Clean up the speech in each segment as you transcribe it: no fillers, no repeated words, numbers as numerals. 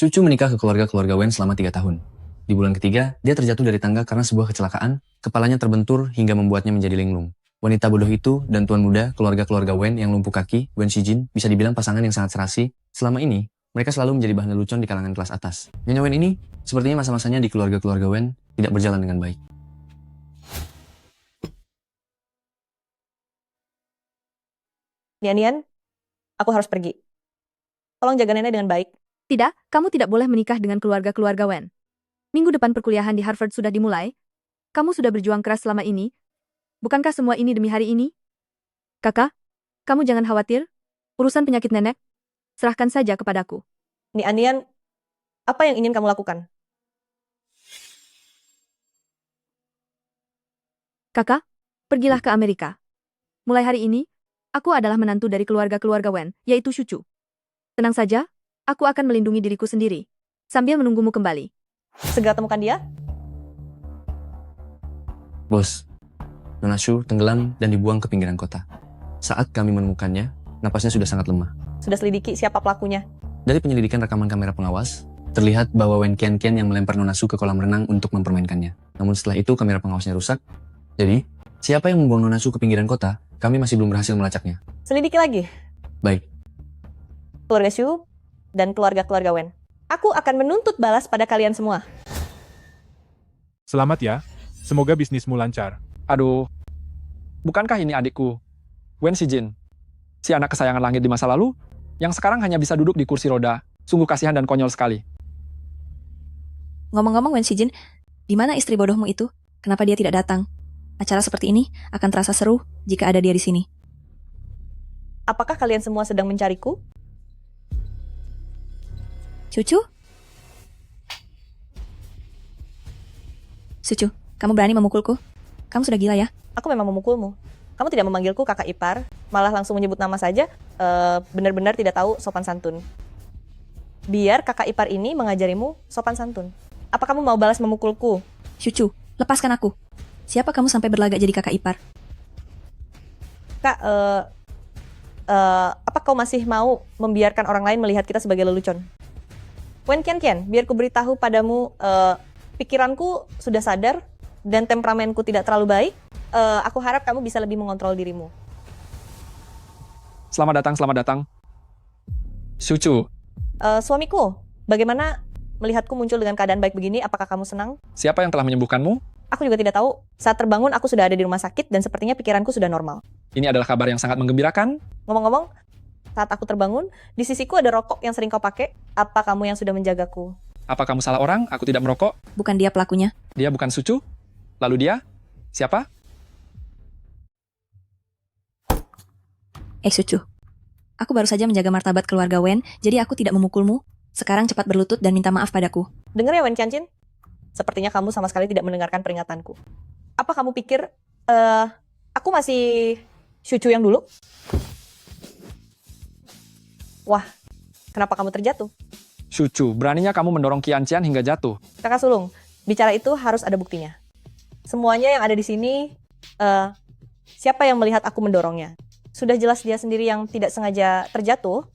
Sucu menikah ke keluarga-keluarga Wen selama 3 tahun. Di bulan ketiga, dia terjatuh dari tangga karena sebuah kecelakaan, kepalanya terbentur hingga membuatnya menjadi linglung. Wanita bodoh itu dan tuan muda keluarga-keluarga Wen yang lumpuh kaki, Wen Shijin, bisa dibilang pasangan yang sangat serasi. Selama ini, mereka selalu menjadi bahan lelucon di kalangan kelas atas. Nyonya Wen ini, sepertinya masa-masanya di keluarga-keluarga Wen tidak berjalan dengan baik. Nian, aku harus pergi. Tolong jaga nenek dengan baik. Tidak, kamu tidak boleh menikah dengan keluarga-keluarga Wen. Minggu depan perkuliahan di Harvard sudah dimulai. Kamu sudah berjuang keras selama ini. Bukankah semua ini demi hari ini? Kakak, kamu jangan khawatir. Urusan penyakit nenek, serahkan saja kepadaku. Nian, apa yang ingin kamu lakukan? Kakak, pergilah ke Amerika. Mulai hari ini, aku adalah menantu dari keluarga-keluarga Wen, yaitu Shuchu. Tenang saja, aku akan melindungi diriku sendiri, sambil menunggumu kembali. Segera temukan dia. Bos, Nona Shu tenggelam dan dibuang ke pinggiran kota. Saat kami menemukannya, napasnya sudah sangat lemah. Sudah selidiki siapa pelakunya. Dari penyelidikan rekaman kamera pengawas, terlihat bahwa Wen Qianqian yang melempar Nona Shu ke kolam renang untuk mempermainkannya. Namun setelah itu kamera pengawasnya rusak. Jadi, siapa yang membuang Nona Shu ke pinggiran kota, kami masih belum berhasil melacaknya. Selidiki lagi. Baik. Keluarga Shu dan keluarga-keluarga Wen. Aku akan menuntut balas pada kalian semua. Selamat ya, semoga bisnismu lancar. Aduh, bukankah ini adikku, Wen Shijin? Si anak kesayangan langit di masa lalu, yang sekarang hanya bisa duduk di kursi roda. Sungguh kasihan dan konyol sekali. Ngomong-ngomong Wen Shijin, di mana istri bodohmu itu? Kenapa dia tidak datang? Acara seperti ini akan terasa seru jika ada dia di sini. Apakah kalian semua sedang mencariku? Cucu? Cucu, kamu berani memukulku? Kamu sudah gila ya? Aku memang memukulmu. Kamu tidak memanggilku kakak ipar, malah langsung menyebut nama saja, benar-benar tidak tahu sopan santun. Biar kakak ipar ini mengajarimu sopan santun. Apa kamu mau balas memukulku? Cucu, lepaskan aku. Siapa kamu sampai berlagak jadi kakak ipar? Kak, apa kau masih mau membiarkan orang lain melihat kita sebagai lelucon? Wen Qianqian, biar ku beritahu padamu, pikiranku sudah sadar dan temperamenku tidak terlalu baik. Aku harap kamu bisa lebih mengontrol dirimu. Selamat datang. Shuchu, Suamiku, bagaimana melihatku muncul dengan keadaan baik begini? Apakah kamu senang? siapa yang telah menyembuhkanmu? Aku juga tidak tahu. Saat terbangun, aku sudah ada di rumah sakit dan sepertinya pikiranku sudah normal. Ini adalah kabar yang sangat menggembirakan. Ngomong-ngomong, saat aku terbangun, di sisiku ada rokok yang sering kau pakai. Apa kamu yang sudah menjagaku? Apa kamu salah orang? Aku tidak merokok. Bukan dia pelakunya. Dia bukan Shuchu. Lalu dia? Siapa? Cucu. Aku baru saja menjaga martabat keluarga Wen, jadi aku tidak memukulmu. Sekarang cepat berlutut dan minta maaf padaku. Dengar ya Wen Qianqin? Sepertinya kamu sama sekali tidak mendengarkan peringatanku. Apa kamu pikir, aku masih Shuchu yang dulu? Wah, kenapa kamu terjatuh? Shuchu, beraninya kamu mendorong Qianqian hingga jatuh. Kakak sulung, bicara itu harus ada buktinya. Semuanya yang ada di sini, siapa yang melihat aku mendorongnya? Sudah jelas dia sendiri yang tidak sengaja terjatuh.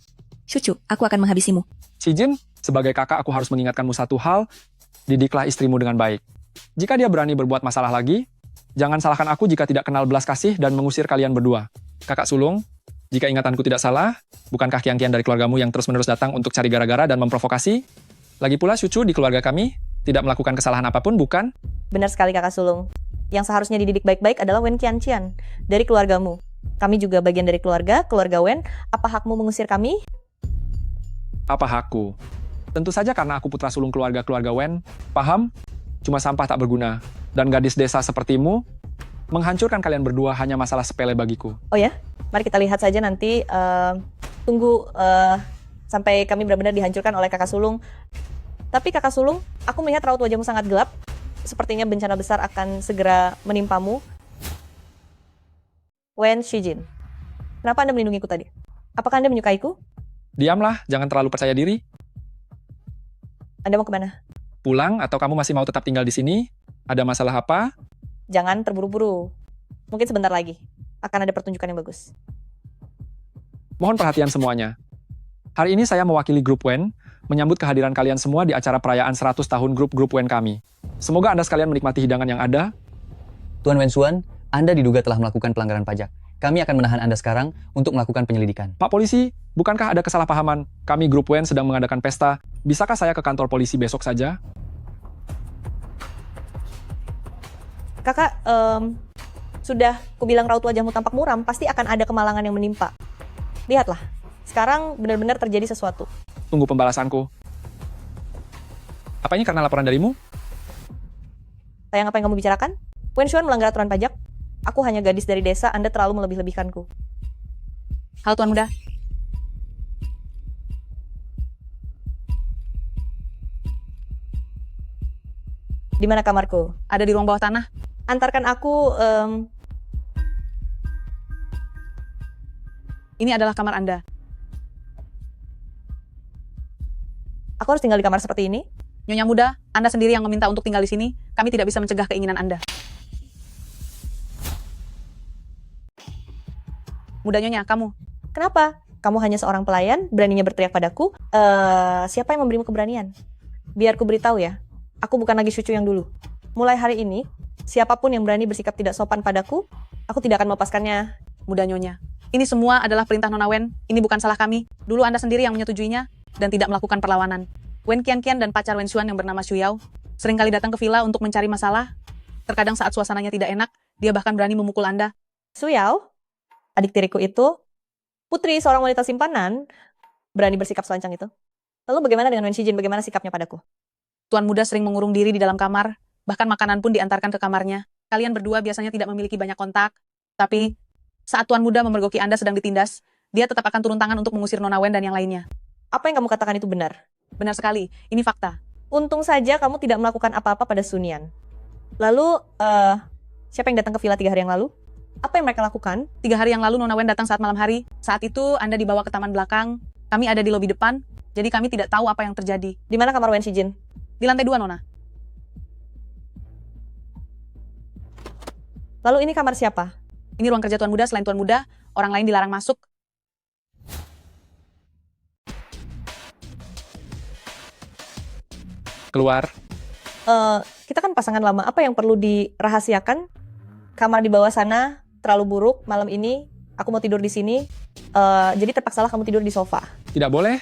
Cucu, aku akan menghabisimu. Shijin, sebagai kakak aku harus mengingatkanmu satu hal, didiklah istrimu dengan baik. Jika dia berani berbuat masalah lagi, jangan salahkan aku jika tidak kenal belas kasih dan mengusir kalian berdua. Kakak sulung, jika ingatanku tidak salah, bukankah Qianqian dari keluargamu yang terus-menerus datang untuk cari gara-gara dan memprovokasi? Lagi pula Shuchu di keluarga kami tidak melakukan kesalahan apapun, bukan? Benar sekali kakak sulung. Yang seharusnya dididik baik-baik adalah Wen Qianqian dari keluargamu. Kami juga bagian dari keluarga Wen. Apa hakmu mengusir kami? Apa hakku? Tentu saja karena aku putra sulung keluarga Wen. Paham? Cuma sampah tak berguna. Dan gadis desa sepertimu, menghancurkan kalian berdua hanya masalah sepele bagiku. Oh ya? Mari kita lihat saja nanti. Tunggu sampai kami benar-benar dihancurkan oleh kakak sulung. Tapi kakak sulung, aku melihat raut wajahmu sangat gelap. Sepertinya bencana besar akan segera menimpamu. Wen Shijin, kenapa Anda melindungiku tadi? Apakah Anda menyukaiku? Diamlah, jangan terlalu percaya diri. Anda mau kemana? Pulang atau kamu masih mau tetap tinggal di sini? Ada masalah apa? Jangan terburu-buru. Mungkin sebentar lagi akan ada pertunjukan yang bagus. Mohon perhatian semuanya. Hari ini saya mewakili grup Wen menyambut kehadiran kalian semua di acara perayaan 100 tahun grup-grup Wen kami. Semoga Anda sekalian menikmati hidangan yang ada. Tuan Wen Xuan, Anda diduga telah melakukan pelanggaran pajak. Kami akan menahan Anda sekarang untuk melakukan penyelidikan. Pak polisi, bukankah ada kesalahpahaman? Kami grup Wen sedang mengadakan pesta. Bisakah saya ke kantor polisi besok saja? Kakak, sudah kubilang raut wajahmu tampak muram, pasti akan ada kemalangan yang menimpa. Lihatlah, sekarang benar-benar terjadi sesuatu. Tunggu pembalasanku. Apa ini karena laporan darimu? Sayang, apa yang kamu bicarakan? Wen Xuan melanggar aturan pajak. Aku hanya gadis dari desa, Anda terlalu melebih-lebihkanku. Halo Tuan Muda. Di mana kamarku? Ada di ruang bawah tanah. Antarkan aku, Ini adalah kamar Anda. aku harus tinggal di kamar seperti ini? Nyonya Muda, Anda sendiri yang meminta untuk tinggal di sini. Kami tidak bisa mencegah keinginan Anda. Muda Nyonya, kamu. Kenapa? Kamu hanya seorang pelayan, beraninya berteriak padaku. Siapa yang memberimu keberanian? Biar ku beritahu ya, aku bukan lagi cucu yang dulu. Mulai hari ini, siapapun yang berani bersikap tidak sopan padaku, aku tidak akan melepaskannya. Muda Nyonya. Ini semua adalah perintah Nona Wen. Ini bukan salah kami. Dulu Anda sendiri yang menyetujuinya dan tidak melakukan perlawanan. Wen Qianqian dan pacar Wen Xuan yang bernama Xu Yao seringkali datang ke villa untuk mencari masalah. Terkadang saat suasananya tidak enak, dia bahkan berani memukul Anda. Xu Yao, adik tiriku itu, putri seorang wanita simpanan, berani bersikap selancang itu. Lalu bagaimana dengan Wen Shijin? Bagaimana sikapnya padaku? Tuan Muda sering mengurung diri di dalam kamar, bahkan makanan pun diantarkan ke kamarnya. Kalian berdua biasanya tidak memiliki banyak kontak, tapi saat Tuan Muda memergoki Anda sedang ditindas, dia tetap akan turun tangan untuk mengusir Nona Wen dan yang lainnya. Apa yang kamu katakan itu benar? Benar sekali, ini fakta. Untung saja kamu tidak melakukan apa-apa pada Sunian. Lalu, siapa yang datang ke villa 3 hari yang lalu? Apa yang mereka lakukan? 3 hari yang lalu Nona Wen datang saat malam hari. Saat itu Anda dibawa ke taman belakang, kami ada di lobi depan, jadi kami tidak tahu apa yang terjadi. Di mana kamar Wen Shijin? Di lantai 2, Nona. Lalu ini kamar siapa? Ini ruang kerja Tuan Muda. Selain Tuan Muda, orang lain dilarang masuk. Keluar. Kita kan pasangan lama, apa yang perlu dirahasiakan? Kamar di bawah sana terlalu buruk, malam ini aku mau tidur di sini, jadi terpaksalah kamu tidur di sofa. Tidak boleh.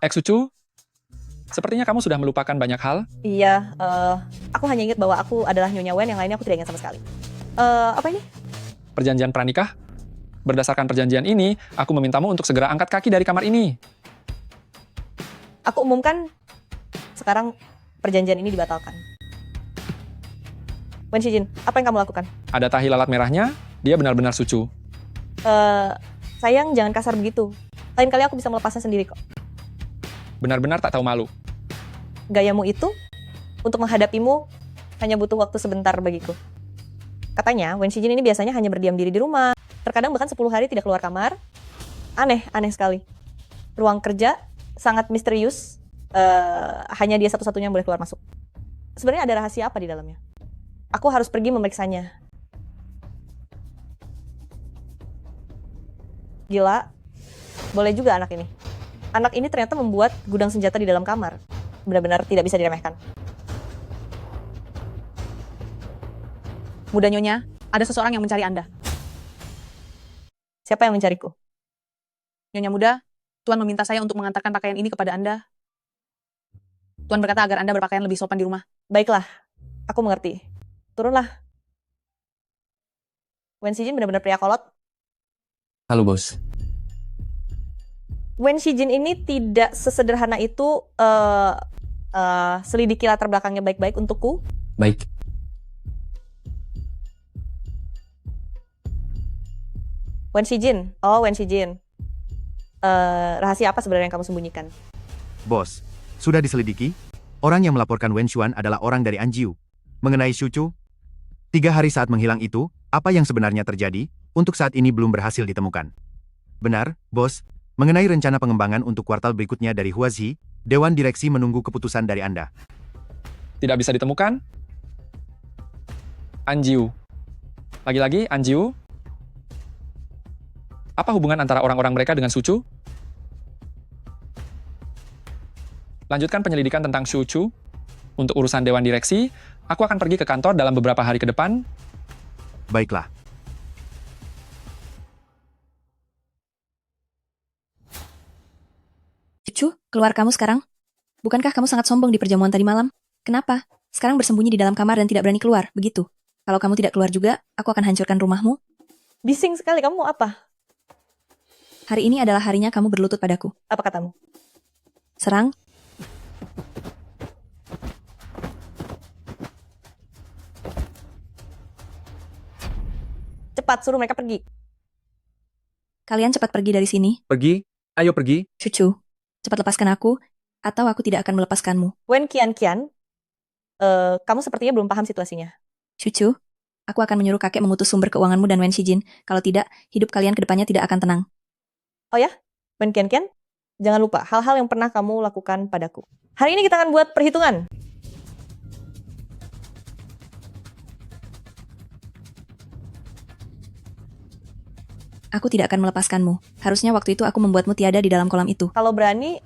Eksucu, sepertinya kamu sudah melupakan banyak hal. Iya, aku hanya ingat bahwa aku adalah Nyonya Wen, yang lainnya aku tidak ingat sama sekali. Apa ini? Perjanjian pranikah? Berdasarkan perjanjian ini, aku memintamu untuk segera angkat kaki dari kamar ini. Aku umumkan, sekarang perjanjian ini dibatalkan. Wen Shijin, apa yang kamu lakukan? Ada tahi lalat merahnya, dia benar-benar sucu. Sayang, jangan kasar begitu. Lain kali aku bisa melepasnya sendiri kok. Benar-benar tak tahu malu. Gayamu itu, untuk menghadapimu, hanya butuh waktu sebentar bagiku. Katanya, Wen Shijin ini biasanya hanya berdiam diri di rumah. Terkadang bahkan 10 hari tidak keluar kamar. Aneh sekali. Ruang kerja sangat misterius. Hanya dia satu-satunya yang boleh keluar masuk. Sebenarnya ada rahasia apa di dalamnya? Aku harus pergi memeriksanya. Gila. Boleh juga anak ini. Anak ini ternyata membuat gudang senjata di dalam kamar. Benar-benar tidak bisa diremehkan. Muda Nyonya, ada seseorang yang mencari Anda. Siapa yang mencariku? Nyonya Muda, Tuan meminta saya untuk mengantarkan pakaian ini kepada Anda. Tuan berkata agar Anda berpakaian lebih sopan di rumah. Baiklah, aku mengerti. Turunlah. Wen Shijin benar-benar pria kolot. Halo bos. Wen Shijin ini tidak sesederhana itu. Selidiki latar belakangnya baik-baik untukku. Baik. Wen Shijin. Oh, Wen Shijin. Rahasia apa sebenarnya yang kamu sembunyikan? Bos, sudah diselidiki? Orang yang melaporkan Wen Xuan adalah orang dari Anjiu. Mengenai Shuchu, 3 hari saat menghilang itu, apa yang sebenarnya terjadi, untuk saat ini belum berhasil ditemukan. Benar, bos. Mengenai rencana pengembangan untuk kuartal berikutnya dari Huazhi, Dewan Direksi menunggu keputusan dari Anda. Tidak bisa ditemukan? Anjiu. Lagi-lagi, Anjiu. Apa hubungan antara orang-orang mereka dengan Sucu? Lanjutkan penyelidikan tentang Sucu. Untuk urusan dewan direksi, aku akan pergi ke kantor dalam beberapa hari ke depan. Baiklah. Cucu, keluar kamu sekarang. Bukankah kamu sangat sombong di perjamuan tadi malam? Kenapa? Sekarang bersembunyi di dalam kamar dan tidak berani keluar, begitu? Kalau kamu tidak keluar juga, aku akan hancurkan rumahmu. Bising sekali, kamu mau apa? Hari ini adalah harinya kamu berlutut padaku. Apa katamu? Serang. Cepat, suruh mereka pergi. Kalian cepat pergi dari sini. Pergi? Ayo pergi. Cucu, cepat lepaskan aku, atau aku tidak akan melepaskanmu. Wen Qianqian, kamu sepertinya belum paham situasinya. Cucu, aku akan menyuruh kakek mengutus sumber keuanganmu dan Wen Shijin. Kalau tidak, hidup kalian ke depannya tidak akan tenang. Oh ya, Wen Qianqian, jangan lupa hal-hal yang pernah kamu lakukan padaku. Hari ini kita akan buat perhitungan. Aku tidak akan melepaskanmu. Harusnya waktu itu aku membuatmu tiada di dalam kolam itu. Kalau berani,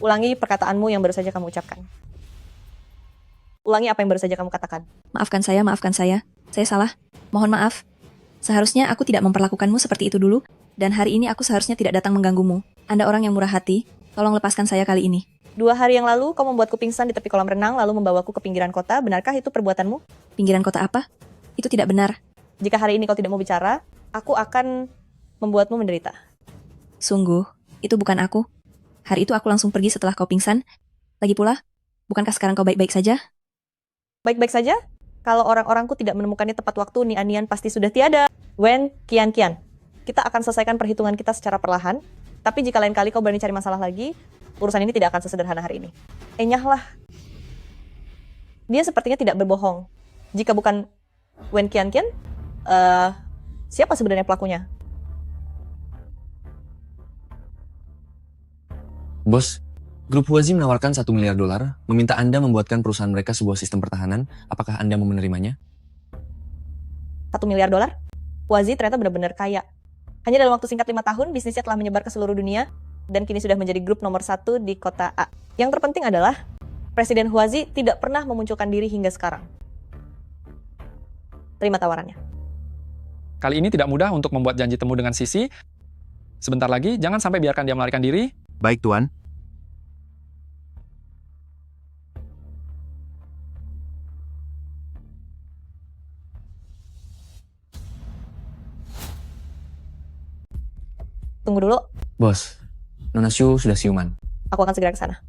ulangi perkataanmu yang baru saja kamu ucapkan. Ulangi apa yang baru saja kamu katakan. Maafkan saya, maafkan saya. Saya salah. Mohon maaf. Seharusnya aku tidak memperlakukanmu seperti itu dulu, dan hari ini aku seharusnya tidak datang mengganggumu. Anda orang yang murah hati, tolong lepaskan saya kali ini. 2 hari yang lalu, kau membuatku pingsan di tepi kolam renang, lalu membawaku ke pinggiran kota. Benarkah itu perbuatanmu? Pinggiran kota apa? Itu tidak benar. Jika hari ini kau tidak mau bicara, aku akan membuatmu menderita. Sungguh, itu bukan aku. Hari itu aku langsung pergi setelah kau pingsan. Lagi pula, bukankah sekarang kau baik-baik saja? Baik-baik saja? Kalau orang-orangku tidak menemukannya tepat waktu, Nian pasti sudah tiada. Wen Qianqian, kita akan selesaikan perhitungan kita secara perlahan. Tapi jika lain kali kau berani cari masalah lagi, urusan ini tidak akan sesederhana hari ini. Enyahlah. Dia sepertinya tidak berbohong. Jika bukan Wen Qianqian, siapa sebenarnya pelakunya? Bos, grup Huazi menawarkan $1 miliar, meminta Anda membuatkan perusahaan mereka sebuah sistem pertahanan. Apakah Anda mau menerimanya? $1 miliar? Huazi ternyata benar-benar kaya. Hanya dalam waktu singkat 5 tahun, bisnisnya telah menyebar ke seluruh dunia, dan kini sudah menjadi grup nomor 1 di kota A. Yang terpenting adalah, Presiden Huazi tidak pernah memunculkan diri hingga sekarang. Terima tawarannya. Kali ini tidak mudah untuk membuat janji temu dengan Sisi. Sebentar lagi, jangan sampai biarkan dia melarikan diri. Baik, Tuan. Tunggu dulu, Bos, Nona Shu sudah siuman. aku akan segera ke sana.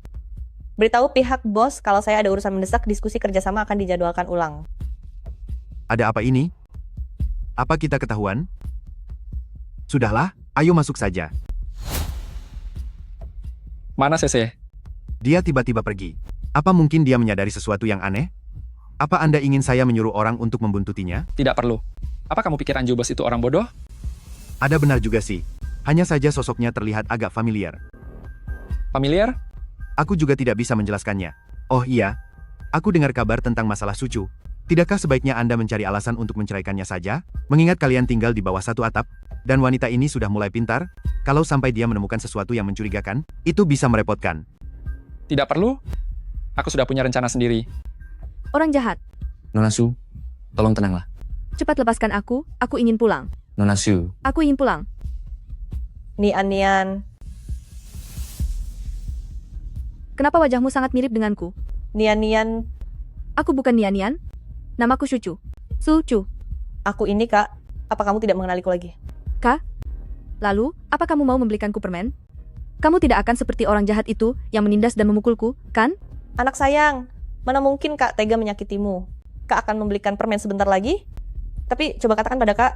Beritahu pihak bos kalau saya ada urusan mendesak, diskusi kerjasama akan dijadwalkan ulang. Ada apa ini? Apa kita ketahuan? Sudahlah, ayo masuk saja. Mana Sese? Dia tiba-tiba pergi. Apa mungkin dia menyadari sesuatu yang aneh? Apa Anda ingin saya menyuruh orang untuk membuntutinya? Tidak perlu. Apa kamu pikir Anju Bos itu orang bodoh? Ada benar juga sih. Hanya saja sosoknya terlihat agak familiar. Familiar? Aku juga tidak bisa menjelaskannya. Oh iya, aku dengar kabar tentang masalah Sucu. Tidakkah sebaiknya Anda mencari alasan untuk menceraikannya saja? Mengingat kalian tinggal di bawah satu atap, dan wanita ini sudah mulai pintar, kalau sampai dia menemukan sesuatu yang mencurigakan, itu bisa merepotkan. Tidak perlu. Aku sudah punya rencana sendiri. Orang jahat. Nona Shu, tolong tenanglah. Cepat lepaskan aku ingin pulang. Nona Shu, Aku ingin pulang. Nian, Kenapa wajahmu sangat mirip denganku? Nian, Aku bukan Nian. Namaku Sucu. Sucu. aku ini kak. Apa kamu tidak mengenaliku lagi? Lalu, apa kamu mau membelikanku permen? Kamu tidak akan seperti orang jahat itu yang menindas dan memukulku, kan? Anak sayang, mana mungkin kak tega menyakitimu? Kak akan membelikan permen sebentar lagi. Tapi coba katakan pada kak,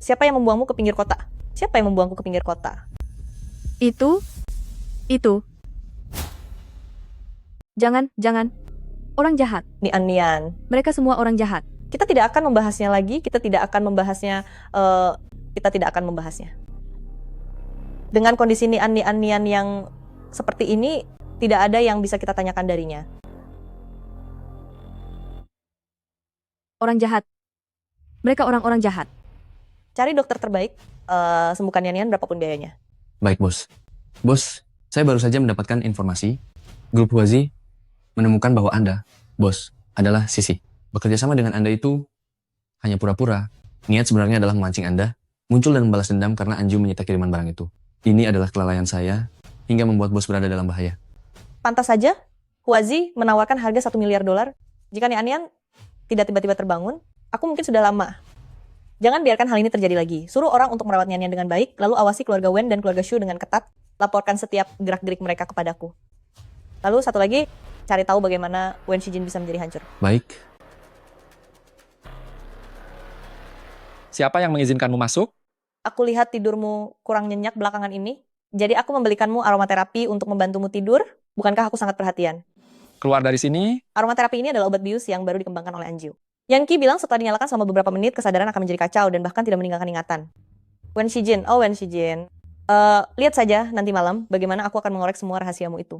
siapa yang membuangmu ke pinggir kota? Siapa yang membuangku ke pinggir kota? Itu. Jangan. Orang jahat. Nian. Mereka semua orang jahat. Kita tidak akan membahasnya lagi. Kita tidak akan membahasnya. Dengan kondisi Nian yang seperti ini, tidak ada yang bisa kita tanyakan darinya. Orang jahat. Mereka orang-orang jahat. cari dokter terbaik, sembuhkan Yan berapapun biayanya. Baik, Bos. Bos, saya baru saja mendapatkan informasi. Grup Huazi menemukan bahwa Anda, Bos, adalah Sisi. Bekerja sama dengan Anda itu hanya pura-pura. Niat sebenarnya adalah memancing Anda muncul dan membalas dendam karena Anju menyita kiriman barang itu. Ini adalah kelalaian saya hingga membuat Bos berada dalam bahaya. Pantas saja, Huazi menawarkan harga $1 miliar. Jika Nian tidak tiba-tiba terbangun, aku mungkin sudah lama. Jangan biarkan hal ini terjadi lagi. Suruh orang untuk merawat Nian dengan baik, lalu awasi keluarga Wen dan keluarga Shu dengan ketat. Laporkan setiap gerak-gerik mereka kepadaku. Lalu satu lagi, cari tahu bagaimana Wen Shijin bisa menjadi hancur. Baik. Siapa yang mengizinkanmu masuk? Aku lihat tidurmu kurang nyenyak belakangan ini. Jadi aku membelikanmu aromaterapi untuk membantumu tidur. Bukankah aku sangat perhatian? Keluar dari sini. Aromaterapi ini adalah obat bius yang baru dikembangkan oleh Anju. Yanki bilang setelah dinyalakan selama beberapa menit, kesadaran akan menjadi kacau dan bahkan tidak meninggalkan ingatan. Wen Shijin, lihat saja nanti malam bagaimana aku akan mengorek semua rahasiamu itu.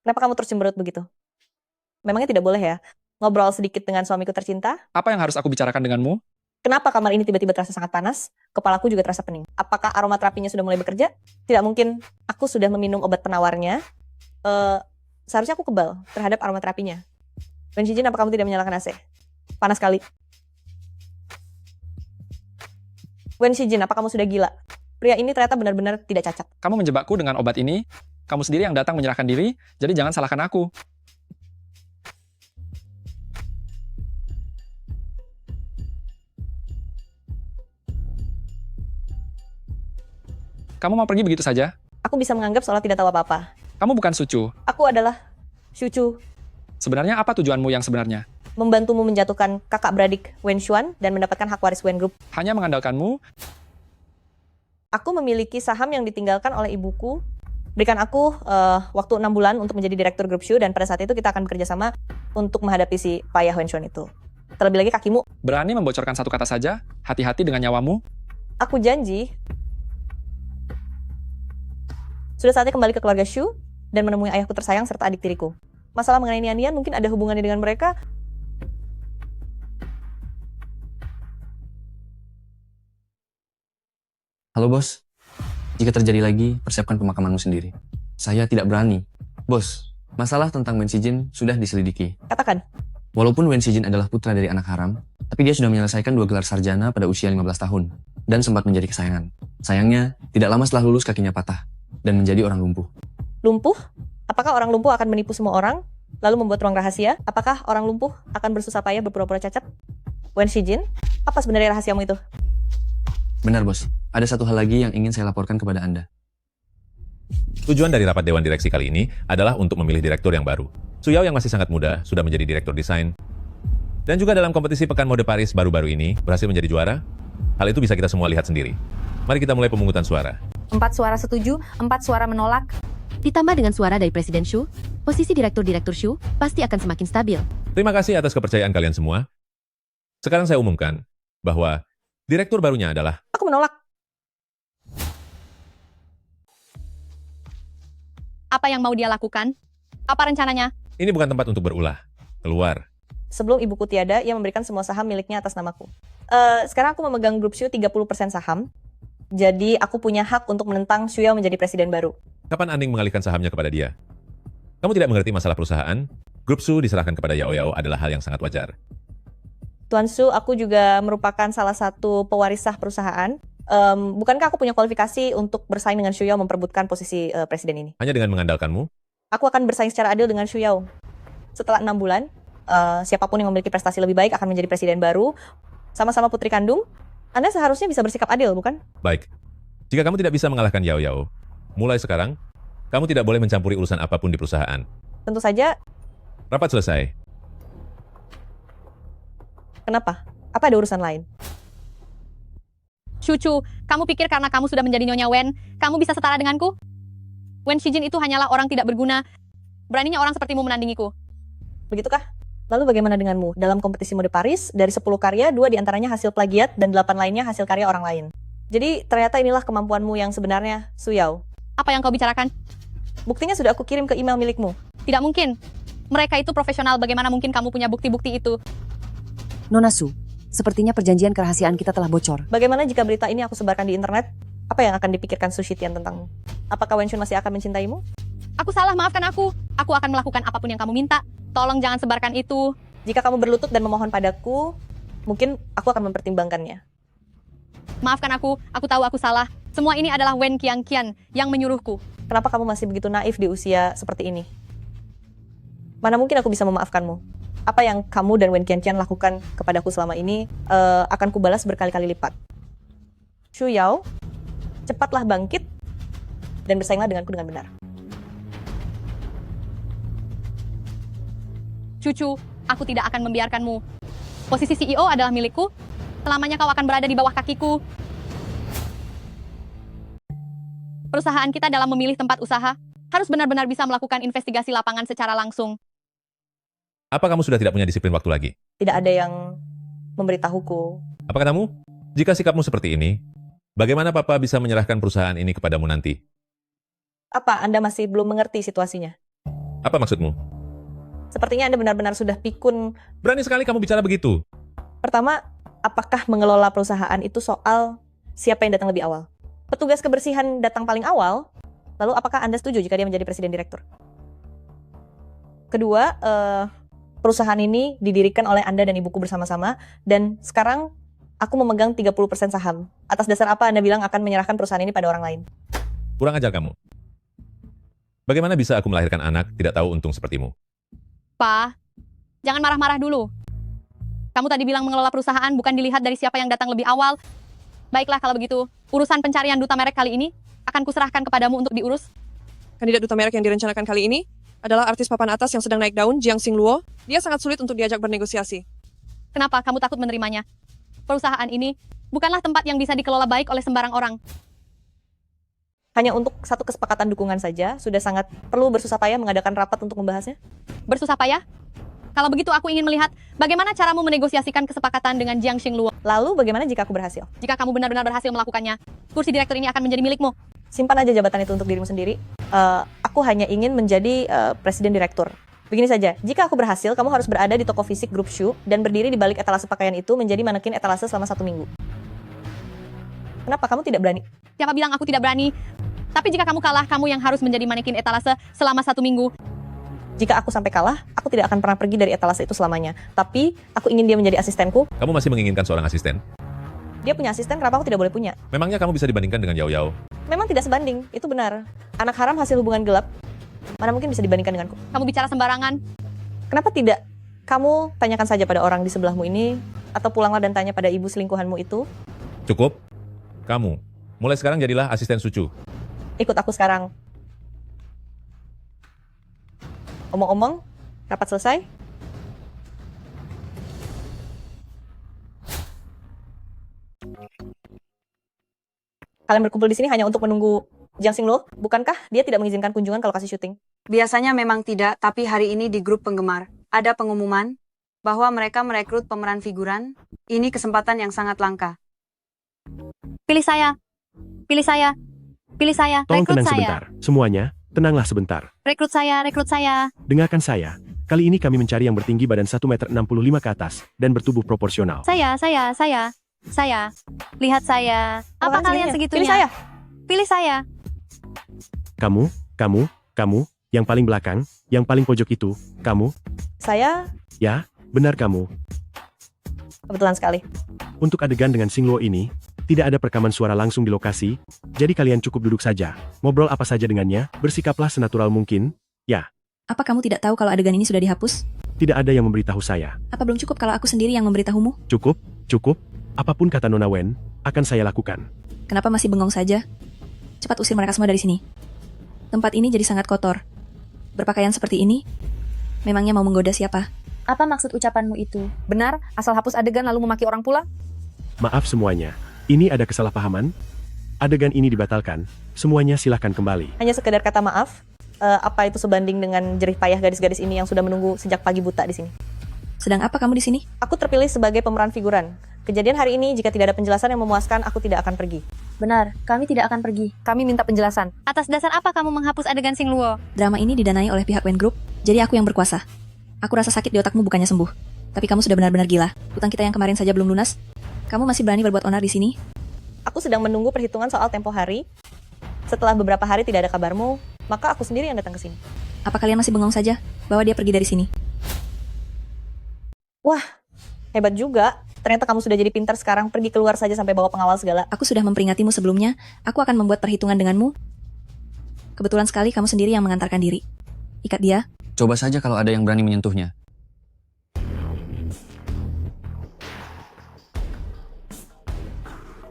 Kenapa kamu terus cemberut begitu? Memangnya tidak boleh ya? Ngobrol sedikit dengan suamiku tercinta? Apa yang harus aku bicarakan denganmu? Kenapa kamar ini tiba-tiba terasa sangat panas? Kepalaku juga terasa pening. Apakah aromaterapinya sudah mulai bekerja? Tidak mungkin. Aku sudah meminum obat penawarnya. Seharusnya aku kebal terhadap aromaterapinya. Wen Shijin, apa kamu tidak menyalakan AC? Panas sekali. Wen Shijin, apa kamu sudah gila? Pria ini ternyata benar-benar tidak cacat. Kamu menjebakku dengan obat ini. Kamu sendiri yang datang menyerahkan diri, jadi jangan salahkan aku. Kamu mau pergi begitu saja? Aku bisa menganggap seolah tidak tahu apa-apa. Kamu bukan Sucu. Aku adalah Shuchu. Sebenarnya apa tujuanmu yang sebenarnya? Membantumu menjatuhkan kakak beradik Wen Xuan dan mendapatkan hak waris Wen Group. Hanya mengandalkanmu? Aku memiliki saham yang ditinggalkan oleh ibuku. Berikan aku waktu 6 bulan untuk menjadi direktur grup Shu, dan pada saat itu kita akan bekerja sama untuk menghadapi si payah Wen Xuan itu. Terlebih lagi kakimu. Berani membocorkan satu kata saja? Hati-hati dengan nyawamu? Aku janji. Sudah saatnya kembali ke keluarga Shu dan menemui ayahku tersayang serta adik tiriku. Masalah mengenai Nian mungkin ada hubungannya dengan mereka. Halo, Bos. Jika terjadi lagi, persiapkan pemakamanmu sendiri. Saya tidak berani. Bos, masalah tentang Wen Shijin sudah diselidiki. Katakan. Walaupun Wen Shijin adalah putra dari anak haram, tapi dia sudah menyelesaikan 2 gelar sarjana pada usia 15 tahun dan sempat menjadi kesayangan. Sayangnya, tidak lama setelah lulus kakinya patah dan menjadi orang lumpuh. Lumpuh? Apakah orang lumpuh akan menipu semua orang, lalu membuat ruang rahasia? Apakah orang lumpuh akan bersusah payah berpura-pura cacat? Wen Shijin, apa sebenarnya rahasiamu itu? Benar, Bos. Ada satu hal lagi yang ingin saya laporkan kepada Anda. Tujuan dari rapat Dewan Direksi kali ini adalah untuk memilih direktur yang baru. Suyao yang masih sangat muda sudah menjadi direktur desain. Dan juga dalam kompetisi Pekan Mode Paris baru-baru ini berhasil menjadi juara. Hal itu bisa kita semua lihat sendiri. Mari kita mulai pemungutan suara. 4 suara setuju, 4 suara menolak. Ditambah dengan suara dari Presiden Shu, posisi Direktur-Direktur Shu pasti akan semakin stabil. Terima kasih atas kepercayaan kalian semua. Sekarang saya umumkan bahwa direktur barunya adalah... Aku menolak. Apa yang mau dia lakukan? Apa rencananya? Ini bukan tempat untuk berulah. Keluar. Sebelum ibuku tiada, ia memberikan semua saham miliknya atas namaku. Sekarang aku memegang grup Shu 30% saham. Jadi aku punya hak untuk menentang Shu Yao menjadi presiden baru. Kapan Aning mengalihkan sahamnya kepada dia? Kamu tidak mengerti masalah perusahaan? Grup Shu diserahkan kepada Yao Yao adalah hal yang sangat wajar. Tuan Shu, aku juga merupakan salah satu pewaris sah perusahaan. Bukankah aku punya kualifikasi untuk bersaing dengan Shu Yao memperebutkan posisi presiden ini? Hanya dengan mengandalkanmu? Aku akan bersaing secara adil dengan Shu Yao. Setelah 6 bulan, siapapun yang memiliki prestasi lebih baik akan menjadi presiden baru. Sama-sama putri kandung, Anda seharusnya bisa bersikap adil, bukan? Baik. Jika kamu tidak bisa mengalahkan Yao Yao, mulai sekarang, kamu tidak boleh mencampuri urusan apapun di perusahaan. Tentu saja. Rapat selesai. Kenapa? Apa ada urusan lain? Shuchu, kamu pikir karena kamu sudah menjadi Nyonya Wen, kamu bisa setara denganku? Wen Shijin itu hanyalah orang tidak berguna. Beraninya orang sepertimu menandingiku. Begitukah? Lalu bagaimana denganmu? Dalam kompetisi mode Paris, dari 10 karya, 2 diantaranya hasil plagiat dan 8 lainnya hasil karya orang lain. Jadi ternyata inilah kemampuanmu yang sebenarnya, Su Yao. Apa yang kau bicarakan? Buktinya sudah aku kirim ke email milikmu. Tidak mungkin. Mereka itu profesional, bagaimana mungkin kamu punya bukti-bukti itu? Nona Su, Sepertinya perjanjian kerahasiaan kita telah bocor. Bagaimana jika berita ini aku sebarkan di internet? Apa yang akan dipikirkan Su Shitian tentangmu? Apakah Wenshun masih akan mencintaimu? Aku salah, maafkan aku. Aku akan melakukan apapun yang kamu minta. Tolong jangan sebarkan itu. Jika kamu berlutut dan memohon padaku, mungkin aku akan mempertimbangkannya. Maafkan aku tahu aku salah. Semua ini adalah Wen Qianqian yang menyuruhku. Kenapa kamu masih begitu naif di usia seperti ini? Mana mungkin aku bisa memaafkanmu? Apa yang kamu dan Wen Qianqian lakukan kepadaku selama ini akan kubalas berkali-kali lipat. Xu Yao, cepatlah bangkit dan bersainglah denganku dengan benar. Cucu, aku tidak akan membiarkanmu. Posisi CEO adalah milikku. Selamanya kau akan berada di bawah kakiku. Perusahaan kita dalam memilih tempat usaha harus benar-benar bisa melakukan investigasi lapangan secara langsung. Apa kamu sudah tidak punya disiplin waktu lagi? Tidak ada yang memberitahuku. Apa katamu? Jika sikapmu seperti ini, bagaimana Papa bisa menyerahkan perusahaan ini kepadamu nanti? Apa Anda masih belum mengerti situasinya? Apa maksudmu? Sepertinya Anda benar-benar sudah pikun. Berani sekali kamu bicara begitu. Pertama, apakah mengelola perusahaan itu soal siapa yang datang lebih awal? Petugas kebersihan datang paling awal, lalu apakah Anda setuju jika dia menjadi presiden direktur? Kedua, perusahaan ini didirikan oleh Anda dan ibuku bersama-sama, dan sekarang aku memegang 30% saham. Atas dasar apa Anda bilang akan menyerahkan perusahaan ini pada orang lain? Kurang ajar kamu. Bagaimana bisa aku melahirkan anak tidak tahu untung sepertimu? Pa, jangan marah-marah dulu. Kamu tadi bilang mengelola perusahaan bukan dilihat dari siapa yang datang lebih awal. Baiklah kalau begitu, urusan pencarian duta merek kali ini akan kuserahkan kepadamu untuk diurus. Kandidat duta merek yang direncanakan kali ini adalah artis papan atas yang sedang naik daun, Jiang Xingluo. Dia sangat sulit untuk diajak bernegosiasi. Kenapa kamu takut menerimanya? Perusahaan ini bukanlah tempat yang bisa dikelola baik oleh sembarang orang. Hanya untuk satu kesepakatan dukungan saja, sudah sangat perlu bersusah payah mengadakan rapat untuk membahasnya? Bersusah payah? Kalau begitu aku ingin melihat bagaimana caramu menegosiasikan kesepakatan dengan Jiang Xingluo. Lalu bagaimana jika aku berhasil? Jika kamu benar-benar berhasil melakukannya, kursi direktur ini akan menjadi milikmu. Simpan aja jabatan itu untuk dirimu sendiri. Aku hanya ingin menjadi presiden direktur. Begini saja, jika aku berhasil, kamu harus berada di toko fisik grup Shu dan berdiri di balik etalase pakaian itu menjadi manekin etalase selama 1 minggu. Kenapa kamu tidak berani? Siapa bilang aku tidak berani? Tapi jika kamu kalah, kamu yang harus menjadi manekin etalase selama 1 minggu. Jika aku sampai kalah, aku tidak akan pernah pergi dari etalase itu selamanya. Tapi, aku ingin dia menjadi asistenku. Kamu masih menginginkan seorang asisten? Dia punya asisten, kenapa aku tidak boleh punya? Memangnya kamu bisa dibandingkan dengan Yao Yao? Memang tidak sebanding, itu benar. Anak haram hasil hubungan gelap, mana mungkin bisa dibandingkan denganku? Kamu bicara sembarangan. Kenapa tidak? Kamu tanyakan saja pada orang di sebelahmu ini, atau pulanglah dan tanya pada ibu selingkuhanmu itu. Cukup. Kamu, mulai sekarang jadilah asisten Sucu. Ikut aku sekarang. Omong-omong, rapat selesai? Kalian berkumpul di sini hanya untuk menunggu Jiang Xingluo? Bukankah dia tidak mengizinkan kunjungan kalau kasih syuting? Biasanya memang tidak, tapi hari ini di grup penggemar ada pengumuman bahwa mereka merekrut pemeran figuran. Ini kesempatan yang sangat langka. Pilih saya. Pilih saya. Pilih saya. Tolong Rekrut tenang saya. sebentar. Semuanya, tenanglah sebentar. Rekrut saya. Rekrut saya. Dengarkan saya. Kali ini kami mencari yang bertinggi badan 1,65 meter ke atas dan bertubuh proporsional. Saya. Lihat saya. Apa kalian segitunya? Pilih saya. Pilih saya. Kamu, yang paling belakang, yang paling pojok itu, kamu. Saya? Ya, benar kamu. Kebetulan sekali. Untuk adegan dengan Xingluo ini, tidak ada perekaman suara langsung di lokasi, jadi kalian cukup duduk saja, ngobrol apa saja dengannya, bersikaplah senatural mungkin, ya. Apa kamu tidak tahu kalau adegan ini sudah dihapus? Tidak ada yang memberitahu saya. Apa belum cukup kalau aku sendiri yang memberitahumu? Cukup. Apapun kata Nona Wen, akan saya lakukan. Kenapa masih bengong saja? Cepat usir mereka semua dari sini. Tempat ini jadi sangat kotor. Berpakaian seperti ini, memangnya mau menggoda siapa? Apa maksud ucapanmu itu? Benar, asal hapus adegan lalu memaki orang pula? Maaf semuanya, ini ada kesalahpahaman. Adegan ini dibatalkan, semuanya silahkan kembali. Hanya sekedar kata maaf. Apa itu sebanding dengan jerih payah gadis-gadis ini yang sudah menunggu sejak pagi buta di sini? Sedang apa kamu di sini? Aku terpilih sebagai pemeran figuran. Kejadian hari ini jika tidak ada penjelasan yang memuaskan, aku tidak akan pergi. Benar, kami tidak akan pergi. Kami minta penjelasan. Atas dasar apa kamu menghapus adegan Xingluo? Drama ini didanai oleh pihak Wen Group, jadi aku yang berkuasa. Aku rasa sakit di otakmu bukannya sembuh. Tapi kamu sudah benar-benar gila. Utang kita yang kemarin saja belum lunas. Kamu masih berani berbuat onar di sini? Aku sedang menunggu perhitungan soal tempo hari. Setelah beberapa hari tidak ada kabarmu, maka aku sendiri yang datang ke sini. Apa kalian masih bengong saja bahwa dia pergi dari sini? Wah, hebat juga. Ternyata kamu sudah jadi pintar sekarang, pergi keluar saja sampai bawa pengawal segala. Aku sudah memperingatimu sebelumnya. Aku akan membuat perhitungan denganmu. Kebetulan sekali kamu sendiri yang mengantarkan diri. Ikat dia. Coba saja kalau ada yang berani menyentuhnya.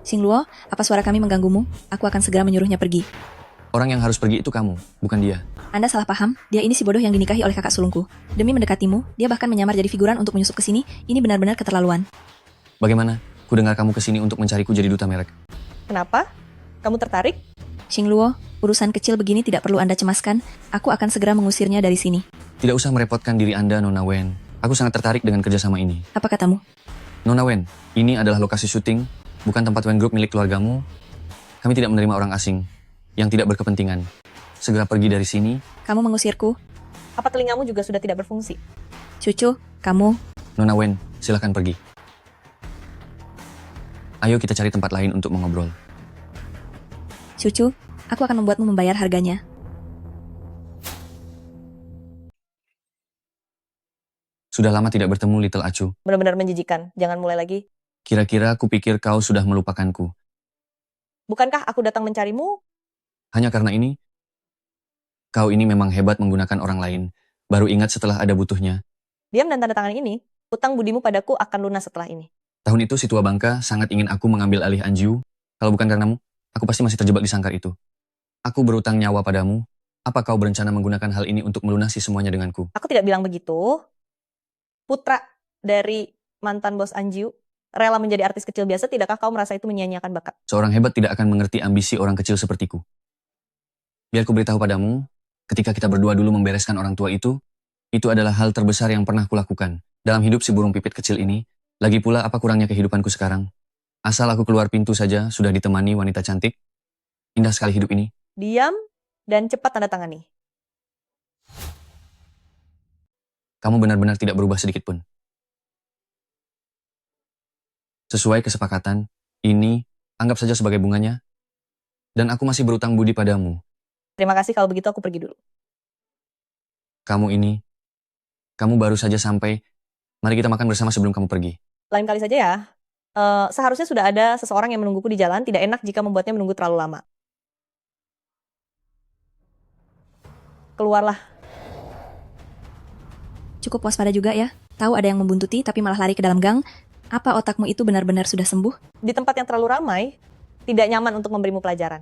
Xingluo, apa suara kami mengganggumu? Aku akan segera menyuruhnya pergi. Orang yang harus pergi itu kamu, bukan dia. Anda salah paham, dia ini si bodoh yang dinikahi oleh kakak sulungku. Demi mendekatimu, dia bahkan menyamar jadi figuran untuk menyusup ke sini. Ini benar-benar keterlaluan. Bagaimana? Ku dengar kamu kesini untuk mencariku jadi duta merek. Kenapa? Kamu tertarik? Xingluo, urusan kecil begini tidak perlu Anda cemaskan. Aku akan segera mengusirnya dari sini. Tidak usah merepotkan diri Anda, Nona Wen. Aku sangat tertarik dengan kerjasama ini. Apa katamu? Nona Wen, ini adalah lokasi syuting, bukan tempat Wen Group milik keluargamu. Kami tidak menerima orang asing yang tidak berkepentingan. Segera pergi dari sini. Kamu mengusirku? Apa telingamu juga sudah tidak berfungsi? Cucu, kamu... Nona Wen, silakan pergi. Ayo kita cari tempat lain untuk mengobrol. Cucu, aku akan membuatmu membayar harganya. Sudah lama tidak bertemu, Little Acu. Benar-benar menjijikan. Jangan mulai lagi. Kira-kira kupikir kau sudah melupakanku. Bukankah aku datang mencarimu? Hanya karena ini? Kau ini memang hebat menggunakan orang lain. Baru ingat setelah ada butuhnya. Diam dan tanda tangan ini. Utang budimu padaku akan lunas setelah ini. Tahun itu si tua bangka sangat ingin aku mengambil alih Anjiu. Kalau bukan karenamu, aku pasti masih terjebak di sangkar itu. Aku berutang nyawa padamu. Apa kau berencana menggunakan hal ini untuk melunasi semuanya denganku? Aku tidak bilang begitu. Putra dari mantan bos Anjiu rela menjadi artis kecil biasa, tidakkah kau merasa itu menyia-nyiakan bakat? Seorang hebat tidak akan mengerti ambisi orang kecil sepertiku. Biar ku beritahu padamu, ketika kita berdua dulu membereskan orang tua itu adalah hal terbesar yang pernah kulakukan dalam hidup si burung pipit kecil ini. Lagi pula apa kurangnya kehidupanku sekarang? Asal aku keluar pintu saja sudah ditemani wanita cantik. Indah sekali hidup ini. Diam dan cepat tanda tangani. Kamu benar-benar tidak berubah sedikit pun. Sesuai kesepakatan, ini anggap saja sebagai bunganya. Dan aku masih berutang budi padamu. Terima kasih, kalau begitu aku pergi dulu. Kamu baru saja sampai. Mari kita makan bersama sebelum kamu pergi. Lain kali saja ya. Seharusnya sudah ada seseorang yang menungguku di jalan. Tidak enak jika membuatnya menunggu terlalu lama. Keluarlah. Cukup waspada juga ya. Tahu ada yang membuntuti tapi malah lari ke dalam gang. Apa otakmu itu benar-benar sudah sembuh? Di tempat yang terlalu ramai, tidak nyaman untuk memberimu pelajaran.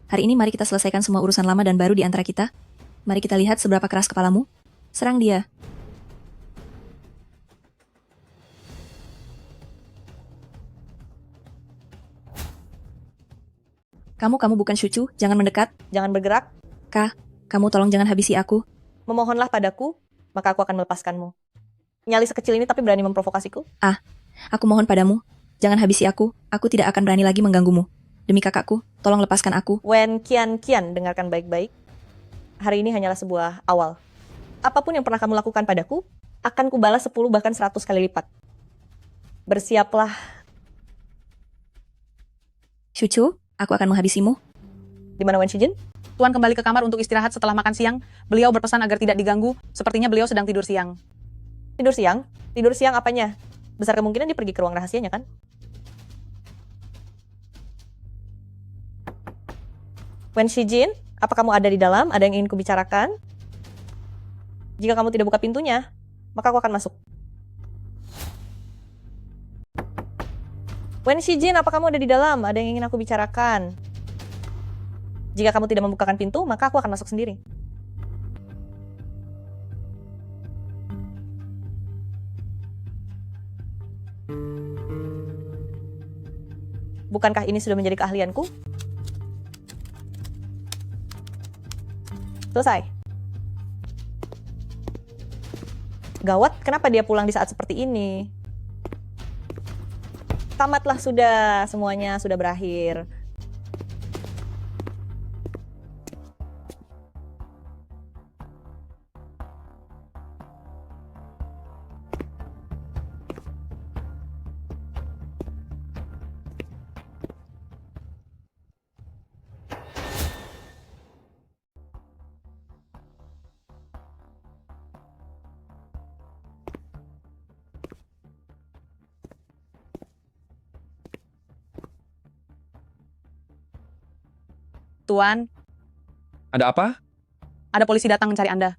Hari ini mari kita selesaikan semua urusan lama dan baru di antara kita. Mari kita lihat seberapa keras kepalamu. Serang dia. Kamu bukan Cucu, jangan mendekat. Jangan bergerak. Kamu tolong jangan habisi aku. Memohonlah padaku, maka aku akan melepaskanmu. Nyali sekecil ini tapi berani memprovokasiku. Aku mohon padamu, jangan habisi aku. Aku tidak akan berani lagi mengganggumu. Demi kakakku, tolong lepaskan aku. Wen Kian, dengarkan baik-baik. Hari ini hanyalah sebuah awal. Apapun yang pernah kamu lakukan padaku, akan kubalas 10 bahkan 100 kali lipat. Bersiaplah. Cucu, aku akan menghabisimu. Di mana Wen Shijin? Tuan kembali ke kamar untuk istirahat setelah makan siang. Beliau berpesan agar tidak diganggu. Sepertinya beliau sedang tidur siang. Tidur siang? Tidur siang apanya? Besar kemungkinan dia pergi ke ruang rahasianya kan? Wen Shijin, apa kamu ada di dalam? Ada yang ingin kubicarakan? Jika kamu tidak buka pintunya, maka aku akan masuk. Wen Shijin, apa kamu ada di dalam? Ada yang ingin aku bicarakan? Jika kamu tidak membukakan pintu, maka aku akan masuk sendiri. Bukankah ini sudah menjadi keahlianku? Selesai. Gawat, kenapa dia pulang di saat seperti ini? Tamatlah sudah, semuanya sudah berakhir. Tuan. Ada apa? Ada polisi datang mencari Anda.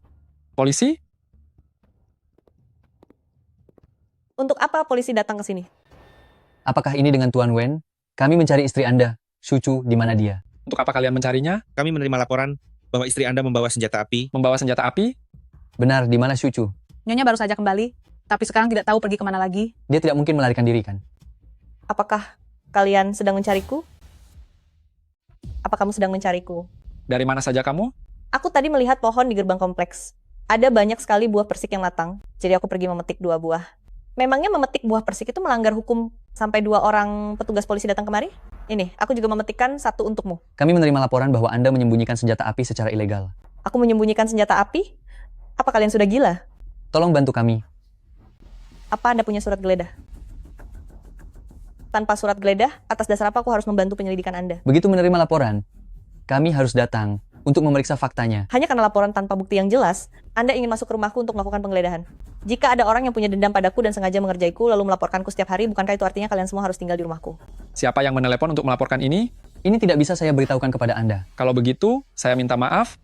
Polisi? Untuk apa polisi datang ke sini? Apakah ini dengan Tuan Wen? Kami mencari istri Anda, Shuchu, di mana dia? Untuk apa kalian mencarinya? Kami menerima laporan bahwa istri Anda membawa senjata api. Membawa senjata api? Benar, di mana Shuchu? Nyonya baru saja kembali, tapi sekarang tidak tahu pergi kemana lagi. Dia tidak mungkin melarikan diri, kan? Apakah kalian sedang mencariku? Apa kamu sedang mencariku? Dari mana saja kamu? Aku tadi melihat pohon di gerbang kompleks. Ada banyak sekali buah persik yang matang, jadi aku pergi memetik 2 buah. Memangnya memetik buah persik itu melanggar hukum sampai 2 orang petugas polisi datang kemari? Ini, aku juga memetikkan 1 untukmu. Kami menerima laporan bahwa Anda menyembunyikan senjata api secara ilegal. Aku menyembunyikan senjata api? Apa kalian sudah gila? Tolong bantu kami. Apa Anda punya surat geledah? Tanpa surat geledah, atas dasar apa aku harus membantu penyelidikan Anda? Begitu menerima laporan, kami harus datang untuk memeriksa faktanya. Hanya karena laporan tanpa bukti yang jelas, Anda ingin masuk ke rumahku untuk melakukan penggeledahan. Jika ada orang yang punya dendam padaku dan sengaja mengerjaiku lalu melaporkanku setiap hari, bukankah itu artinya kalian semua harus tinggal di rumahku? Siapa yang menelepon untuk melaporkan ini? Ini tidak bisa saya beritahukan kepada Anda. Kalau begitu, saya minta maaf.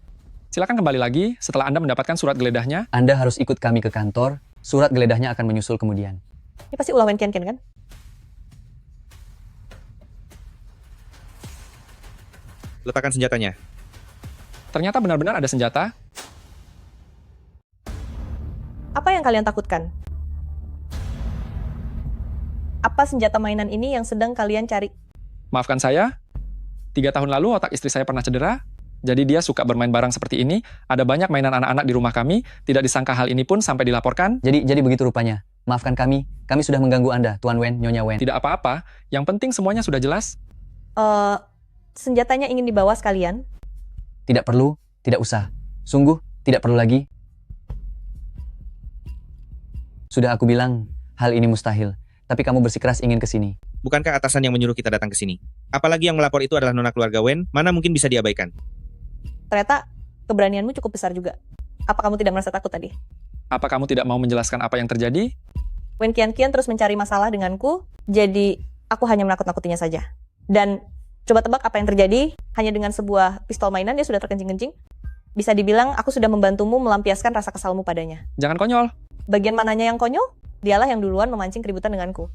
Silakan kembali lagi setelah Anda mendapatkan surat geledahnya. Anda harus ikut kami ke kantor, surat geledahnya akan menyusul kemudian. Ini pasti ulah Wen Qianqian kan? Letakkan senjatanya. Ternyata benar-benar ada senjata. Apa yang kalian takutkan? Apa senjata mainan ini yang sedang kalian cari? Maafkan saya, 3 tahun lalu otak istri saya pernah cedera, jadi dia suka bermain barang seperti ini. Ada banyak mainan anak-anak di rumah kami, tidak disangka hal ini pun sampai dilaporkan. Jadi begitu rupanya. Maafkan kami sudah mengganggu Anda, Tuan Wen, Nyonya Wen. Tidak apa-apa, yang penting semuanya sudah jelas. Senjatanya ingin dibawa sekalian? Tidak perlu, tidak usah. Sungguh, tidak perlu lagi. Sudah aku bilang, hal ini mustahil. Tapi kamu bersikeras ingin ke sini. Bukankah atasan yang menyuruh kita datang ke sini? Apalagi yang melapor itu adalah nona keluarga Wen, mana mungkin bisa diabaikan? Ternyata keberanianmu cukup besar juga. Apa kamu tidak merasa takut tadi? Apa kamu tidak mau menjelaskan apa yang terjadi? Wen Qianqian terus mencari masalah denganku, jadi aku hanya menakut-nakutinya saja. Dan coba tebak apa yang terjadi, hanya dengan sebuah pistol mainan dia sudah terkencing-kencing. Bisa dibilang aku sudah membantumu melampiaskan rasa kesalmu padanya. Jangan konyol. Bagian mananya yang konyol? Dialah yang duluan memancing keributan denganku.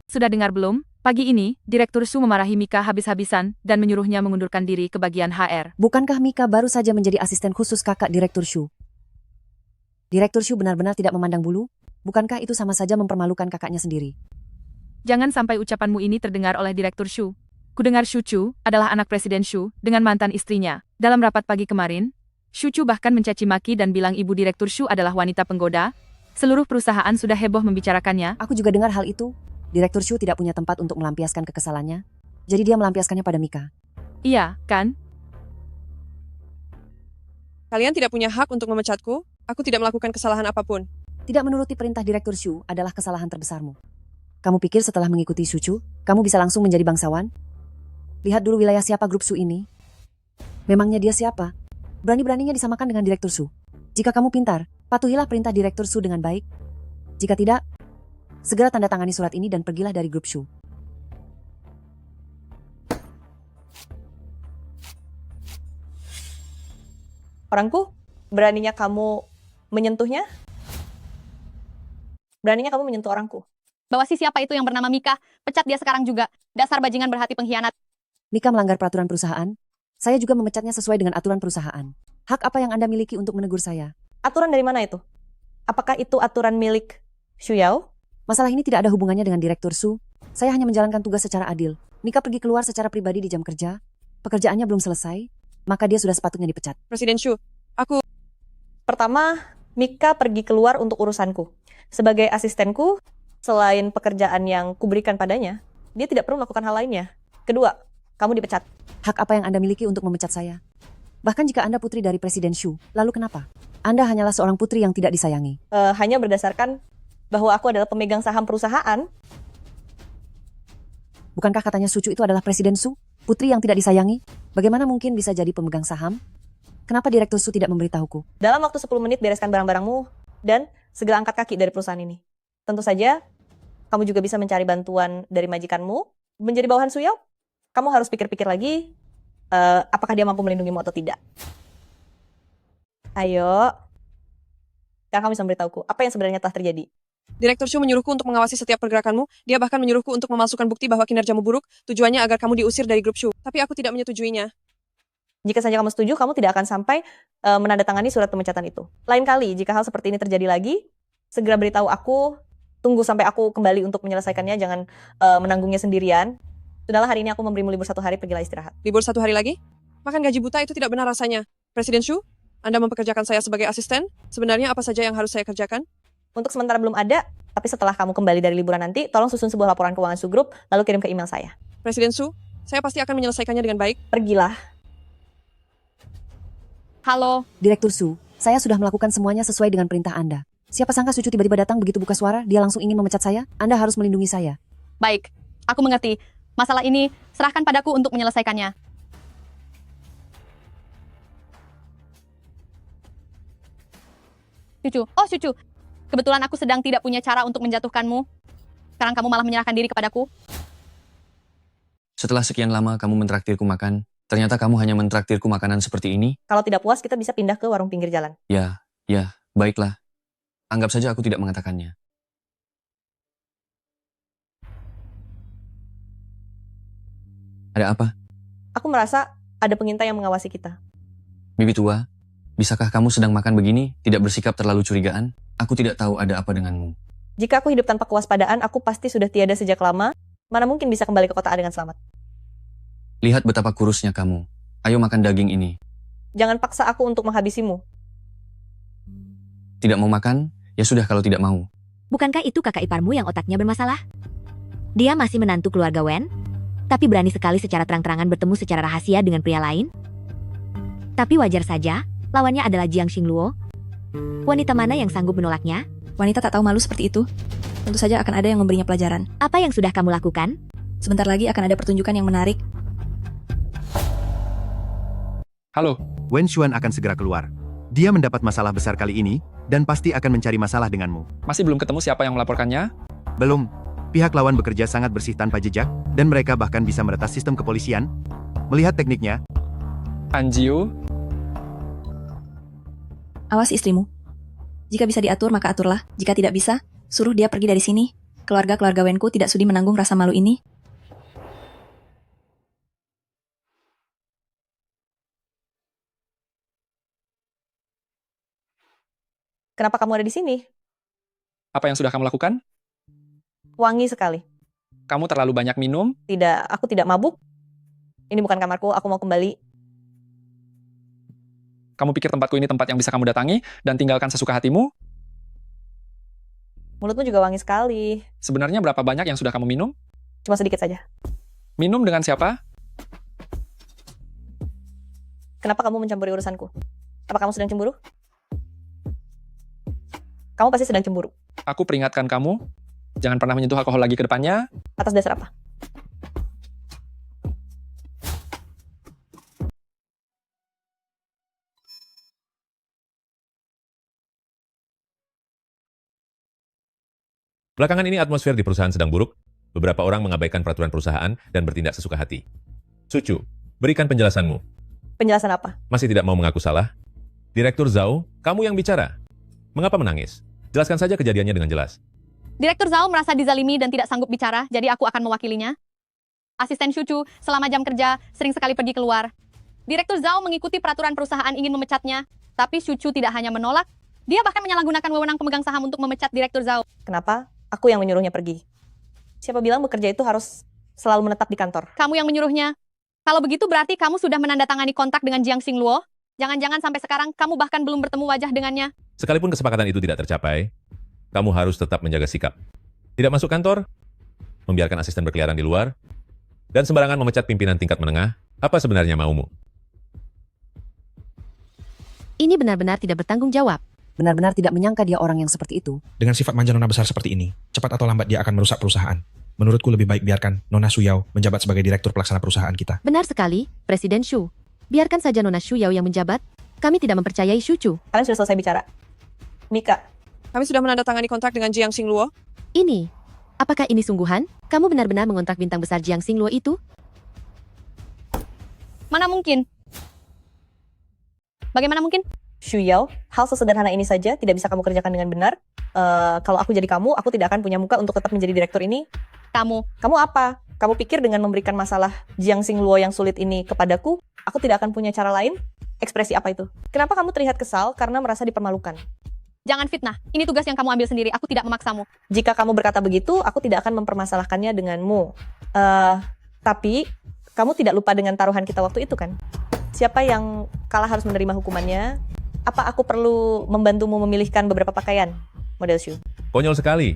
Sudah dengar belum? Pagi ini, Direktur Shu memarahi Mika habis-habisan dan menyuruhnya mengundurkan diri ke bagian HR. Bukankah Mika baru saja menjadi asisten khusus kakak Direktur Shu? Direktur Shu benar-benar tidak memandang bulu? Bukankah itu sama saja mempermalukan kakaknya sendiri? Jangan sampai ucapanmu ini terdengar oleh Direktur Shu. Kudengar Shu Chu adalah anak Presiden Shu dengan mantan istrinya. Dalam rapat pagi kemarin, Shu Chu bahkan mencaci maki dan bilang ibu Direktur Shu adalah wanita penggoda. Seluruh perusahaan sudah heboh membicarakannya. Aku juga dengar hal itu. Direktur Shu tidak punya tempat untuk melampiaskan kekesalannya. Jadi dia melampiaskannya pada Mika. Iya, kan? Kalian tidak punya hak untuk memecatku. Aku tidak melakukan kesalahan apapun. Tidak menuruti perintah Direktur Shu adalah kesalahan terbesarmu. Kamu pikir setelah mengikuti Shu Chu, kamu bisa langsung menjadi bangsawan? Lihat dulu wilayah siapa grup Shu ini. Memangnya dia siapa? Berani-beraninya disamakan dengan Direktur Shu. Jika kamu pintar, patuhilah perintah Direktur Shu dengan baik. Jika tidak, segera tanda tangani surat ini dan pergilah dari grup Shu. Orangku, beraninya kamu menyentuhnya? Beraninya kamu menyentuh orangku? Bawa si siapa itu yang bernama Mika, pecat dia sekarang juga. Dasar bajingan berhati pengkhianat. Mika melanggar peraturan perusahaan. Saya juga memecatnya sesuai dengan aturan perusahaan. Hak apa yang Anda miliki untuk menegur saya? Aturan dari mana itu? Apakah itu aturan milik Xu Yao? Masalah ini tidak ada hubungannya dengan Direktur Shu. Saya hanya menjalankan tugas secara adil. Mika pergi keluar secara pribadi di jam kerja. Pekerjaannya belum selesai, maka dia sudah sepatutnya dipecat. Presiden Shu, aku... Pertama, Mika pergi keluar untuk urusanku. Sebagai asistenku, selain pekerjaan yang kuberikan padanya, dia tidak perlu melakukan hal lainnya. Kedua, kamu dipecat. Hak apa yang Anda miliki untuk memecat saya? Bahkan jika Anda putri dari Presiden Shu, lalu kenapa? Anda hanyalah seorang putri yang tidak disayangi. Hanya berdasarkan bahwa aku adalah pemegang saham perusahaan. Bukankah katanya Shu Chu itu adalah Presiden Shu? Putri yang tidak disayangi? Bagaimana mungkin bisa jadi pemegang saham? Kenapa Direktur Shu tidak memberitahuku? Dalam waktu 10 menit bereskan barang-barangmu dan segera angkat kaki dari perusahaan ini. Tentu saja, kamu juga bisa mencari bantuan dari majikanmu menjadi bawahan Xu Yao. kamu harus pikir-pikir lagi apakah dia mampu melindungimu atau tidak. Ayo, sekarang kamu bisa memberitahuku apa yang sebenarnya telah terjadi. Direktur Shu menyuruhku untuk mengawasi setiap pergerakanmu. Dia bahkan menyuruhku untuk memalsukan bukti bahwa kinerjamu buruk, tujuannya agar kamu diusir dari grup Shu. Tapi aku tidak menyetujuinya. Jika saja kamu setuju, kamu tidak akan sampai menandatangani surat pemecatan itu. Lain kali, jika hal seperti ini terjadi lagi, segera beritahu aku, tunggu sampai aku kembali untuk menyelesaikannya, jangan menanggungnya sendirian. Sudahlah, hari ini aku memberimu libur 1 hari, pergilah istirahat. Libur 1 hari lagi? Makan gaji buta itu tidak benar rasanya. Presiden Shu, Anda mempekerjakan saya sebagai asisten. Sebenarnya apa saja yang harus saya kerjakan? Untuk sementara belum ada, tapi setelah kamu kembali dari liburan nanti, tolong susun sebuah laporan keuangan Shu Group, lalu kirim ke email saya. Presiden Shu, saya pasti akan menyelesaikannya dengan baik. Pergilah. Halo. Direktur Shu, saya sudah melakukan semuanya sesuai dengan perintah Anda. Siapa sangka Sucu tiba-tiba datang begitu buka suara, dia langsung ingin memecat saya. Anda harus melindungi saya. Baik, aku mengerti. Masalah ini serahkan padaku untuk menyelesaikannya. Cucu, oh Cucu. Kebetulan aku sedang tidak punya cara untuk menjatuhkanmu. Sekarang kamu malah menyerahkan diri kepadaku. Setelah sekian lama kamu mentraktirku makan, ternyata kamu hanya mentraktirku makanan seperti ini? Kalau tidak puas, kita bisa pindah ke warung pinggir jalan. Ya, baiklah. Anggap saja aku tidak mengatakannya. Ada apa? Aku merasa ada pengintai yang mengawasi kita. Bibi tua, bisakah kamu sedang makan begini, tidak bersikap terlalu curigaan? Aku tidak tahu ada apa denganmu. Jika aku hidup tanpa kewaspadaan, aku pasti sudah tiada sejak lama. Mana mungkin bisa kembali ke kota A dengan selamat. Lihat betapa kurusnya kamu. Ayo makan daging ini. Jangan paksa aku untuk menghabisimu. Tidak mau makan? Ya sudah kalau tidak mau. Bukankah itu kakak iparmu yang otaknya bermasalah? Dia masih menantu keluarga Wen, tapi berani sekali secara terang-terangan bertemu secara rahasia dengan pria lain? Tapi wajar saja, lawannya adalah Jiang Xingluo. Wanita mana yang sanggup menolaknya? Wanita tak tahu malu seperti itu. Tentu saja akan ada yang memberinya pelajaran. Apa yang sudah kamu lakukan? Sebentar lagi akan ada pertunjukan yang menarik. Halo. Wen Xuan akan segera keluar. Dia mendapat masalah besar kali ini, dan pasti akan mencari masalah denganmu. Masih belum ketemu siapa yang melaporkannya? Belum. Pihak lawan bekerja sangat bersih tanpa jejak, dan mereka bahkan bisa meretas sistem kepolisian. Melihat tekniknya, Anjiu. Awas istrimu. Jika bisa diatur maka aturlah. Jika tidak bisa, suruh dia pergi dari sini. Keluarga-keluarga Wenku tidak sudi menanggung rasa malu ini. Kenapa kamu ada di sini? Apa yang sudah kamu lakukan? Wangi sekali. Kamu terlalu banyak minum? Tidak, aku tidak mabuk. Ini bukan kamarku, aku mau kembali. Kamu pikir tempatku ini tempat yang bisa kamu datangi dan tinggalkan sesuka hatimu? Mulutmu juga wangi sekali. Sebenarnya berapa banyak yang sudah kamu minum? Cuma sedikit saja. Minum dengan siapa? Kenapa kamu mencampuri urusanku? Apa kamu sedang cemburu? Kamu pasti sedang cemburu. Aku peringatkan kamu, jangan pernah menyentuh alkohol lagi ke depannya. Atas dasar apa? Belakangan ini atmosfer di perusahaan sedang buruk. Beberapa orang mengabaikan peraturan perusahaan dan bertindak sesuka hati. Sucu, berikan penjelasanmu. Penjelasan apa? Masih tidak mau mengaku salah? Direktur Zhao, kamu yang bicara. Mengapa menangis? Jelaskan saja kejadiannya dengan jelas. Direktur Zhao merasa dizalimi dan tidak sanggup bicara, jadi aku akan mewakilinya. Asisten Cucu selama jam kerja sering sekali pergi keluar. Direktur Zhao mengikuti peraturan perusahaan ingin memecatnya, tapi Cucu tidak hanya menolak, dia bahkan menyalahgunakan wewenang pemegang saham untuk memecat Direktur Zhao. Kenapa? Aku yang menyuruhnya pergi. Siapa bilang bekerja itu harus selalu menetap di kantor? Kamu yang menyuruhnya. Kalau begitu berarti kamu sudah menandatangani kontrak dengan Jiang Xingluo. Jangan-jangan sampai sekarang kamu bahkan belum bertemu wajah dengannya. Sekalipun kesepakatan itu tidak tercapai, kamu harus tetap menjaga sikap. Tidak masuk kantor, membiarkan asisten berkeliaran di luar, dan sembarangan memecat pimpinan tingkat menengah. Apa sebenarnya maumu? Ini benar-benar tidak bertanggung jawab. Benar-benar tidak menyangka dia orang yang seperti itu. Dengan sifat manja Nona besar seperti ini, cepat atau lambat dia akan merusak perusahaan. Menurutku lebih baik biarkan Nona Shuyao menjabat sebagai direktur pelaksana perusahaan kita. Benar sekali, Presiden Shu. Biarkan saja Nona Shuyao yang menjabat. Kami tidak mempercayai Shuchu. Kalian sudah selesai bicara. Mika. Kami sudah menandatangani kontrak dengan Jiang Xingluo. Ini, apakah ini sungguhan? Kamu benar-benar mengontrak bintang besar Jiang Xingluo itu? Mana mungkin? Bagaimana mungkin? Xu Yao, hal sesederhana ini saja tidak bisa kamu kerjakan dengan benar. Kalau aku jadi kamu, aku tidak akan punya muka untuk tetap menjadi direktur ini. Kamu apa? Kamu pikir dengan memberikan masalah Jiang Xingluo yang sulit ini kepadaku, aku tidak akan punya cara lain? Ekspresi apa itu? Kenapa kamu terlihat kesal karena merasa dipermalukan? Jangan fitnah. Ini tugas yang kamu ambil sendiri. Aku tidak memaksamu. Jika kamu berkata begitu, aku tidak akan mempermasalahkannya denganmu. Tapi, kamu tidak lupa dengan taruhan kita waktu itu kan? Siapa yang kalah harus menerima hukumannya? Apa aku perlu membantumu memilihkan beberapa pakaian, model Xu? Konyol sekali.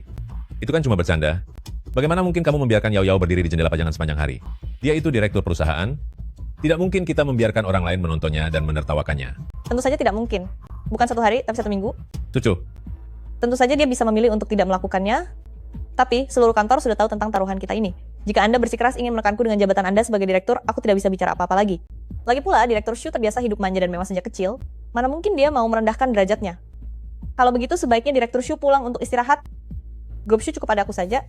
Itu kan cuma bercanda. Bagaimana mungkin kamu membiarkan Yao Yao berdiri di jendela pajangan sepanjang hari? Dia itu direktur perusahaan. Tidak mungkin kita membiarkan orang lain menontonnya dan menertawakannya. Tentu saja tidak mungkin. Bukan 1 hari, tapi 1 minggu. Cucu, Tentu saja dia bisa memilih untuk tidak melakukannya, tapi seluruh kantor sudah tahu tentang taruhan kita ini. Jika Anda bersikeras ingin menekanku dengan jabatan Anda sebagai direktur, aku tidak bisa bicara apa-apa lagi. Lagi pula, direktur Xu terbiasa hidup manja dan mewah sejak kecil. Mana mungkin dia mau merendahkan derajatnya? Kalau begitu, sebaiknya direktur Xu pulang untuk istirahat. Grup Xu cukup pada aku saja.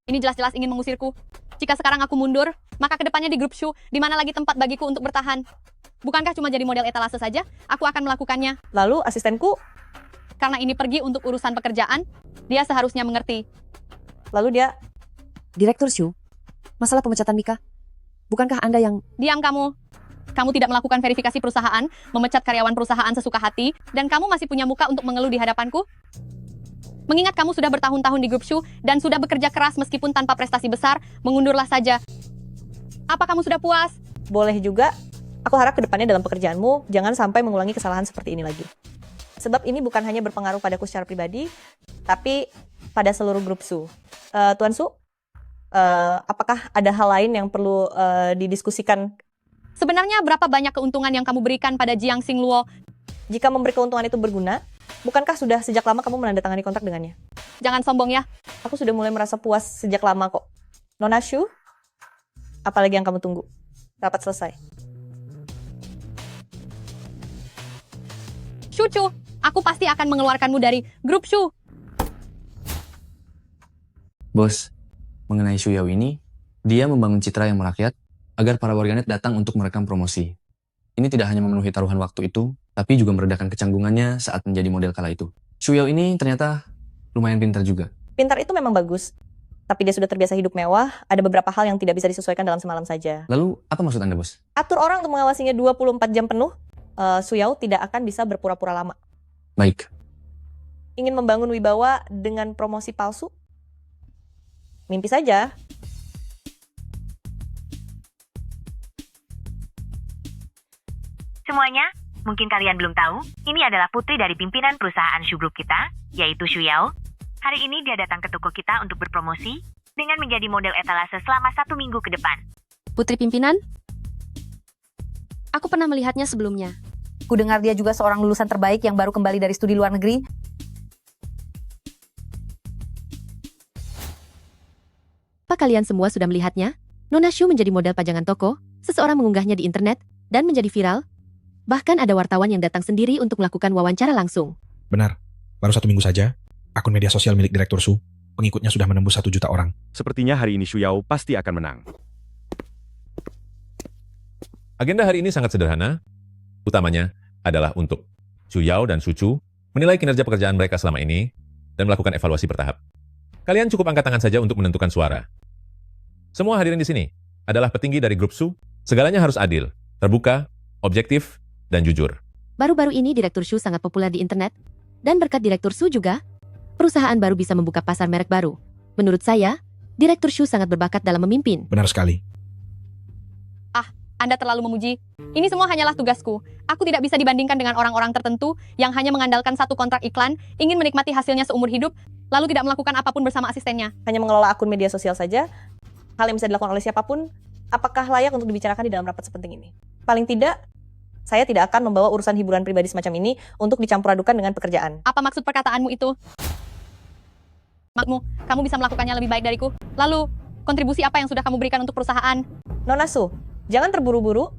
Ini jelas-jelas ingin mengusirku. Jika sekarang aku mundur, maka kedepannya di grup Xu, di mana lagi tempat bagiku untuk bertahan? Bukankah cuma jadi model etalase saja? Aku akan melakukannya. Lalu asistenku? Karena ini pergi untuk urusan pekerjaan, dia seharusnya mengerti. Lalu dia... Direktur Xu, masalah pemecatan Mika. Bukankah Anda yang... Diam kamu. Kamu tidak melakukan verifikasi perusahaan, memecat karyawan perusahaan sesuka hati, dan kamu masih punya muka untuk mengeluh di hadapanku? Mengingat kamu sudah bertahun-tahun di grup Xu dan sudah bekerja keras meskipun tanpa prestasi besar, mengundurlah saja. Apa kamu sudah puas? Boleh juga. Aku harap kedepannya dalam pekerjaanmu, jangan sampai mengulangi kesalahan seperti ini lagi. Sebab ini bukan hanya berpengaruh padaku secara pribadi, tapi pada seluruh grup Xu. Tuan Xu, apakah ada hal lain yang perlu didiskusikan? Sebenarnya berapa banyak keuntungan yang kamu berikan pada Jiang Xingluo? Jika memberi keuntungan itu berguna, bukankah sudah sejak lama kamu menandatangani kontrak dengannya? Jangan sombong ya. Aku sudah mulai merasa puas sejak lama kok. Nona Xu, apalagi yang kamu tunggu? Rapat selesai. Cucu, aku pasti akan mengeluarkanmu dari grup Xu. Bos, mengenai Xu Yao ini, dia membangun citra yang merakyat agar para warganet datang untuk merekam promosi. Ini tidak hanya memenuhi taruhan waktu itu, tapi juga meredakan kecanggungannya saat menjadi model kala itu. Xu Yao ini ternyata lumayan pintar juga. Pintar itu memang bagus, tapi dia sudah terbiasa hidup mewah, ada beberapa hal yang tidak bisa disesuaikan dalam semalam saja. Lalu, apa maksud Anda, Bos? Atur orang untuk mengawasinya 24 jam penuh, Xu Yao tidak akan bisa berpura-pura lama. Baik. Ingin membangun wibawa dengan promosi palsu? Mimpi saja. Semuanya, mungkin kalian belum tahu, ini adalah putri dari pimpinan perusahaan Xu Group kita, yaitu Xu Yao. Hari ini dia datang ke toko kita untuk berpromosi, dengan menjadi model etalase selama 1 minggu ke depan. Putri pimpinan? Aku pernah melihatnya sebelumnya. Ku dengar dia juga seorang lulusan terbaik yang baru kembali dari studi luar negeri. Apa kalian semua sudah melihatnya? Nona Xu menjadi model pajangan toko, seseorang mengunggahnya di internet, dan menjadi viral. Bahkan ada wartawan yang datang sendiri untuk melakukan wawancara langsung. Benar, baru 1 minggu saja, akun media sosial milik Direktur Xu, pengikutnya sudah menembus 1 juta orang. Sepertinya hari ini Xu Yao pasti akan menang. agenda hari ini sangat sederhana. Utamanya adalah untuk Xu Yao dan Xu Chu menilai kinerja pekerjaan mereka selama ini dan melakukan evaluasi bertahap. Kalian cukup angkat tangan saja untuk menentukan suara. Semua hadirin di sini adalah petinggi dari grup Xu. Segalanya harus adil, terbuka, objektif, dan jujur. Baru-baru ini Direktur Xu sangat populer di internet, dan berkat Direktur Xu juga, perusahaan baru bisa membuka pasar merek baru. Menurut saya, Direktur Xu sangat berbakat dalam memimpin. Benar sekali. Anda terlalu memuji. Ini semua hanyalah tugasku. Aku tidak bisa dibandingkan dengan orang-orang tertentu yang hanya mengandalkan 1 kontrak iklan, ingin menikmati hasilnya seumur hidup, lalu tidak melakukan apapun bersama asistennya. Hanya mengelola akun media sosial saja, hal yang bisa dilakukan oleh siapapun, apakah layak untuk dibicarakan di dalam rapat sepenting ini? Paling tidak, saya tidak akan membawa urusan hiburan pribadi semacam ini untuk dicampur adukan dengan pekerjaan. Apa maksud perkataanmu itu? Makmu, kamu bisa melakukannya lebih baik dariku. Lalu, kontribusi apa yang sudah kamu berikan untuk perusahaan? Nona Xu, jangan terburu-buru.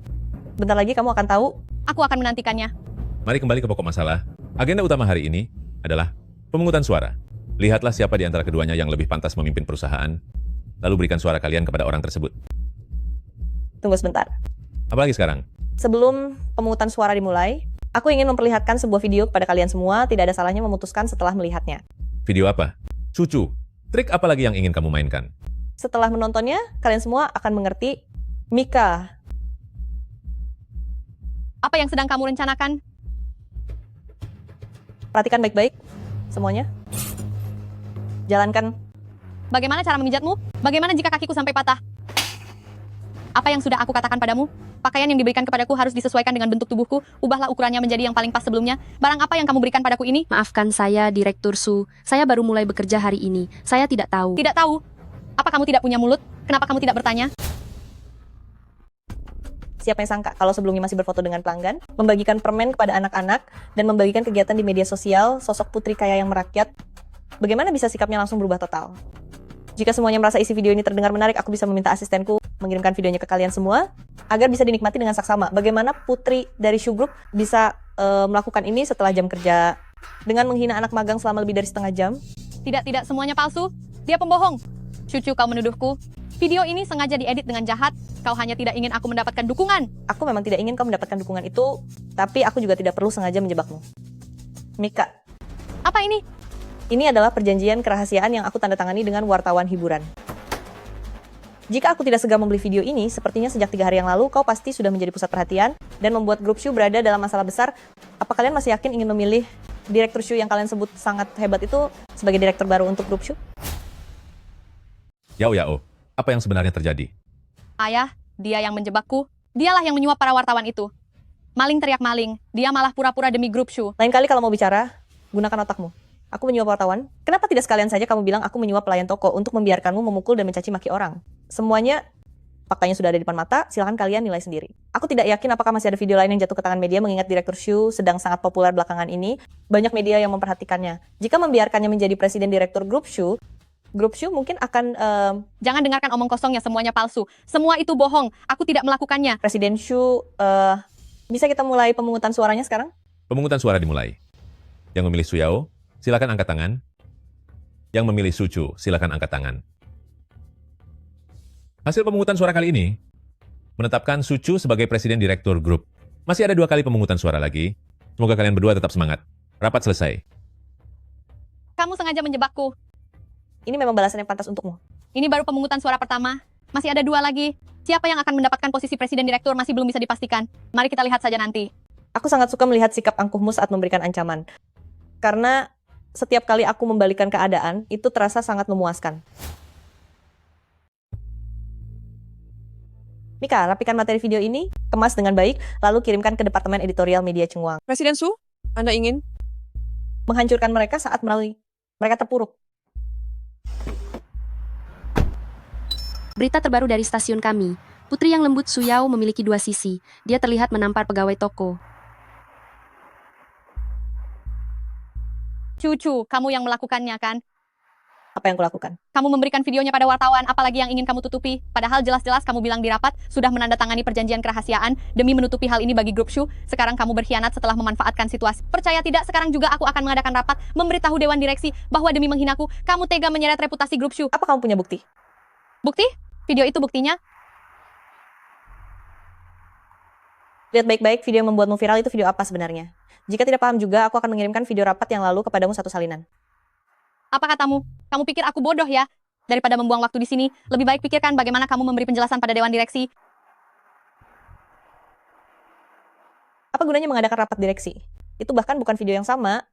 Bentar lagi kamu akan tahu. Aku akan menantikannya. Mari kembali ke pokok masalah. Agenda utama hari ini adalah pemungutan suara. Lihatlah siapa di antara keduanya yang lebih pantas memimpin perusahaan, lalu berikan suara kalian kepada orang tersebut. Tunggu sebentar. Apalagi sekarang? Sebelum pemungutan suara dimulai, aku ingin memperlihatkan sebuah video kepada kalian semua. Tidak ada salahnya memutuskan setelah melihatnya. Video apa? Cucu. Trik apa lagi yang ingin kamu mainkan? Setelah menontonnya, kalian semua akan mengerti. Mika, Apa yang sedang kamu rencanakan? perhatikan baik-baik semuanya. Jalankan. Bagaimana cara memijatmu? Bagaimana jika kakiku sampai patah? Apa yang sudah aku katakan padamu? Pakaian yang diberikan kepadaku harus disesuaikan dengan bentuk tubuhku. Ubahlah ukurannya menjadi yang paling pas sebelumnya. Barang apa yang kamu berikan padaku ini? Maafkan saya, Direktur Su. Saya baru mulai bekerja hari ini. Saya tidak tahu. Tidak tahu. Apa kamu tidak punya mulut? Kenapa kamu tidak bertanya? Siapa yang sangka kalau sebelumnya masih berfoto dengan pelanggan, membagikan permen kepada anak-anak, dan membagikan kegiatan di media sosial, sosok putri kaya yang merakyat, bagaimana bisa sikapnya langsung berubah total? Jika semuanya merasa isi video ini terdengar menarik, aku bisa meminta asistenku mengirimkan videonya ke kalian semua, agar bisa dinikmati dengan saksama. Bagaimana putri dari Shu Group bisa melakukan ini setelah jam kerja, dengan menghina anak magang selama lebih dari setengah jam? Tidak, semuanya palsu. Dia pembohong. Cucu, kau menuduhku. Video ini sengaja diedit dengan jahat. Kau hanya tidak ingin aku mendapatkan dukungan. Aku memang tidak ingin kau mendapatkan dukungan itu, tapi aku juga tidak perlu sengaja menjebakmu. Mika. Apa ini? Ini adalah perjanjian kerahasiaan yang aku tanda tangani dengan wartawan hiburan. Jika aku tidak segan membeli video ini, sepertinya sejak 3 hari yang lalu, kau pasti sudah menjadi pusat perhatian dan membuat grup Shu berada dalam masalah besar. Apa kalian masih yakin ingin memilih direktur Shu yang kalian sebut sangat hebat itu sebagai direktur baru untuk grup Shu? Yao, apa yang sebenarnya terjadi? Ayah, dia yang menjebakku. Dialah yang menyuap para wartawan itu. Maling teriak maling. Dia malah pura-pura demi grup Shu. Lain kali kalau mau bicara, gunakan otakmu. Aku menyuap wartawan. Kenapa tidak sekalian saja kamu bilang aku menyuap pelayan toko untuk membiarkanmu memukul dan mencaci maki orang? Semuanya faktanya sudah ada di depan mata, silakan kalian nilai sendiri. Aku tidak yakin apakah masih ada video lain yang jatuh ke tangan media mengingat direktur Shu sedang sangat populer belakangan ini. Banyak media yang memperhatikannya. Jika membiarkannya menjadi presiden direktur grup Shu mungkin akan... Jangan dengarkan omong kosong yang semuanya palsu. Semua itu bohong. Aku tidak melakukannya. Presiden Shu, bisa kita mulai pemungutan suaranya sekarang? Pemungutan suara dimulai. Yang memilih Su Yao, silakan angkat tangan. Yang memilih Su Chu, silakan angkat tangan. Hasil pemungutan suara kali ini menetapkan Su Chu sebagai presiden direktur grup. Masih ada 2 kali pemungutan suara lagi. Semoga kalian berdua tetap semangat. Rapat selesai. Kamu sengaja menjebakku. Ini memang balasan yang pantas untukmu. Ini baru pemungutan suara pertama. Masih ada 2 lagi. Siapa yang akan mendapatkan posisi presiden direktur masih belum bisa dipastikan. Mari kita lihat saja nanti. Aku sangat suka melihat sikap angkuhmu saat memberikan ancaman. Karena setiap kali aku membalikan keadaan, itu terasa sangat memuaskan. Mika, rapikan materi video ini, kemas dengan baik, lalu kirimkan ke Departemen Editorial Media Chungwang. Presiden Su, Anda ingin? Menghancurkan mereka saat melalui mereka terpuruk. Berita terbaru dari stasiun kami. Putri yang lembut Su Yao memiliki 2 sisi. Dia terlihat menampar pegawai toko. Cucu, kamu yang melakukannya kan? Apa yang kulakukan? Kamu memberikan videonya pada wartawan, apalagi yang ingin kamu tutupi. Padahal jelas-jelas kamu bilang di rapat, sudah menandatangani perjanjian kerahasiaan demi menutupi hal ini bagi grup Shu. Sekarang kamu berkhianat setelah memanfaatkan situasi. Percaya tidak, sekarang juga aku akan mengadakan rapat, memberitahu Dewan Direksi bahwa demi menghinaku, kamu tega menyeret reputasi grup Shu. Apa kamu punya bukti? Bukti? Video itu buktinya? Lihat baik-baik video yang membuatmu viral itu video apa sebenarnya. Jika tidak paham juga, aku akan mengirimkan video rapat yang lalu kepadamu satu salinan. Apa katamu? Kamu pikir aku bodoh ya? Daripada membuang waktu di sini, lebih baik pikirkan bagaimana kamu memberi penjelasan pada Dewan Direksi. Apa gunanya mengadakan rapat direksi? Itu bahkan bukan video yang sama,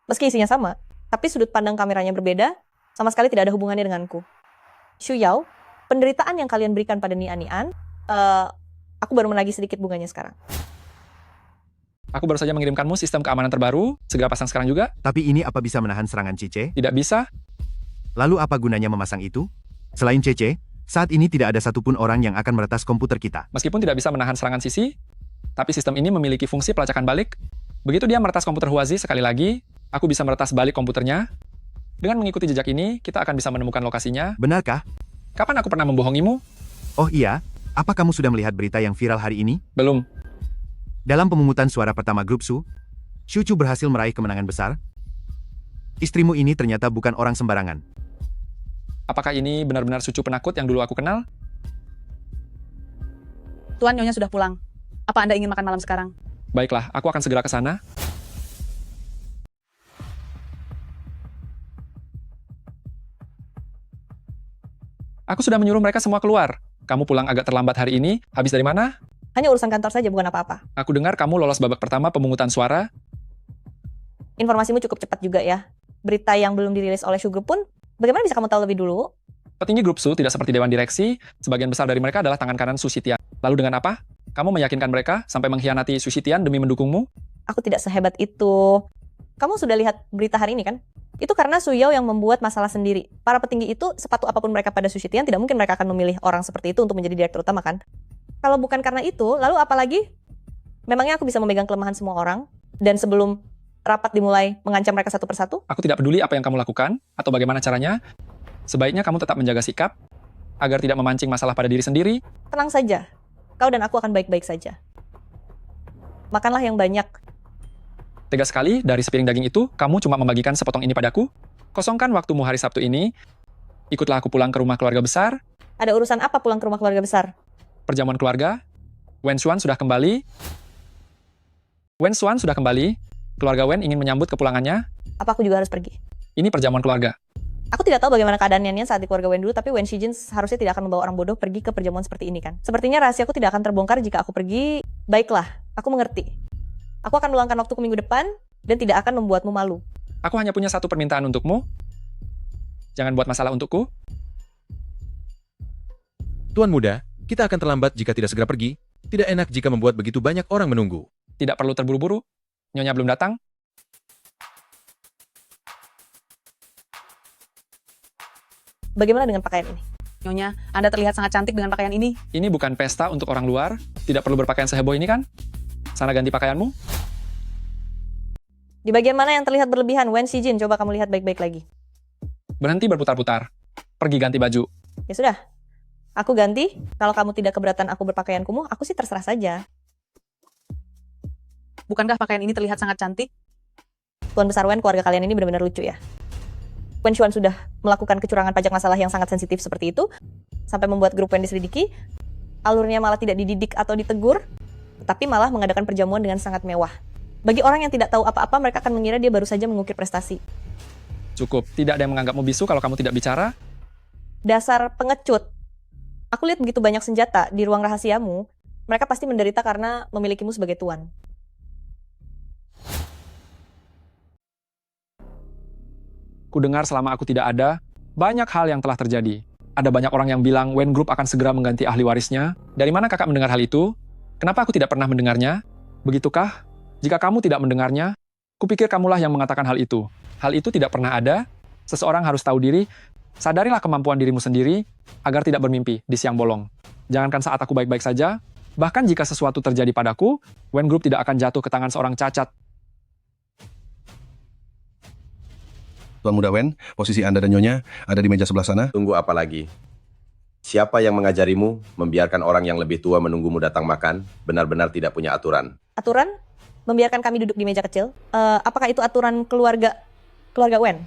meski isinya sama, tapi sudut pandang kameranya berbeda, sama sekali tidak ada hubungannya denganku. Shu Yao, penderitaan yang kalian berikan pada Nian, aku baru menagih sedikit bunganya sekarang. Aku baru saja mengirimkanmu sistem keamanan terbaru, segera pasang sekarang juga. Tapi ini apa bisa menahan serangan Cice? Tidak bisa. Lalu apa gunanya memasang itu? Selain Cice, saat ini tidak ada satupun orang yang akan meretas komputer kita. Meskipun tidak bisa menahan serangan sisi, tapi sistem ini memiliki fungsi pelacakan balik. Begitu dia meretas komputer Huazi sekali lagi, aku bisa meretas balik komputernya. Dengan mengikuti jejak ini, kita akan bisa menemukan lokasinya. Benarkah? Kapan aku pernah membohongimu? Oh iya, apa kamu sudah melihat berita yang viral hari ini? Belum. Dalam pemungutan suara pertama grup Shu Chu berhasil meraih kemenangan besar. Istrimu ini ternyata bukan orang sembarangan. Apakah ini benar-benar Su Chu penakut yang dulu aku kenal? Tuan, Nyonya sudah pulang. Apa Anda ingin makan malam sekarang? Baiklah, aku akan segera ke sana. Aku sudah menyuruh mereka semua keluar. Kamu pulang agak terlambat hari ini. Habis dari mana? Hanya urusan kantor saja, bukan apa-apa. Aku dengar kamu lolos babak pertama pemungutan suara. Informasimu cukup cepat juga ya. Berita yang belum dirilis oleh Shu Group pun, bagaimana bisa kamu tahu lebih dulu? Petinggi grup Su tidak seperti dewan direksi. Sebagian besar dari mereka adalah tangan kanan Su Xitian. Lalu dengan apa? Kamu meyakinkan mereka sampai mengkhianati Su Xitian demi mendukungmu? Aku tidak sehebat itu. Kamu sudah lihat berita hari ini kan? Itu karena Su Yao yang membuat masalah sendiri. Para petinggi itu, sepatu apapun mereka pada Su Xitian, tidak mungkin mereka akan memilih orang seperti itu untuk menjadi direktur utama kan? Kalau bukan karena itu, lalu apalagi? Memangnya aku bisa memegang kelemahan semua orang? Dan sebelum rapat dimulai, mengancam mereka satu persatu? Aku tidak peduli apa yang kamu lakukan, atau bagaimana caranya. Sebaiknya kamu tetap menjaga sikap, agar tidak memancing masalah pada diri sendiri. Tenang saja. Kau dan aku akan baik-baik saja. Makanlah yang banyak. Tegas sekali, dari sepiring daging itu, kamu cuma membagikan sepotong ini padaku. Kosongkan waktumu hari Sabtu ini. Ikutlah aku pulang ke rumah keluarga besar. Ada urusan apa pulang ke rumah keluarga besar? Perjamuan keluarga. Wen Xuan sudah kembali. Keluarga Wen ingin menyambut kepulangannya. Apa aku juga harus pergi? Ini perjamuan keluarga. Aku tidak tahu bagaimana keadaan Nian saat di keluarga Wen dulu, tapi Wen Shijin seharusnya tidak akan membawa orang bodoh pergi ke perjamuan seperti ini kan? Sepertinya rahasiaku tidak akan terbongkar jika aku pergi. Baiklah, aku mengerti. Aku akan meluangkan waktuku minggu depan, dan tidak akan membuatmu malu. Aku hanya punya satu permintaan untukmu. Jangan buat masalah untukku. Tuan muda, kita akan terlambat jika tidak segera pergi. Tidak enak jika membuat begitu banyak orang menunggu. Tidak perlu terburu-buru. Nyonya belum datang. Bagaimana dengan pakaian ini? Nyonya, Anda terlihat sangat cantik dengan pakaian ini. Ini bukan pesta untuk orang luar. Tidak perlu berpakaian seheboh ini kan? Sana ganti pakaianmu. Di bagian mana yang terlihat berlebihan? Wen Shijin, coba kamu lihat baik-baik lagi. Berhenti berputar-putar. Pergi ganti baju. Ya sudah. Aku ganti. Kalau kamu tidak keberatan aku berpakaian kumuh, aku sih terserah saja. Bukankah pakaian ini terlihat sangat cantik? Tuan Besar Wen, keluarga kalian ini benar-benar lucu ya. Wen Xuan sudah melakukan kecurangan pajak masalah yang sangat sensitif seperti itu, sampai membuat grup Wen diselidiki, alurnya malah tidak dididik atau ditegur, tapi malah mengadakan perjamuan dengan sangat mewah. Bagi orang yang tidak tahu apa-apa, mereka akan mengira dia baru saja mengukir prestasi. Cukup, tidak ada yang menganggapmu bisu kalau kamu tidak bicara. Dasar pengecut. Aku lihat begitu banyak senjata di ruang rahasiamu, mereka pasti menderita karena memilikimu sebagai tuan. Kudengar selama aku tidak ada, banyak hal yang telah terjadi. Ada banyak orang yang bilang Wen Group akan segera mengganti ahli warisnya. Dari mana kakak mendengar hal itu? Kenapa aku tidak pernah mendengarnya? Begitukah? Jika kamu tidak mendengarnya, kupikir kamulah yang mengatakan hal itu. Hal itu tidak pernah ada. Seseorang harus tahu diri. Sadarilah kemampuan dirimu sendiri agar tidak bermimpi di siang bolong. Jangankan saat aku baik-baik saja, bahkan jika sesuatu terjadi padaku, Wen Group tidak akan jatuh ke tangan seorang cacat. Tuan Muda Wen, posisi Anda dan Nyonya ada di meja sebelah sana. Tunggu apa lagi? Siapa yang mengajarimu membiarkan orang yang lebih tua menunggumu datang makan? Benar-benar tidak punya aturan. Aturan? Membiarkan kami duduk di meja kecil? Apakah itu aturan keluarga Wen?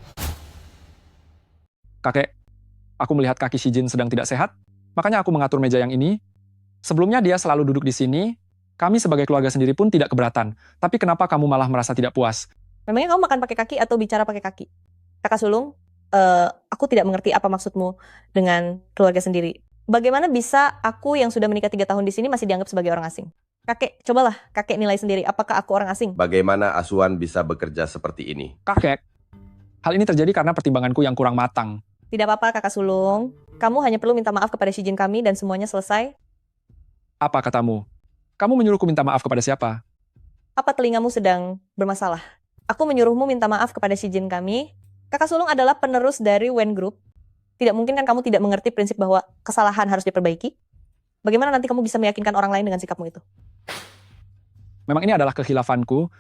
Kakek, aku melihat kaki Shijin sedang tidak sehat, makanya aku mengatur meja yang ini. Sebelumnya dia selalu duduk di sini, kami sebagai keluarga sendiri pun tidak keberatan. Tapi kenapa kamu malah merasa tidak puas? Memangnya kamu makan pakai kaki atau bicara pakai kaki? Kakak sulung, aku tidak mengerti apa maksudmu dengan keluarga sendiri. Bagaimana bisa aku yang sudah menikah 3 tahun di sini masih dianggap sebagai orang asing? Kakek, cobalah kakek nilai sendiri, apakah aku orang asing? Bagaimana asuhan bisa bekerja seperti ini? Kakek, hal ini terjadi karena pertimbanganku yang kurang matang. Tidak apa-apa kakak sulung, kamu hanya perlu minta maaf kepada Shijin kami dan semuanya selesai. Apa katamu? Kamu menyuruhku minta maaf kepada siapa? Apa telingamu sedang bermasalah? Aku menyuruhmu minta maaf kepada Shijin kami. Kakak sulung adalah penerus dari Wen Group. Tidak mungkin kan kamu tidak mengerti prinsip bahwa kesalahan harus diperbaiki? Bagaimana nanti kamu bisa meyakinkan orang lain dengan sikapmu itu? Memang ini adalah kehilafanku.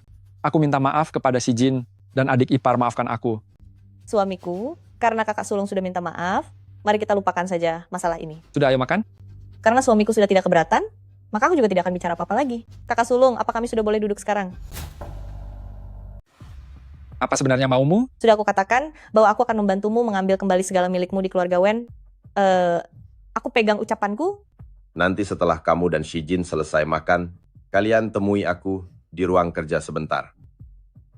Aku minta maaf kepada Shijin dan adik ipar maafkan aku. Suamiku, karena kakak sulung sudah minta maaf, mari kita lupakan saja masalah ini. Sudah, ayo makan. Karena suamiku sudah tidak keberatan, maka aku juga tidak akan bicara apa-apa lagi. Kakak sulung, apa kami sudah boleh duduk sekarang? Apa sebenarnya maumu? Sudah aku katakan bahwa aku akan membantumu mengambil kembali segala milikmu di keluarga Wen. Aku pegang ucapanku, Nanti setelah kamu dan Shijin selesai makan, kalian temui aku di ruang kerja sebentar.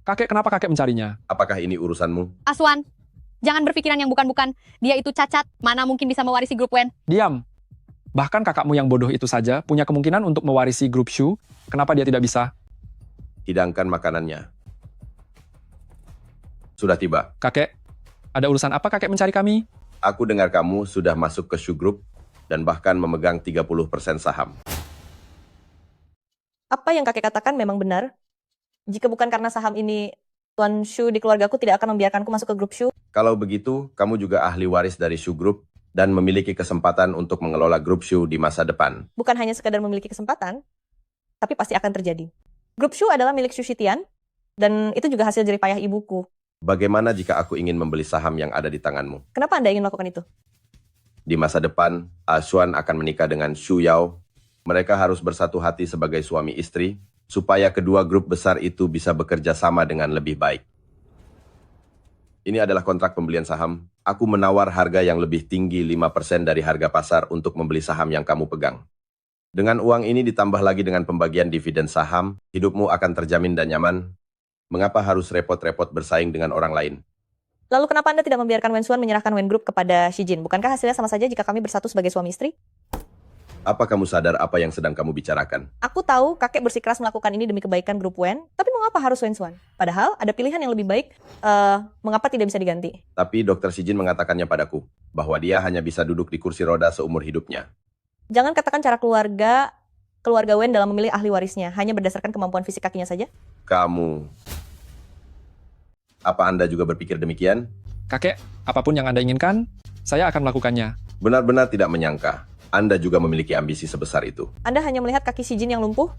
Kakek, kenapa kakek mencarinya? Apakah ini urusanmu? Aswan, jangan berpikiran yang bukan-bukan. Dia itu cacat, mana mungkin bisa mewarisi grup Wen. Diam. Bahkan kakakmu yang bodoh itu saja punya kemungkinan untuk mewarisi grup Shu. Kenapa dia tidak bisa? Hidangkan makanannya. Sudah tiba. Kakek, ada urusan apa kakek mencari kami? Aku dengar kamu sudah masuk ke Shu Group dan bahkan memegang 30% saham. Apa yang kakek katakan memang benar. Jika bukan karena saham ini, Tuan Shu di keluargaku tidak akan membiarkanku masuk ke grup Shu. Kalau begitu, kamu juga ahli waris dari Shu Group dan memiliki kesempatan untuk mengelola grup Shu di masa depan. Bukan hanya sekadar memiliki kesempatan, tapi pasti akan terjadi. Grup Shu adalah milik Shu Shitian, dan itu juga hasil jerih payah ibuku. Bagaimana jika aku ingin membeli saham yang ada di tanganmu? Kenapa Anda ingin melakukan itu? Di masa depan, Aswan akan menikah dengan Shu Yao. Mereka harus bersatu hati sebagai suami istri, supaya kedua grup besar itu bisa bekerja sama dengan lebih baik. Ini adalah kontrak pembelian saham. Aku menawar harga yang lebih tinggi 5% dari harga pasar untuk membeli saham yang kamu pegang. Dengan uang ini ditambah lagi dengan pembagian dividen saham, hidupmu akan terjamin dan nyaman. Mengapa harus repot-repot bersaing dengan orang lain? Lalu kenapa Anda tidak membiarkan Wen Xuan menyerahkan Wen Group kepada Shijin? Bukankah hasilnya sama saja jika kami bersatu sebagai suami istri? Apa kamu sadar apa yang sedang kamu bicarakan? Aku tahu kakek bersikeras melakukan ini demi kebaikan grup Wen, tapi mengapa harus Wen Xuan? Padahal ada pilihan yang lebih baik, mengapa tidak bisa diganti? Tapi Dr. Shijin mengatakannya padaku, bahwa dia hanya bisa duduk di kursi roda seumur hidupnya. Jangan katakan cara keluarga Wen dalam memilih ahli warisnya, hanya berdasarkan kemampuan fisik kakinya saja. Kamu... Apa Anda juga berpikir demikian? Kakek, apapun yang Anda inginkan, saya akan melakukannya. Benar-benar tidak menyangka, Anda juga memiliki ambisi sebesar itu. Anda hanya melihat kaki Shijin yang lumpuh,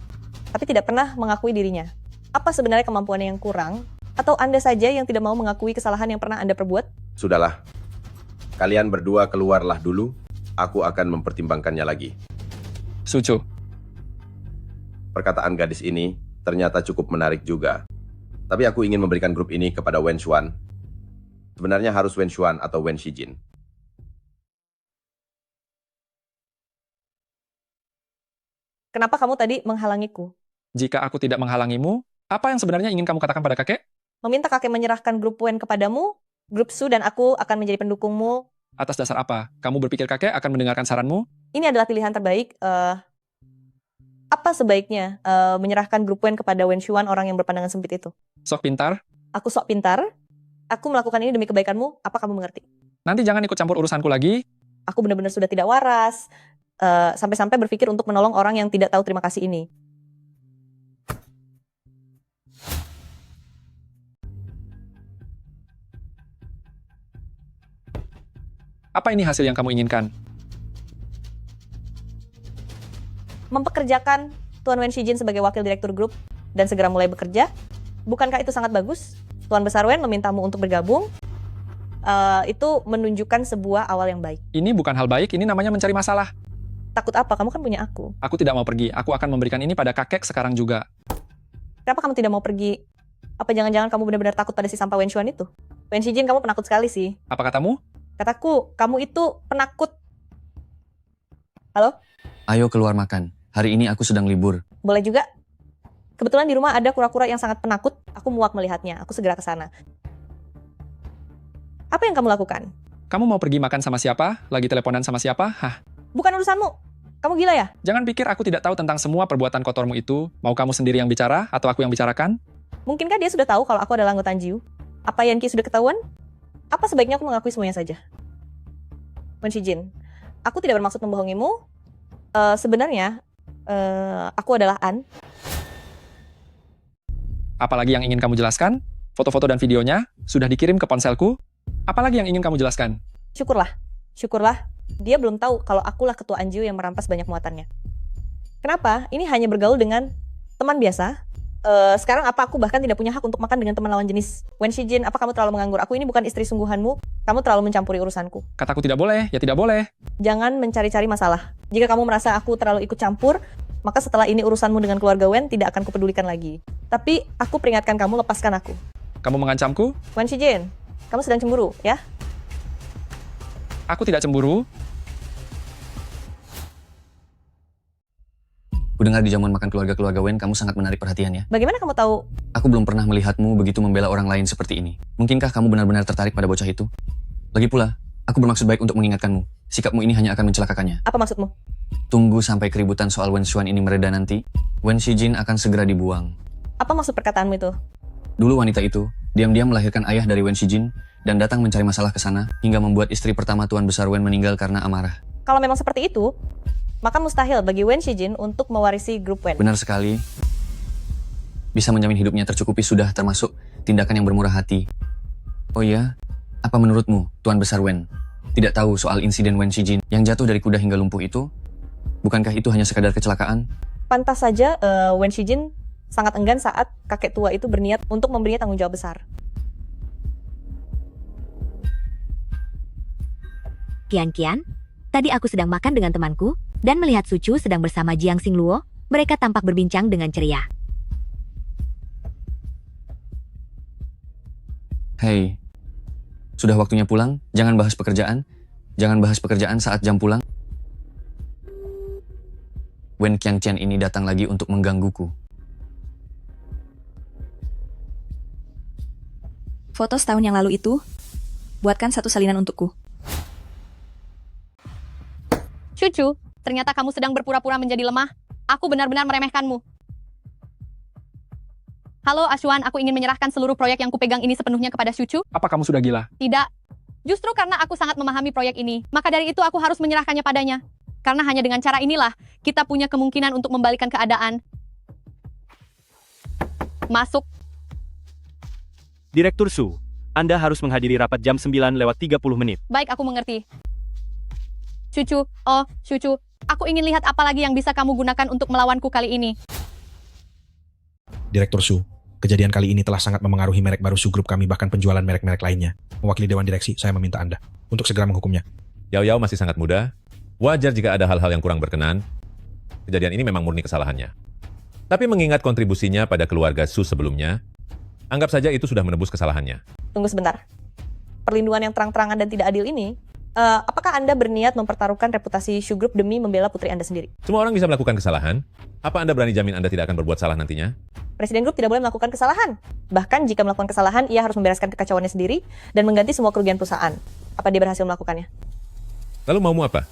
tapi tidak pernah mengakui dirinya. Apa sebenarnya kemampuannya yang kurang? Atau Anda saja yang tidak mau mengakui kesalahan yang pernah Anda perbuat? Sudahlah, kalian berdua keluarlah dulu, aku akan mempertimbangkannya lagi. Sucu. Perkataan gadis ini ternyata cukup menarik juga. Tapi aku ingin memberikan grup ini kepada Wen Xuan. Sebenarnya harus Wen Xuan atau Wen Shijin. Kenapa kamu tadi menghalangiku? Jika aku tidak menghalangimu, apa yang sebenarnya ingin kamu katakan pada kakek? Meminta kakek menyerahkan grup Wen kepadamu, grup Su dan aku akan menjadi pendukungmu. Atas dasar apa? Kamu berpikir kakek akan mendengarkan saranmu? Ini adalah pilihan terbaik. Apa sebaiknya menyerahkan grup Wen kepada Wen Xuan, orang yang berpandangan sempit itu? Sok pintar? Aku sok pintar. Aku melakukan ini demi kebaikanmu. Apa kamu mengerti? Nanti jangan ikut campur urusanku lagi. Aku benar-benar sudah tidak waras. Sampai-sampai berpikir untuk menolong orang yang tidak tahu terima kasih ini. Apa ini hasil yang kamu inginkan? Mempekerjakan Tuan Wen Shijin sebagai wakil direktur grup dan segera mulai bekerja. Bukankah itu sangat bagus? Tuan Besar Wen memintamu untuk bergabung. Itu menunjukkan sebuah awal yang baik. Ini bukan hal baik, ini namanya mencari masalah. Takut apa? Kamu kan punya aku. Aku tidak mau pergi, aku akan memberikan ini pada kakek sekarang juga. Kenapa kamu tidak mau pergi? Apa jangan-jangan kamu benar-benar takut pada si sampah Wen Xuan itu? Wen Shijin, kamu penakut sekali sih. Apa katamu? Kataku, kamu itu penakut. Halo? Ayo keluar makan. Hari ini aku sedang libur. Boleh juga. Kebetulan di rumah ada kura-kura yang sangat penakut. Aku muak melihatnya. Aku segera ke sana. Apa yang kamu lakukan? Kamu mau pergi makan sama siapa? Lagi teleponan sama siapa? Hah? Bukan urusanmu. Kamu gila ya? Jangan pikir aku tidak tahu tentang semua perbuatan kotormu itu. Mau kamu sendiri yang bicara atau aku yang bicarakan? Mungkinkah dia sudah tahu kalau aku adalah anggota Anjiu? Apa Yanki sudah ketahuan? Apa sebaiknya aku mengakui semuanya saja? Wen Shijin, aku tidak bermaksud membohongimu. Sebenarnya, aku adalah An. Apalagi yang ingin kamu jelaskan? Foto-foto dan videonya sudah dikirim ke ponselku. Apalagi yang ingin kamu jelaskan? Syukurlah. Dia belum tahu kalau akulah ketua Anjiu yang merampas banyak muatannya. Kenapa? Ini hanya bergaul dengan teman biasa. Sekarang apa aku bahkan tidak punya hak untuk makan dengan teman lawan jenis? Wen Shijin, apa kamu terlalu menganggur? Aku ini bukan istri sungguhanmu. Kamu terlalu mencampuri urusanku. Kataku tidak boleh, ya tidak boleh. Jangan mencari-cari masalah. Jika kamu merasa aku terlalu ikut campur, maka setelah ini urusanmu dengan keluarga Wen tidak akan kupedulikan lagi. Tapi aku peringatkan kamu, lepaskan aku. Kamu mengancamku? Wen Shijin, kamu sedang cemburu, ya? Aku tidak cemburu. dengar di jamuan makan keluarga-keluarga Wen kamu sangat menarik perhatiannya. Bagaimana kamu tahu? Aku belum pernah melihatmu begitu membela orang lain seperti ini. Mungkinkah kamu benar-benar tertarik pada bocah itu? Lagi pula, aku bermaksud baik untuk mengingatkanmu. Sikapmu ini hanya akan mencelakakannya. Apa maksudmu? Tunggu sampai keributan soal Wen Xuan ini mereda nanti. Wen Shijin akan segera dibuang. Apa maksud perkataanmu itu? Dulu wanita itu diam-diam melahirkan ayah dari Wen Shijin dan datang mencari masalah ke sana hingga membuat istri pertama Tuan Besar Wen meninggal karena amarah. Kalau memang seperti itu, maka mustahil bagi Wen Shijin untuk mewarisi grup Wen. Benar sekali. Bisa menjamin hidupnya tercukupi sudah termasuk tindakan yang bermurah hati. Oh iya, apa menurutmu, Tuan Besar Wen? Tidak tahu soal insiden Wen Shijin yang jatuh dari kuda hingga lumpuh itu? Bukankah itu hanya sekadar kecelakaan? Pantas saja Wen Shijin sangat enggan saat kakek tua itu berniat untuk memberinya tanggung jawab besar. Kian, tadi aku sedang makan dengan temanku dan melihat Sucu sedang bersama Jiang Xingluo. Mereka tampak berbincang dengan ceria. Hei, sudah waktunya pulang, jangan bahas pekerjaan. Jangan bahas pekerjaan saat jam pulang. Wen Qianqian ini datang lagi untuk menggangguku. Foto setahun yang lalu itu, buatkan satu salinan untukku. Cucu, ternyata kamu sedang berpura-pura menjadi lemah. Aku benar-benar meremehkanmu. Halo Ashuan, aku ingin menyerahkan seluruh proyek yang kupegang ini sepenuhnya kepada Cucu. Apa kamu sudah gila? Tidak. Justru karena aku sangat memahami proyek ini, maka dari itu aku harus menyerahkannya padanya. Karena hanya dengan cara inilah, kita punya kemungkinan untuk membalikkan keadaan. Masuk. Direktur Su, Anda harus menghadiri rapat jam 9:30 menit. Baik, aku mengerti. Cucu, aku ingin lihat apa lagi yang bisa kamu gunakan untuk melawanku kali ini. Direktur Su, kejadian kali ini telah sangat memengaruhi merek baru Su Group kami bahkan penjualan merek-merek lainnya. Mewakili Dewan Direksi, saya meminta Anda untuk segera menghukumnya. Yao Yao masih sangat muda. Wajar jika ada hal-hal yang kurang berkenan. Kejadian ini memang murni kesalahannya. Tapi mengingat kontribusinya pada keluarga Su sebelumnya, anggap saja itu sudah menebus kesalahannya. Tunggu sebentar. Perlindungan yang terang-terangan dan tidak adil ini, apakah Anda berniat mempertaruhkan reputasi Shu Group demi membela putri Anda sendiri? Semua orang bisa melakukan kesalahan. Apa Anda berani jamin Anda tidak akan berbuat salah nantinya? Presiden grup tidak boleh melakukan kesalahan. Bahkan jika melakukan kesalahan, ia harus membereskan kekacauannya sendiri dan mengganti semua kerugian perusahaan. Apa dia berhasil melakukannya? Lalu maumu apa?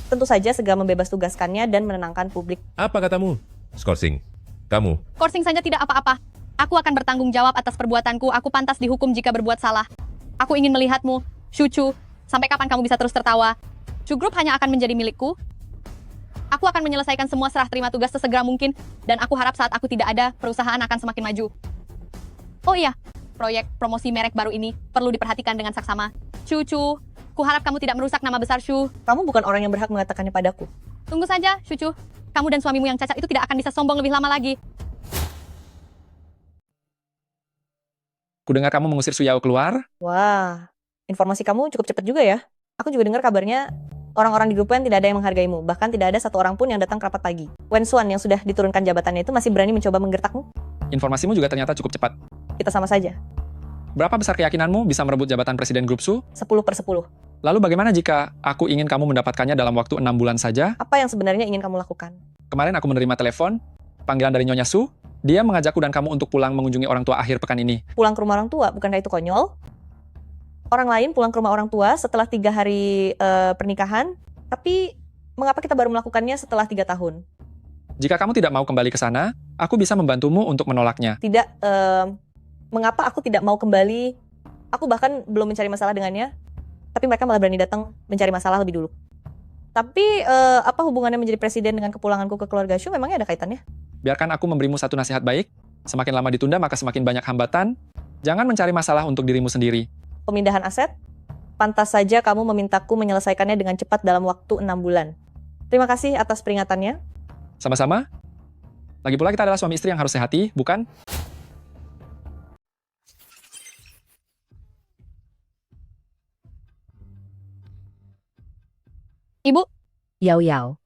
Tentu saja segera membebas tugaskannya dan menenangkan publik. Apa katamu? Skorsing, kamu. Korsing saja tidak apa-apa. Aku akan bertanggung jawab atas perbuatanku. Aku pantas dihukum jika berbuat salah. Aku ingin melihatmu, Cucu. Sampai kapan kamu bisa terus tertawa? Shu Group hanya akan menjadi milikku. Aku akan menyelesaikan semua serah terima tugas sesegera mungkin. Dan aku harap saat aku tidak ada, perusahaan akan semakin maju. Oh iya, proyek promosi merek baru ini perlu diperhatikan dengan saksama. Cucu, kuharap kamu tidak merusak nama besar Shu. Kamu bukan orang yang berhak mengatakannya padaku. Tunggu saja, Cucu. Kamu dan suamimu yang cacat itu tidak akan bisa sombong lebih lama lagi. Kudengar kamu mengusir Su Yao keluar. Wah, informasi kamu cukup cepat juga ya. Aku juga dengar kabarnya orang-orang di grup Wen tidak ada yang menghargaimu. Bahkan tidak ada satu orang pun yang datang ke rapat pagi. Wen Xuan yang sudah diturunkan jabatannya itu masih berani mencoba menggertakmu. Informasimu juga ternyata cukup cepat. Kita sama saja. Berapa besar keyakinanmu bisa merebut jabatan Presiden Grup Su? 10/10. Lalu bagaimana jika aku ingin kamu mendapatkannya dalam waktu 6 bulan saja? Apa yang sebenarnya ingin kamu lakukan? Kemarin aku menerima telepon, panggilan dari Nyonya Su. Dia mengajakku dan kamu untuk pulang mengunjungi orang tua akhir pekan ini. Pulang ke rumah orang tua, bukankah itu konyol? Orang lain pulang ke rumah orang tua setelah 3 hari pernikahan, tapi mengapa kita baru melakukannya setelah 3 tahun? Jika kamu tidak mau kembali ke sana, aku bisa membantumu untuk menolaknya. Tidak, mengapa aku tidak mau kembali? Aku bahkan belum mencari masalah dengannya, tapi mereka malah berani datang mencari masalah lebih dulu. Tapi apa hubungannya menjadi presiden dengan kepulanganku ke keluarga Shu? Memangnya ada kaitannya? Biarkan aku memberimu satu nasihat baik. Semakin lama ditunda, maka semakin banyak hambatan. Jangan mencari masalah untuk dirimu sendiri. Pemindahan aset? Pantas saja kamu memintaku menyelesaikannya dengan cepat dalam waktu 6 bulan. Terima kasih atas peringatannya. Sama-sama. Lagi pula kita adalah suami istri yang harus sehati, bukan? Ibu. Yao Yao.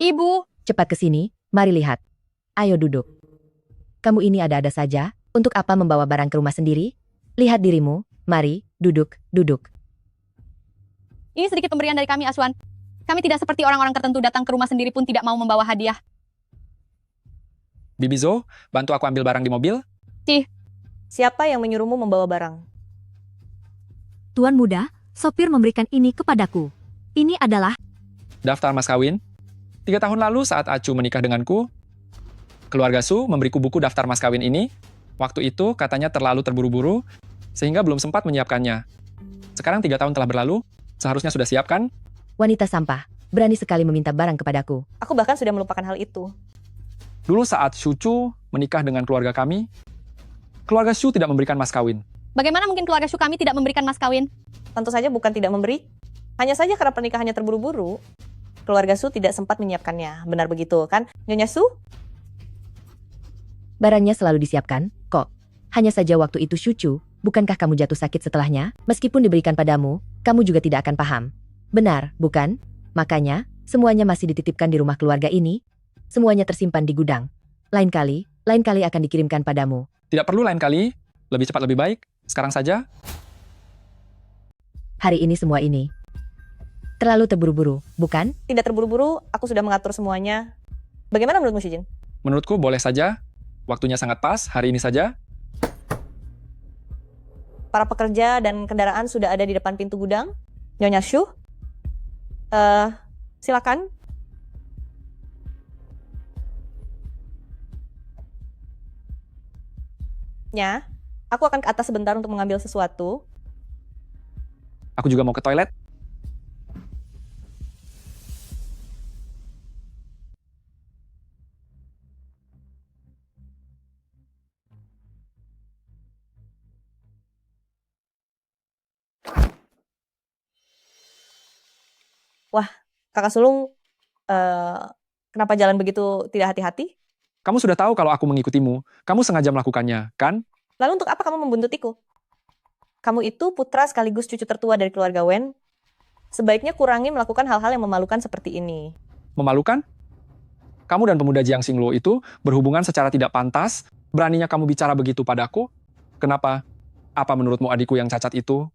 Ibu. Cepat ke sini, mari lihat. Ayo duduk. Kamu ini ada-ada saja, untuk apa membawa barang ke rumah sendiri? Lihat dirimu, mari, duduk. Ini sedikit pemberian dari kami, Aswan. Kami tidak seperti orang-orang tertentu datang ke rumah sendiri pun tidak mau membawa hadiah. Bibi Zo, bantu aku ambil barang di mobil. Siapa yang menyuruhmu membawa barang? Tuan muda, sopir memberikan ini kepadaku. Ini adalah Daftar mas kawin. 3 tahun lalu saat Acu menikah denganku, keluarga Su memberiku buku daftar mas kawin ini. Waktu itu katanya terlalu terburu-buru, sehingga belum sempat menyiapkannya. Sekarang 3 tahun telah berlalu, seharusnya sudah siap kan? Wanita sampah, berani sekali meminta barang kepadaku. Aku bahkan sudah melupakan hal itu. Dulu saat Shu Chu menikah dengan keluarga kami, keluarga Shu tidak memberikan mas kawin. Bagaimana mungkin keluarga Shu kami tidak memberikan mas kawin? Tentu saja bukan tidak memberi. Hanya saja karena pernikahannya terburu-buru, keluarga Su tidak sempat menyiapkannya. Benar begitu kan, Nyonya Su? Barangnya selalu disiapkan, kok. Hanya saja waktu itu Shuchu, bukankah kamu jatuh sakit setelahnya? Meskipun diberikan padamu, kamu juga tidak akan paham. Benar, bukan? Makanya, semuanya masih dititipkan di rumah keluarga ini. Semuanya tersimpan di gudang. Lain kali akan dikirimkan padamu. Tidak perlu lain kali, lebih cepat lebih baik. Sekarang saja. Hari ini semua ini terlalu terburu-buru, bukan? Tidak terburu-buru, aku sudah mengatur semuanya. Bagaimana menurutmu, Shijin? Menurutku boleh saja. Waktunya sangat pas, hari ini saja. Para pekerja dan kendaraan sudah ada di depan pintu gudang. Nyonya Shu, silakan. Ya, aku akan ke atas sebentar untuk mengambil sesuatu. Aku juga mau ke toilet. Wah, Kakak Sulung, kenapa jalan begitu tidak hati-hati? Kamu sudah tahu kalau aku mengikutimu. Kamu sengaja melakukannya, kan? Lalu untuk apa kamu membuntutiku? Kamu itu putra sekaligus cucu tertua dari keluarga Wen. Sebaiknya kurangi melakukan hal-hal yang memalukan seperti ini. Memalukan? Kamu dan pemuda Jiang Xingluo itu berhubungan secara tidak pantas. Beraninya kamu bicara begitu padaku? Kenapa? Apa menurutmu adikku yang cacat itu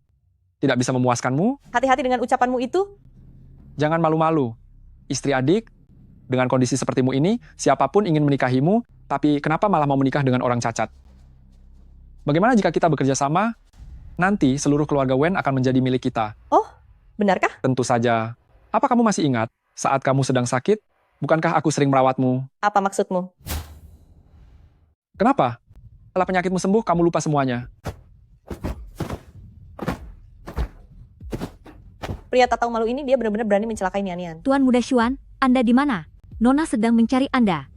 tidak bisa memuaskanmu? Hati-hati dengan ucapanmu itu. Jangan malu-malu. Istri adik, dengan kondisi sepertimu ini, siapapun ingin menikahimu, tapi kenapa malah mau menikah dengan orang cacat? Bagaimana jika kita bekerja sama? Nanti seluruh keluarga Wen akan menjadi milik kita. Oh, benarkah? Tentu saja. Apa kamu masih ingat saat kamu sedang sakit? Bukankah aku sering merawatmu? Apa maksudmu? Kenapa? Setelah penyakitmu sembuh, kamu lupa semuanya. Pria tak tahu malu ini dia benar-benar berani mencelakai Nian-Nian. Tuan Muda Xuan, Anda di mana? Nona sedang mencari Anda.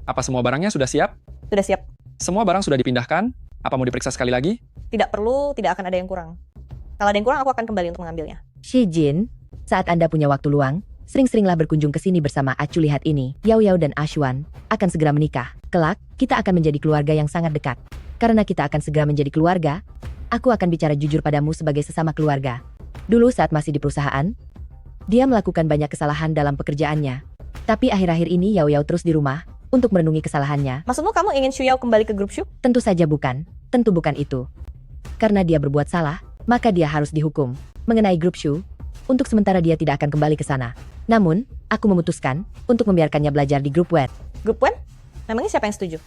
Apa semua barangnya sudah siap? Sudah siap. Semua barang sudah dipindahkan? Apa mau diperiksa sekali lagi? Tidak perlu, tidak akan ada yang kurang. Kalau ada yang kurang, aku akan kembali untuk mengambilnya. Shijin, saat Anda punya waktu luang, sering-seringlah berkunjung ke sini bersama Acu. Lihat ini, Yao Yao dan Ashuan akan segera menikah. Kelak, kita akan menjadi keluarga yang sangat dekat. Karena kita akan segera menjadi keluarga, aku akan bicara jujur padamu sebagai sesama keluarga. Dulu saat masih di perusahaan, dia melakukan banyak kesalahan dalam pekerjaannya. Tapi akhir-akhir ini Yao Yao terus di rumah untuk merenungi kesalahannya. Maksudmu kamu ingin Shu Yao kembali ke grup Shu? Tentu saja bukan. Tentu bukan itu. Karena dia berbuat salah, maka dia harus dihukum. Mengenai grup Shu, untuk sementara dia tidak akan kembali ke sana. Namun, aku memutuskan untuk membiarkannya belajar di grup Wen. Grup Wen? Memangnya siapa yang setuju?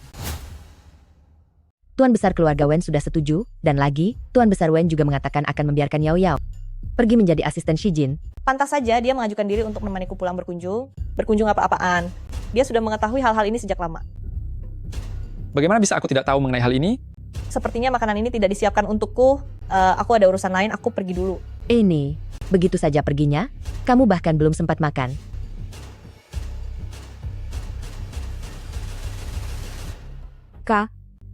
Tuan Besar keluarga Wen sudah setuju, dan lagi, Tuan Besar Wen juga mengatakan akan membiarkan Yao Yao pergi menjadi asisten Shijin. Pantas saja dia mengajukan diri untuk menemaniku pulang berkunjung. Berkunjung apa-apaan. Dia sudah mengetahui hal-hal ini sejak lama. Bagaimana bisa aku tidak tahu mengenai hal ini? Sepertinya makanan ini tidak disiapkan untukku. Aku ada urusan lain, aku pergi dulu. Ini, begitu saja perginya, kamu bahkan belum sempat makan. Kak,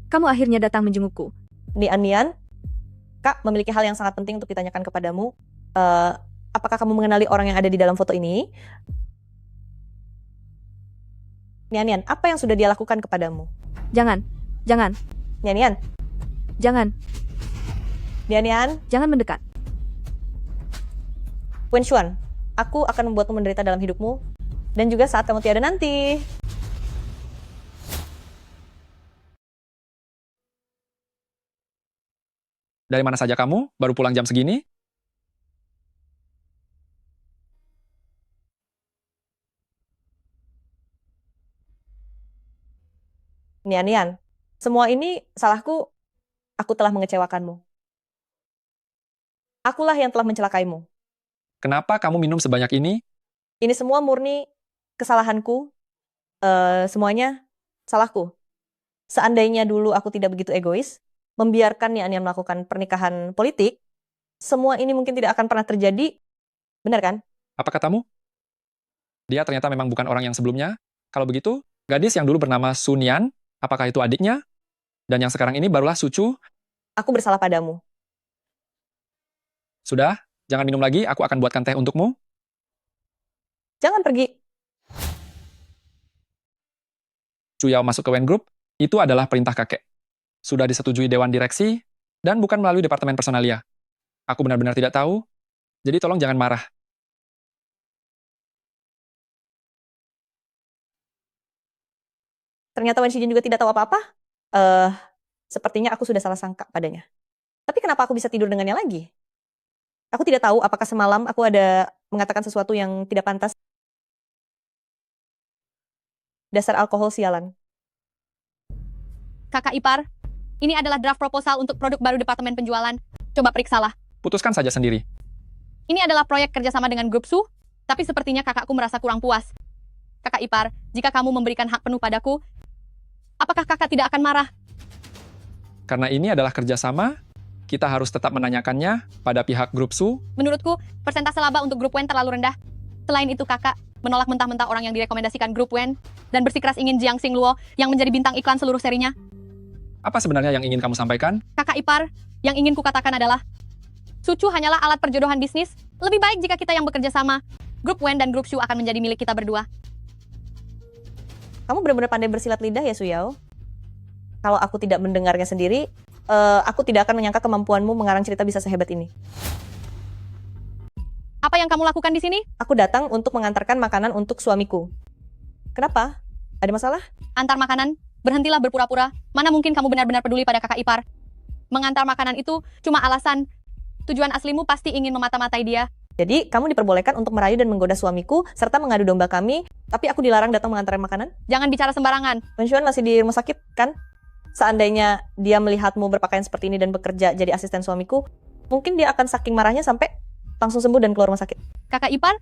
kamu akhirnya datang menjengukku. Nian-Nian, Kak memiliki hal yang sangat penting untuk ditanyakan kepadamu. Apakah kamu mengenali orang yang ada di dalam foto ini? Nian-Nian, apa yang sudah dia lakukan kepadamu? Jangan. Nian-Nian. Jangan. Nian-Nian. Jangan mendekat. Wen Xuan, aku akan membuatmu menderita dalam hidupmu. Dan juga saat kamu tiada nanti. Dari mana saja kamu? Baru pulang jam segini? Nian, semua ini salahku, aku telah mengecewakanmu. Akulah yang telah mencelakaimu. Kenapa kamu minum sebanyak ini? Ini semua murni kesalahanku, semuanya salahku. Seandainya dulu aku tidak begitu egois, membiarkan Nian melakukan pernikahan politik, semua ini mungkin tidak akan pernah terjadi. Benar kan? Apa katamu? Dia ternyata memang bukan orang yang sebelumnya. Kalau begitu, gadis yang dulu bernama Sunian, apakah itu adiknya? Dan yang sekarang ini barulah Sucu. Aku bersalah padamu. Sudah, jangan minum lagi, aku akan buatkan teh untukmu. Jangan pergi. Chuyao masuk ke Wen Group, itu adalah perintah kakek. Sudah disetujui Dewan Direksi, dan bukan melalui Departemen Personalia. Aku benar-benar tidak tahu, jadi tolong jangan marah. Ternyata Wen Shijin juga tidak tahu apa-apa. Sepertinya aku sudah salah sangka padanya. Tapi kenapa aku bisa tidur dengannya lagi? Aku tidak tahu apakah semalam aku ada mengatakan sesuatu yang tidak pantas. Dasar alkohol sialan. Kakak ipar, ini adalah draft proposal untuk produk baru Departemen Penjualan. Coba periksalah. Putuskan saja sendiri. Ini adalah proyek kerjasama dengan grup Su, tapi sepertinya kakakku merasa kurang puas. Kakak ipar, jika kamu memberikan hak penuh padaku, apakah kakak tidak akan marah? Karena ini adalah kerjasama, kita harus tetap menanyakannya pada pihak grup Su. Menurutku, persentase laba untuk grup Wen terlalu rendah. Selain itu kakak, menolak mentah-mentah orang yang direkomendasikan grup Wen, dan bersikeras ingin Jiang Xingluo yang menjadi bintang iklan seluruh serinya. Apa sebenarnya yang ingin kamu sampaikan? Kakak ipar, yang ingin kukatakan adalah, Sucu hanyalah alat perjodohan bisnis. Lebih baik jika kita yang bekerja sama. Grup Wen dan grup Shu akan menjadi milik kita berdua. Kamu benar-benar pandai bersilat lidah ya, Suyao? Kalau aku tidak mendengarnya sendiri, aku tidak akan menyangka kemampuanmu mengarang cerita bisa sehebat ini. Apa yang kamu lakukan di sini? Aku datang untuk mengantarkan makanan untuk suamiku. Kenapa? Ada masalah? Antar makanan? Berhentilah berpura-pura. Mana mungkin kamu benar-benar peduli pada kakak ipar? Mengantar makanan itu cuma alasan. Tujuan aslimu pasti ingin memata-matai dia. Jadi, kamu diperbolehkan untuk merayu dan menggoda suamiku, serta mengadu domba kami, tapi aku dilarang datang mengantar makanan? Jangan bicara sembarangan. Wen Xuan masih di rumah sakit, kan? Seandainya dia melihatmu berpakaian seperti ini dan bekerja jadi asisten suamiku, mungkin dia akan saking marahnya sampai langsung sembuh dan keluar rumah sakit. Kakak ipar,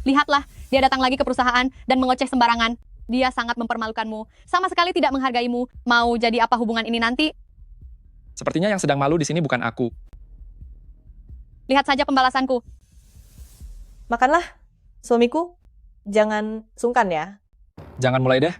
lihatlah, dia datang lagi ke perusahaan dan mengoceh sembarangan. Dia sangat mempermalukanmu, sama sekali tidak menghargaimu. Mau jadi apa hubungan ini nanti? Sepertinya yang sedang malu di sini bukan aku. Lihat saja pembalasanku. Makanlah, suamiku. Jangan sungkan ya. Jangan mulai deh.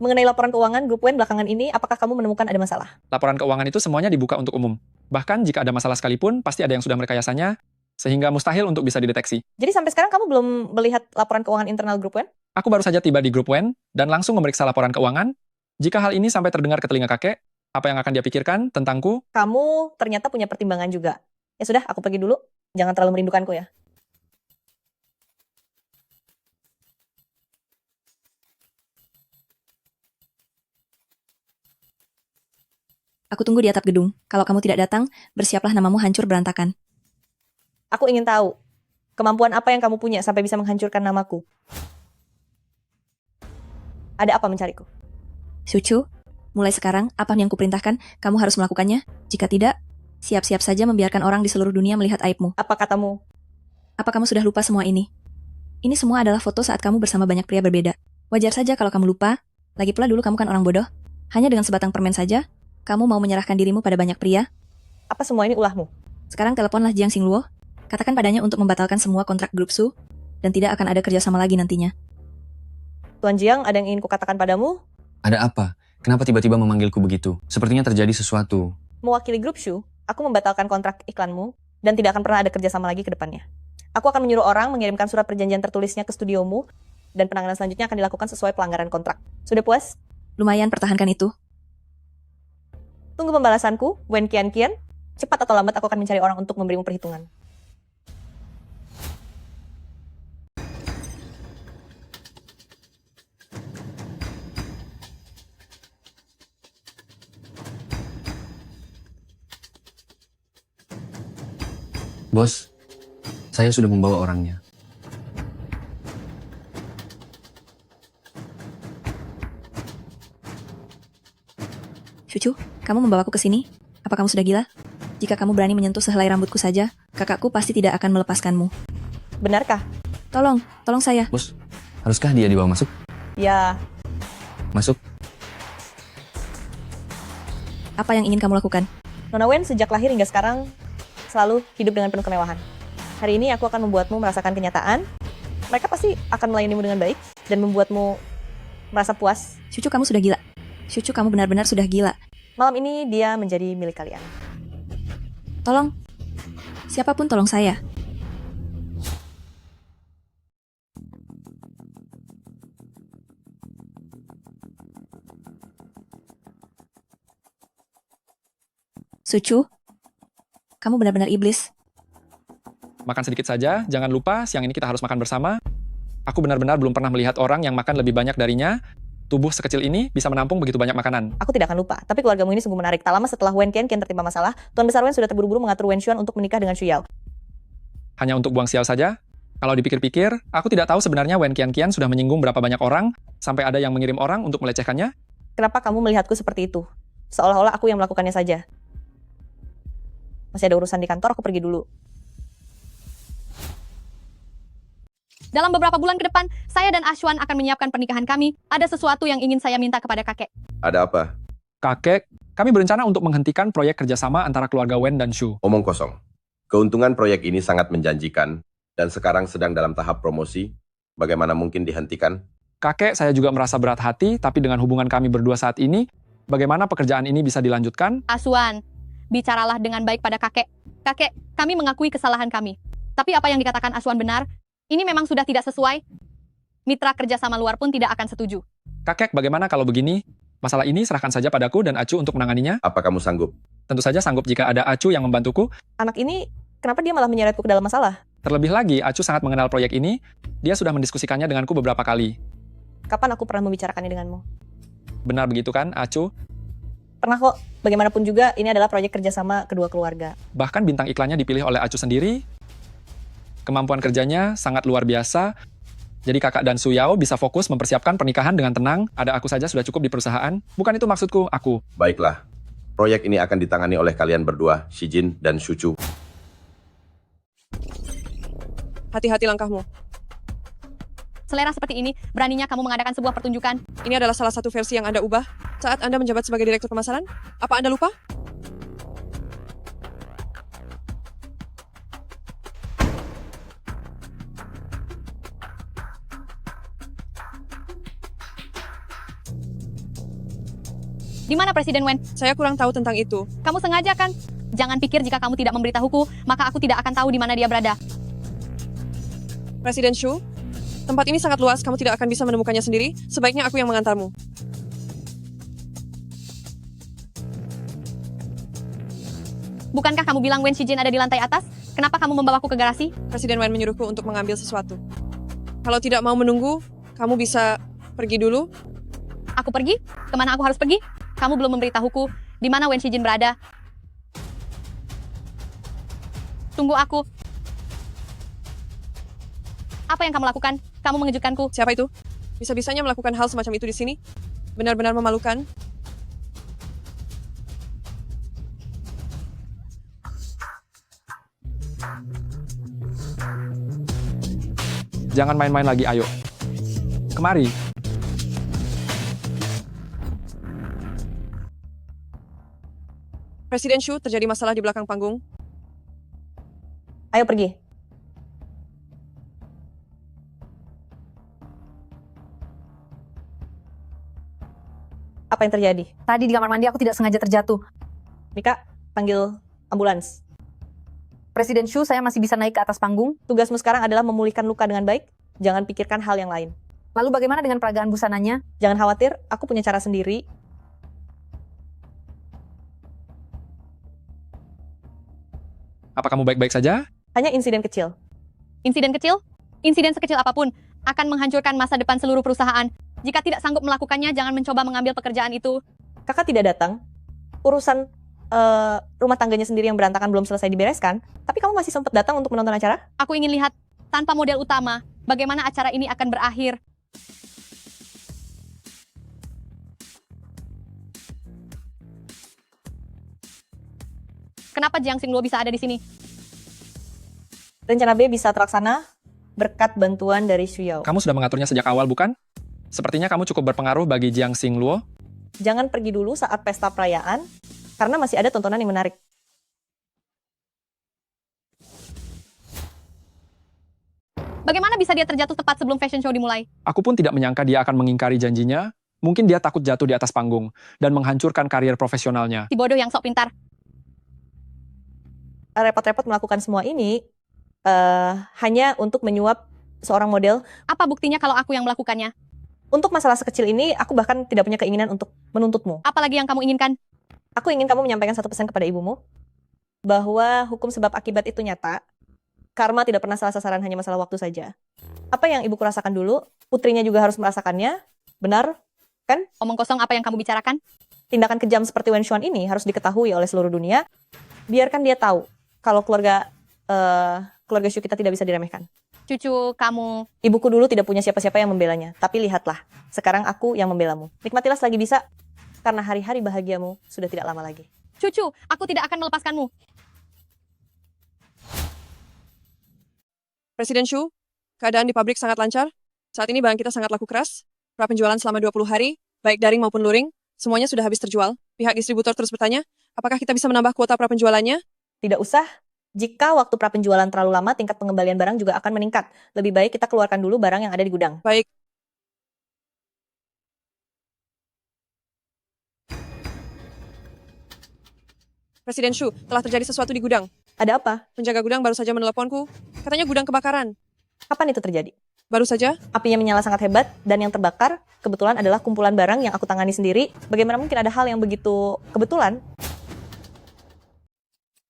Mengenai laporan keuangan grup Wen belakangan ini, apakah kamu menemukan ada masalah? Laporan keuangan itu semuanya dibuka untuk umum. Bahkan jika ada masalah sekalipun, pasti ada yang sudah merekayasanya, sehingga mustahil untuk bisa dideteksi. Jadi sampai sekarang kamu belum melihat laporan keuangan internal grup Wen? Aku baru saja tiba di grup Wen, dan langsung memeriksa laporan keuangan. Jika hal ini sampai terdengar ke telinga kakek, apa yang akan dia pikirkan tentangku? Kamu ternyata punya pertimbangan juga. Ya sudah, aku pergi dulu. Jangan terlalu merindukanku ya. Aku tunggu di atap gedung. Kalau kamu tidak datang, bersiaplah namamu hancur berantakan. Aku ingin tahu, kemampuan apa yang kamu punya sampai bisa menghancurkan namaku? Ada apa mencariku? Sucu, mulai sekarang, apa yang kuperintahkan, kamu harus melakukannya. Jika tidak, siap-siap saja membiarkan orang di seluruh dunia melihat aibmu. Apa katamu? Apa kamu sudah lupa semua ini? Ini semua adalah foto saat kamu bersama banyak pria berbeda. Wajar saja kalau kamu lupa. Lagi pula dulu kamu kan orang bodoh. Hanya dengan sebatang permen saja, kamu mau menyerahkan dirimu pada banyak pria? Apa semua ini ulahmu? Sekarang teleponlah Jiang Xingluo. Katakan padanya untuk membatalkan semua kontrak grup Su, dan tidak akan ada kerjasama lagi nantinya. Tuan Jiang, ada yang ingin kukatakan padamu? Ada apa? Kenapa tiba-tiba memanggilku begitu? Sepertinya terjadi sesuatu. Mewakili grup Shu, aku membatalkan kontrak iklanmu, dan tidak akan pernah ada kerjasama lagi ke depannya. Aku akan menyuruh orang mengirimkan surat perjanjian tertulisnya ke studiomu, dan penanganan selanjutnya akan dilakukan sesuai pelanggaran kontrak. Sudah puas? Lumayan, pertahankan itu. Tunggu pembalasanku, Wen Qianqian. Cepat atau lambat aku akan mencari orang untuk memberimu perhitungan. Bos, saya sudah membawa orangnya. Cucu, kamu membawaku ke sini? Apa kamu sudah gila? Jika kamu berani menyentuh sehelai rambutku saja, kakakku pasti tidak akan melepaskanmu. Benarkah? Tolong saya. Bos, haruskah dia dibawa masuk? Ya, Masuk. Apa yang ingin kamu lakukan? Nona Wen sejak lahir hingga sekarang selalu hidup dengan penuh kemewahan. Hari ini aku akan membuatmu merasakan kenyataan. Mereka pasti akan melayanimu dengan baik dan membuatmu merasa puas. Cucu, kamu sudah gila. Cucu, kamu benar-benar sudah gila. Malam ini dia menjadi milik kalian. Tolong. Siapapun tolong saya. Sucu, kamu benar-benar iblis. Makan sedikit saja, jangan lupa siang ini kita harus makan bersama. Aku benar-benar belum pernah melihat orang yang makan lebih banyak darinya. Tubuh sekecil ini bisa menampung begitu banyak makanan. Aku tidak akan lupa, tapi keluargamu ini sungguh menarik. Tak lama setelah Wen Qianqian tertimpa masalah, Tuan Besar Wen sudah terburu-buru mengatur Wen Xuan untuk menikah dengan Xu Yao. Hanya untuk buang sial saja? Kalau dipikir-pikir, aku tidak tahu sebenarnya Wen Qianqian sudah menyinggung berapa banyak orang, sampai ada yang mengirim orang untuk melecehkannya. Kenapa kamu melihatku seperti itu? Seolah-olah aku yang melakukannya saja. Masih ada urusan di kantor, aku pergi dulu. Dalam beberapa bulan ke depan, saya dan Ashwan akan menyiapkan pernikahan kami. Ada sesuatu yang ingin saya minta kepada kakek. Ada apa? Kakek, kami berencana untuk menghentikan proyek kerjasama antara keluarga Wen dan Shu. Omong kosong. Keuntungan proyek ini sangat menjanjikan dan sekarang sedang dalam tahap promosi. Bagaimana mungkin dihentikan? Kakek, saya juga merasa berat hati, tapi dengan hubungan kami berdua saat ini, bagaimana pekerjaan ini bisa dilanjutkan? Ashwan, bicaralah dengan baik pada kakek. Kakek, kami mengakui kesalahan kami. Tapi apa yang dikatakan Ashwan benar? Ini memang sudah tidak sesuai. Mitra kerja sama luar pun tidak akan setuju. Kakek, bagaimana kalau begini? Masalah ini serahkan saja padaku dan Acu untuk menanganinya. Apa kamu sanggup? Tentu saja sanggup jika ada Acu yang membantuku. Anak ini, kenapa dia malah menyeretku ke dalam masalah? Terlebih lagi, Acu sangat mengenal proyek ini. Dia sudah mendiskusikannya denganku beberapa kali. Kapan aku pernah membicarakannya denganmu? Benar begitu kan, Acu? Pernah kok. Bagaimanapun juga, ini adalah proyek kerjasama kedua keluarga. Bahkan bintang iklannya dipilih oleh Acu sendiri. Kemampuan kerjanya sangat luar biasa. Jadi kakak dan Su Yao bisa fokus mempersiapkan pernikahan dengan tenang. Ada aku saja sudah cukup di perusahaan. Bukan itu maksudku, aku. Baiklah. Proyek ini akan ditangani oleh kalian berdua, Xi Jin dan Shu Chu. Hati-hati langkahmu. Selera seperti ini, beraninya kamu mengadakan sebuah pertunjukan. Ini adalah salah satu versi yang Anda ubah saat Anda menjabat sebagai Direktur Pemasaran. Apa Anda lupa? Di mana Presiden Wen? Saya kurang tahu tentang itu. Kamu sengaja kan? Jangan pikir jika kamu tidak memberitahuku, maka aku tidak akan tahu di mana dia berada. Presiden Shu, tempat ini sangat luas, kamu tidak akan bisa menemukannya sendiri. Sebaiknya aku yang mengantarmu. Bukankah kamu bilang Wen Shijin ada di lantai atas? Kenapa kamu membawaku ke garasi? Presiden Wen menyuruhku untuk mengambil sesuatu. Kalau tidak mau menunggu, kamu bisa pergi dulu. Aku pergi? Kemana aku harus pergi? Kamu belum memberitahuku di mana Wen Shijin berada. Tunggu aku. Apa yang kamu lakukan? Kamu mengejutkanku. Siapa itu? Bisa-bisanya melakukan hal semacam itu di sini? Benar-benar memalukan. Jangan main-main lagi, ayo. Kemari. Presiden Shu, terjadi masalah di belakang panggung. Ayo pergi. Apa yang terjadi? Tadi di kamar mandi aku tidak sengaja terjatuh. Mika, panggil ambulans. Presiden Shu, saya masih bisa naik ke atas panggung. Tugasmu sekarang adalah memulihkan luka dengan baik. Jangan pikirkan hal yang lain. Lalu bagaimana dengan peragaan busananya? Jangan khawatir, aku punya cara sendiri. Apa kamu baik-baik saja? Hanya insiden kecil. Insiden kecil? Insiden sekecil apapun akan menghancurkan masa depan seluruh perusahaan. Jika tidak sanggup melakukannya, jangan mencoba mengambil pekerjaan itu. Kakak tidak datang. Urusan rumah tangganya sendiri yang berantakan belum selesai dibereskan, tapi kamu masih sempat datang untuk menonton acara? Aku ingin lihat tanpa model utama bagaimana acara ini akan berakhir. Kenapa Jiang Xingluo bisa ada di sini? Rencana B bisa terlaksana berkat bantuan dari Xu Yao. Kamu sudah mengaturnya sejak awal, bukan? Sepertinya kamu cukup berpengaruh bagi Jiang Xingluo. Jangan pergi dulu saat pesta perayaan, karena masih ada tontonan yang menarik. Bagaimana bisa dia terjatuh tepat sebelum fashion show dimulai? Aku pun tidak menyangka dia akan mengingkari janjinya. Mungkin dia takut jatuh di atas panggung dan menghancurkan karier profesionalnya. Si bodoh yang sok pintar. Repot-repot melakukan semua ini hanya untuk menyuap seorang model. Apa buktinya kalau aku yang melakukannya? Untuk masalah sekecil ini, aku bahkan tidak punya keinginan untuk menuntutmu. Apalagi yang kamu inginkan? Aku ingin kamu menyampaikan satu pesan kepada ibumu, bahwa hukum sebab akibat itu nyata. Karma tidak pernah salah sasaran, hanya masalah waktu saja. Apa yang ibuku rasakan dulu, putrinya juga harus merasakannya. Benar, kan? Omong kosong apa yang kamu bicarakan? Tindakan kejam seperti Wen Xuan ini harus diketahui oleh seluruh dunia. Biarkan dia tahu kalau keluarga Xu kita tidak bisa diremehkan. Cucu kamu. Ibuku dulu tidak punya siapa-siapa yang membelanya. Tapi lihatlah, sekarang aku yang membelamu. Nikmatilah selagi bisa, karena hari-hari bahagiamu sudah tidak lama lagi. Cucu, aku tidak akan melepaskanmu. Presiden Xu, keadaan di pabrik sangat lancar. Saat ini barang kita sangat laku keras. Pra-penjualan selama 20 hari, baik daring maupun luring, semuanya sudah habis terjual. Pihak distributor terus bertanya, apakah kita bisa menambah kuota pra-penjualannya? Tidak usah. Jika waktu pra-penjualan terlalu lama, tingkat pengembalian barang juga akan meningkat. Lebih baik kita keluarkan dulu barang yang ada di gudang. Baik. Presiden Xu, telah terjadi sesuatu di gudang. Ada apa? Penjaga gudang baru saja meneleponku. Katanya gudang kebakaran. Kapan itu terjadi? Baru saja. Apinya menyala sangat hebat, dan yang terbakar kebetulan adalah kumpulan barang yang aku tangani sendiri. Bagaimana mungkin ada hal yang begitu kebetulan?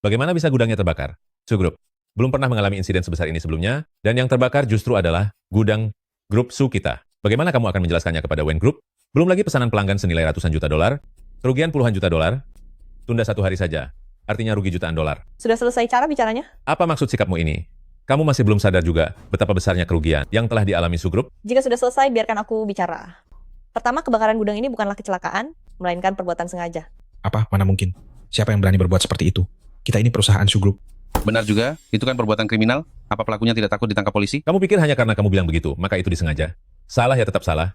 Bagaimana bisa gudangnya terbakar? Su Group belum pernah mengalami insiden sebesar ini sebelumnya, dan yang terbakar justru adalah gudang grup Su kita. Bagaimana kamu akan menjelaskannya kepada Wen Group? Belum lagi pesanan pelanggan senilai ratusan juta dolar, kerugian puluhan juta dolar, tunda 1 hari saja, artinya rugi jutaan dolar. Sudah selesai cara bicaranya? Apa maksud sikapmu ini? Kamu masih belum sadar juga betapa besarnya kerugian yang telah dialami Su Group? Jika sudah selesai, biarkan aku bicara. Pertama, kebakaran gudang ini bukanlah kecelakaan, melainkan perbuatan sengaja. Apa? Mana mungkin? Siapa yang berani berbuat seperti itu? Kita ini perusahaan Su Group. Benar juga, itu kan perbuatan kriminal. Apa pelakunya tidak takut ditangkap polisi? Kamu pikir hanya karena kamu bilang begitu, maka itu disengaja? Salah ya tetap salah.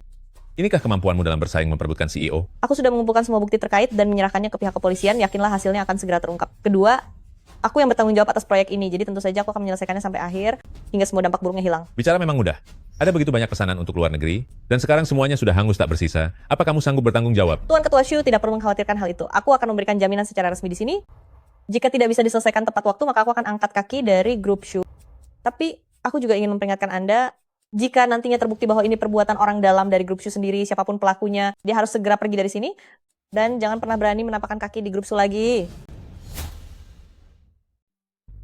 Inikah kemampuanmu dalam bersaing memperebutkan CEO? Aku sudah mengumpulkan semua bukti terkait dan menyerahkannya ke pihak kepolisian, yakinlah hasilnya akan segera terungkap. Kedua, aku yang bertanggung jawab atas proyek ini, jadi tentu saja aku akan menyelesaikannya sampai akhir, hingga semua dampak buruknya hilang. Bicara memang mudah. Ada begitu banyak pesanan untuk luar negeri, dan sekarang semuanya sudah hangus tak bersisa. Apa kamu sanggup bertanggung jawab? Tuan Ketua Xu tidak perlu mengkhawatirkan hal itu. Aku akan memberikan jaminan secara resmi di sini. Jika tidak bisa diselesaikan tepat waktu, maka aku akan angkat kaki dari grup Xu. Tapi, aku juga ingin memperingatkan Anda, jika nantinya terbukti bahwa ini perbuatan orang dalam dari grup Xu sendiri, siapapun pelakunya, dia harus segera pergi dari sini, dan jangan pernah berani menampakkan kaki di grup Xu lagi.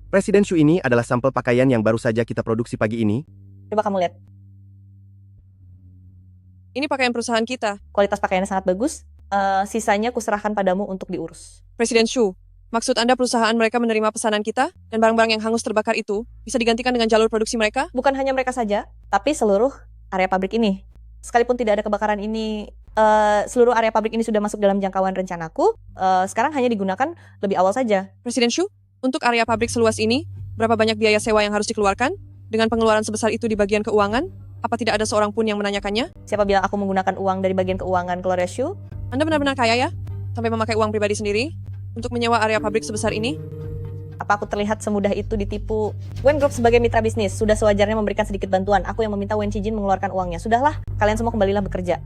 Presiden Xu ini adalah sampel pakaian yang baru saja kita produksi pagi ini. Coba kamu lihat. Ini pakaian perusahaan kita. Kualitas pakaiannya sangat bagus. Sisanya kuserahkan padamu untuk diurus. Presiden Xu, maksud Anda perusahaan mereka menerima pesanan kita dan barang-barang yang hangus terbakar itu bisa digantikan dengan jalur produksi mereka? Bukan hanya mereka saja, tapi seluruh area pabrik ini. Sekalipun tidak ada kebakaran ini, seluruh area pabrik ini sudah masuk dalam jangkauan rencanaku. Sekarang hanya digunakan lebih awal saja. Presiden Xu, untuk area pabrik seluas ini, berapa banyak biaya sewa yang harus dikeluarkan? Dengan pengeluaran sebesar itu di bagian keuangan, apa tidak ada seorang pun yang menanyakannya? Siapa bilang aku menggunakan uang dari bagian keuangan keluarga Xu? Anda benar-benar kaya ya? Sampai memakai uang pribadi sendiri untuk menyewa area pabrik sebesar ini? Apa aku terlihat semudah itu ditipu? Wen Group sebagai mitra bisnis, sudah sewajarnya memberikan sedikit bantuan. Aku yang meminta Wen Chijin mengeluarkan uangnya. Sudahlah, kalian semua kembalilah bekerja.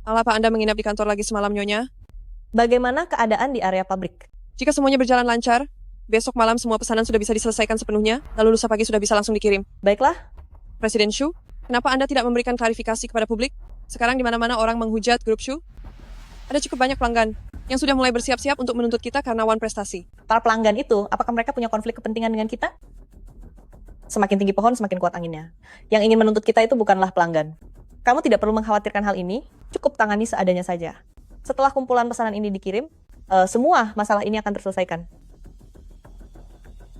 Apa Anda menginap di kantor lagi semalam, Nyonya? Bagaimana keadaan di area pabrik? Jika semuanya berjalan lancar, besok malam semua pesanan sudah bisa diselesaikan sepenuhnya, lalu lusa pagi sudah bisa langsung dikirim. Baiklah. Presiden Xu, kenapa Anda tidak memberikan klarifikasi kepada publik? Sekarang di mana-mana orang menghujat grup Xu. Ada cukup banyak pelanggan yang sudah mulai bersiap-siap untuk menuntut kita karena wan prestasi. Para pelanggan itu, apakah mereka punya konflik kepentingan dengan kita? Semakin tinggi pohon, semakin kuat anginnya. Yang ingin menuntut kita itu bukanlah pelanggan. Kamu tidak perlu mengkhawatirkan hal ini, cukup tangani seadanya saja. Setelah kumpulan pesanan ini dikirim, semua masalah ini akan terselesaikan.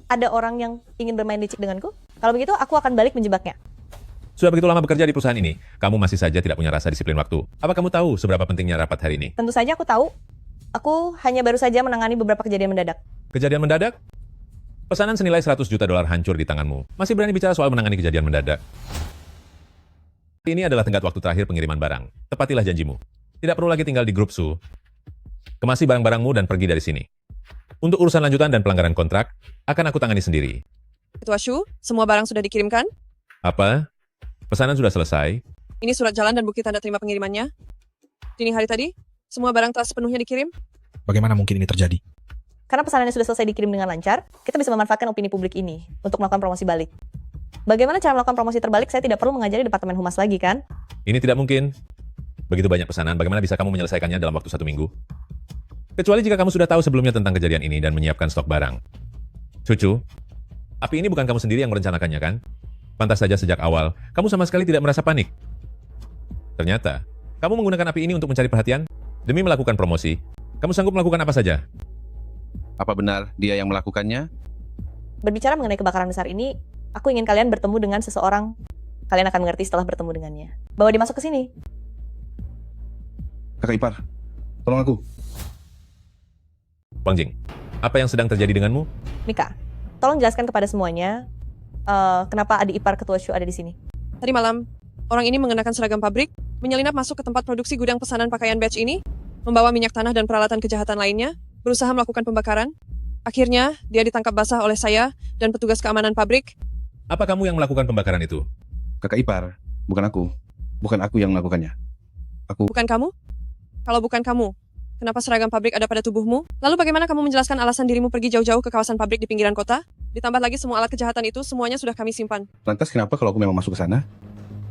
Ada orang yang ingin bermain licik denganku? Kalau begitu, aku akan balik menjebaknya. Sudah begitu lama bekerja di perusahaan ini, kamu masih saja tidak punya rasa disiplin waktu. Apa kamu tahu seberapa pentingnya rapat hari ini? Tentu saja aku tahu. Aku hanya baru saja menangani beberapa kejadian mendadak. Kejadian mendadak? Pesanan senilai $100 juta hancur di tanganmu. Masih berani bicara soal menangani kejadian mendadak? Ini adalah tenggat waktu terakhir pengiriman barang. Tepatilah janjimu. Tidak perlu lagi tinggal di grup Su. Kemasi barang-barangmu dan pergi dari sini. Untuk urusan lanjutan dan pelanggaran kontrak, akan aku tangani sendiri. Ketua Shu, semua barang sudah dikirimkan? Apa? Pesanan sudah selesai? Ini surat jalan dan bukti tanda terima pengirimannya. Dini hari tadi, semua barang telah sepenuhnya dikirim? Bagaimana mungkin ini terjadi? Karena pesanannya sudah selesai dikirim dengan lancar, kita bisa memanfaatkan opini publik ini untuk melakukan promosi balik. Bagaimana cara melakukan promosi terbalik? Saya tidak perlu mengajari Departemen Humas lagi, kan? Ini tidak mungkin. Begitu banyak pesanan, bagaimana bisa kamu menyelesaikannya dalam waktu 1 minggu? Kecuali jika kamu sudah tahu sebelumnya tentang kejadian ini dan menyiapkan stok barang. Cucu, api ini bukan kamu sendiri yang merencanakannya, kan? Pantas saja sejak awal, kamu sama sekali tidak merasa panik. Ternyata, kamu menggunakan api ini untuk mencari perhatian. Demi melakukan promosi, kamu sanggup melakukan apa saja. Apa benar dia yang melakukannya? Berbicara mengenai kebakaran besar ini, aku ingin kalian bertemu dengan seseorang. Kalian akan mengerti setelah bertemu dengannya. Bawa dia masuk ke sini. Kakak ipar, tolong aku. Wang Jing, apa yang sedang terjadi denganmu? Mika, tolong jelaskan kepada semuanya kenapa adik ipar ketua Shu ada di sini. Tadi malam, orang ini mengenakan seragam pabrik, menyelinap masuk ke tempat produksi gudang pesanan pakaian batch ini, membawa minyak tanah dan peralatan kejahatan lainnya, berusaha melakukan pembakaran. Akhirnya, dia ditangkap basah oleh saya dan petugas keamanan pabrik. Apa kamu yang melakukan pembakaran itu? Kakak ipar, bukan aku. Bukan aku yang melakukannya. Bukan kamu? Kalau bukan kamu, kenapa seragam pabrik ada pada tubuhmu? Lalu bagaimana kamu menjelaskan alasan dirimu pergi jauh-jauh ke kawasan pabrik di pinggiran kota? Ditambah lagi semua alat kejahatan itu, semuanya sudah kami simpan. Lantas kenapa kalau aku memang masuk ke sana,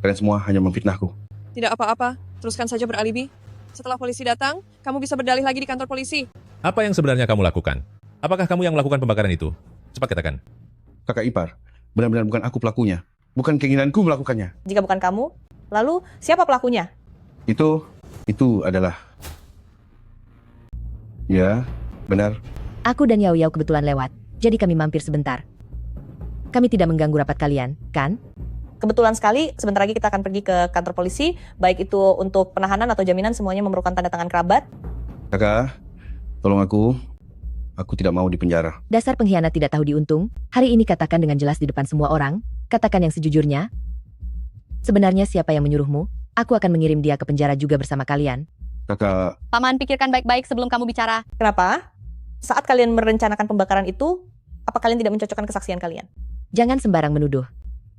kalian semua hanya memfitnahku? Tidak apa-apa, teruskan saja beralibi. Setelah polisi datang, kamu bisa berdalih lagi di kantor polisi. Apa yang sebenarnya kamu lakukan? Apakah kamu yang melakukan pembakaran itu? Cepat katakan. Kakak ipar, benar-benar bukan aku pelakunya. Bukan keinginanku melakukannya. Jika bukan kamu, lalu siapa pelakunya? Itu adalah... Ya, benar. Aku dan Yao Yao kebetulan lewat, jadi kami mampir sebentar. Kami tidak mengganggu rapat kalian, kan? Kebetulan sekali, sebentar lagi kita akan pergi ke kantor polisi, baik itu untuk penahanan atau jaminan, semuanya memerlukan tanda tangan kerabat. Kakak, tolong aku. Aku tidak mau dipenjara. Dasar pengkhianat tidak tahu diuntung, hari ini katakan dengan jelas di depan semua orang, katakan yang sejujurnya. Sebenarnya siapa yang menyuruhmu? Aku akan mengirim dia ke penjara juga bersama kalian. Kakak... Paman, pikirkan baik-baik sebelum kamu bicara. Kenapa? Saat kalian merencanakan pembakaran itu, apa kalian tidak mencocokkan kesaksian kalian? Jangan sembarang menuduh.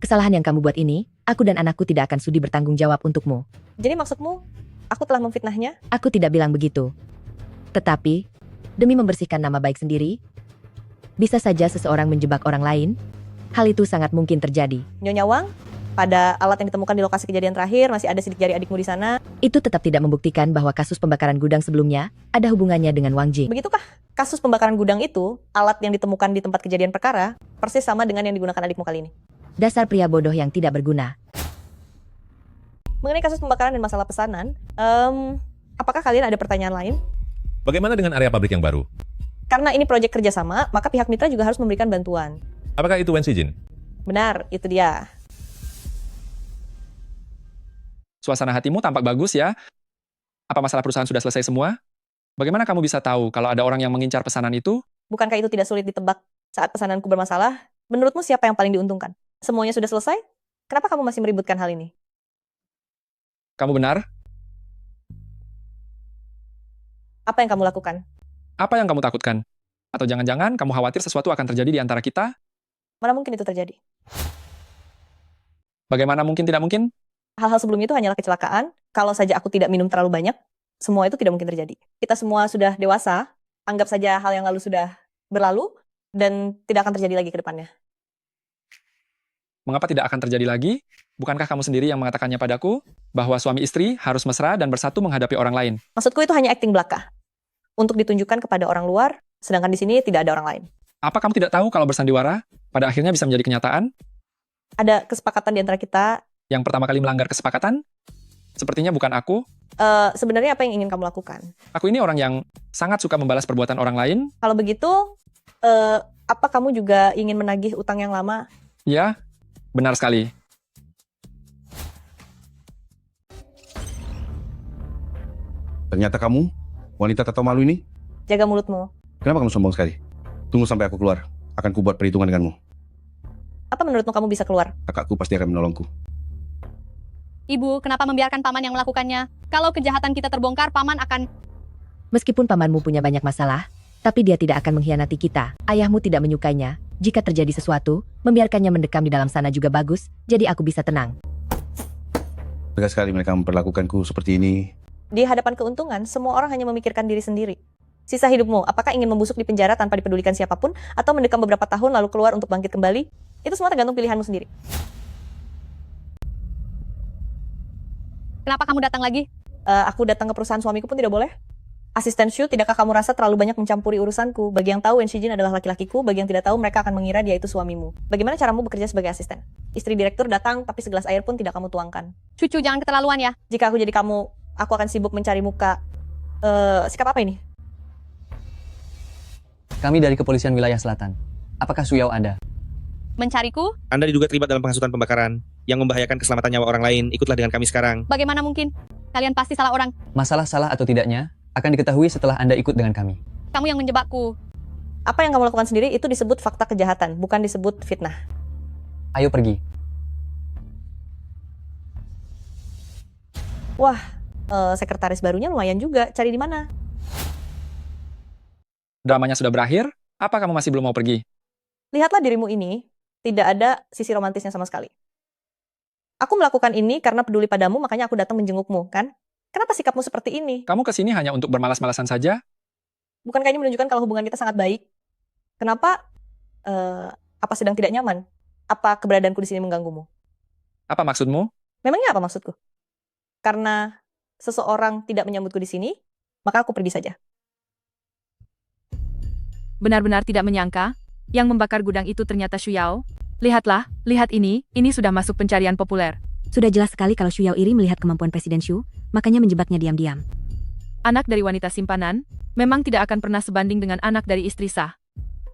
Kesalahan yang kamu buat ini, aku dan anakku tidak akan sudi bertanggung jawab untukmu. Jadi maksudmu, aku telah memfitnahnya? Aku tidak bilang begitu. Tetapi, demi membersihkan nama baik sendiri, bisa saja seseorang menjebak orang lain. Hal itu sangat mungkin terjadi. Nyonya Wang, pada alat yang ditemukan di lokasi kejadian terakhir, masih ada sidik jari adikmu di sana. Itu tetap tidak membuktikan bahwa kasus pembakaran gudang sebelumnya ada hubungannya dengan Wang Jing. Begitukah? Kasus pembakaran gudang itu, alat yang ditemukan di tempat kejadian perkara, persis sama dengan yang digunakan adikmu kali ini. Dasar pria bodoh yang tidak berguna. Mengenai kasus pembakaran dan masalah pesanan, apakah kalian ada pertanyaan lain? Bagaimana dengan area pabrik yang baru? Karena ini proyek kerjasama, maka pihak mitra juga harus memberikan bantuan. Apakah itu Wen Shijin? Benar, itu dia. Suasana hatimu tampak bagus ya. Apa masalah perusahaan sudah selesai semua? Bagaimana kamu bisa tahu kalau ada orang yang mengincar pesanan itu? Bukankah itu tidak sulit ditebak saat pesananku bermasalah? Menurutmu siapa yang paling diuntungkan? Semuanya sudah selesai? Kenapa kamu masih meributkan hal ini? Kamu benar? Apa yang kamu lakukan? Apa yang kamu takutkan? Atau jangan-jangan kamu khawatir sesuatu akan terjadi di antara kita? Mana mungkin itu terjadi? Bagaimana mungkin tidak mungkin? Hal-hal sebelum itu hanyalah kecelakaan. Kalau saja aku tidak minum terlalu banyak, semua itu tidak mungkin terjadi. Kita semua sudah dewasa, anggap saja hal yang lalu sudah berlalu, dan tidak akan terjadi lagi ke depannya. Mengapa tidak akan terjadi lagi? Bukankah kamu sendiri yang mengatakannya padaku, bahwa suami istri harus mesra dan bersatu menghadapi orang lain? Maksudku itu hanya akting belaka. Untuk ditunjukkan kepada orang luar, sedangkan di sini tidak ada orang lain. Apa kamu tidak tahu kalau bersandiwara, pada akhirnya bisa menjadi kenyataan? Ada kesepakatan di antara kita. Yang pertama kali melanggar kesepakatan? Sepertinya bukan aku. Sebenarnya apa yang ingin kamu lakukan? Aku ini orang yang sangat suka membalas perbuatan orang lain. Kalau begitu, apa kamu juga ingin menagih utang yang lama? Ya, benar sekali. Ternyata kamu, wanita tak tahu malu ini? Jaga mulutmu. Kenapa kamu sombong sekali? Tunggu sampai aku keluar. Akan kubuat perhitungan denganmu. Apa menurutmu kamu bisa keluar? Kakakku pasti akan menolongku. Ibu, kenapa membiarkan paman yang melakukannya? Kalau kejahatan kita terbongkar, paman akan... Meskipun pamanmu punya banyak masalah, tapi dia tidak akan mengkhianati kita. Ayahmu tidak menyukainya. Jika terjadi sesuatu, membiarkannya mendekam di dalam sana juga bagus, jadi aku bisa tenang. Tegas sekali mereka memperlakukanku seperti ini. Di hadapan keuntungan, semua orang hanya memikirkan diri sendiri. Sisa hidupmu, apakah ingin membusuk di penjara tanpa dipedulikan siapapun, atau mendekam beberapa tahun lalu keluar untuk bangkit kembali? Itu semua tergantung pilihanmu sendiri. Kenapa kamu datang lagi? Aku datang ke perusahaan suamiku pun tidak boleh. Asisten Shu, tidakkah kamu rasa terlalu banyak mencampuri urusanku? Bagi yang tahu Wen Shijin adalah laki-lakiku, bagi yang tidak tahu mereka akan mengira dia itu suamimu. Bagaimana caramu bekerja sebagai asisten? Istri direktur datang, tapi segelas air pun tidak kamu tuangkan. Cucu, jangan keterlaluan ya. Jika aku jadi kamu, aku akan sibuk mencari muka. Sikap apa ini? Kami dari Kepolisian Wilayah Selatan. Apakah Su Yao ada? Mencariku? Anda diduga terlibat dalam penghasutan pembakaran yang membahayakan keselamatan nyawa orang lain. Ikutlah dengan kami sekarang. Bagaimana mungkin? Kalian pasti salah orang. Masalah salah atau tidaknya akan diketahui setelah Anda ikut dengan kami. Kamu yang menjebakku. Apa yang kamu lakukan sendiri itu disebut fakta kejahatan, bukan disebut fitnah. Ayo pergi. Wah, sekretaris barunya lumayan juga. Cari di mana? Dramanya sudah berakhir, apa kamu masih belum mau pergi? Lihatlah dirimu ini, tidak ada sisi romantisnya sama sekali. Aku melakukan ini karena peduli padamu, makanya aku datang menjengukmu, kan? Kenapa sikapmu seperti ini? Kamu kesini hanya untuk bermalas-malasan saja? Bukankah ini menunjukkan kalau hubungan kita sangat baik? Kenapa? Apa sedang tidak nyaman? Apa keberadaanku di sini mengganggumu? Apa maksudmu? Memangnya apa maksudku? Karena seseorang tidak menyambutku di sini, maka aku pergi saja. Benar-benar tidak menyangka, yang membakar gudang itu ternyata Su Yao. Lihatlah, lihat ini sudah masuk pencarian populer. Sudah jelas sekali kalau Su Yao iri melihat kemampuan Presiden Shu, makanya menjebaknya diam-diam. Anak dari wanita simpanan, memang tidak akan pernah sebanding dengan anak dari istri sah.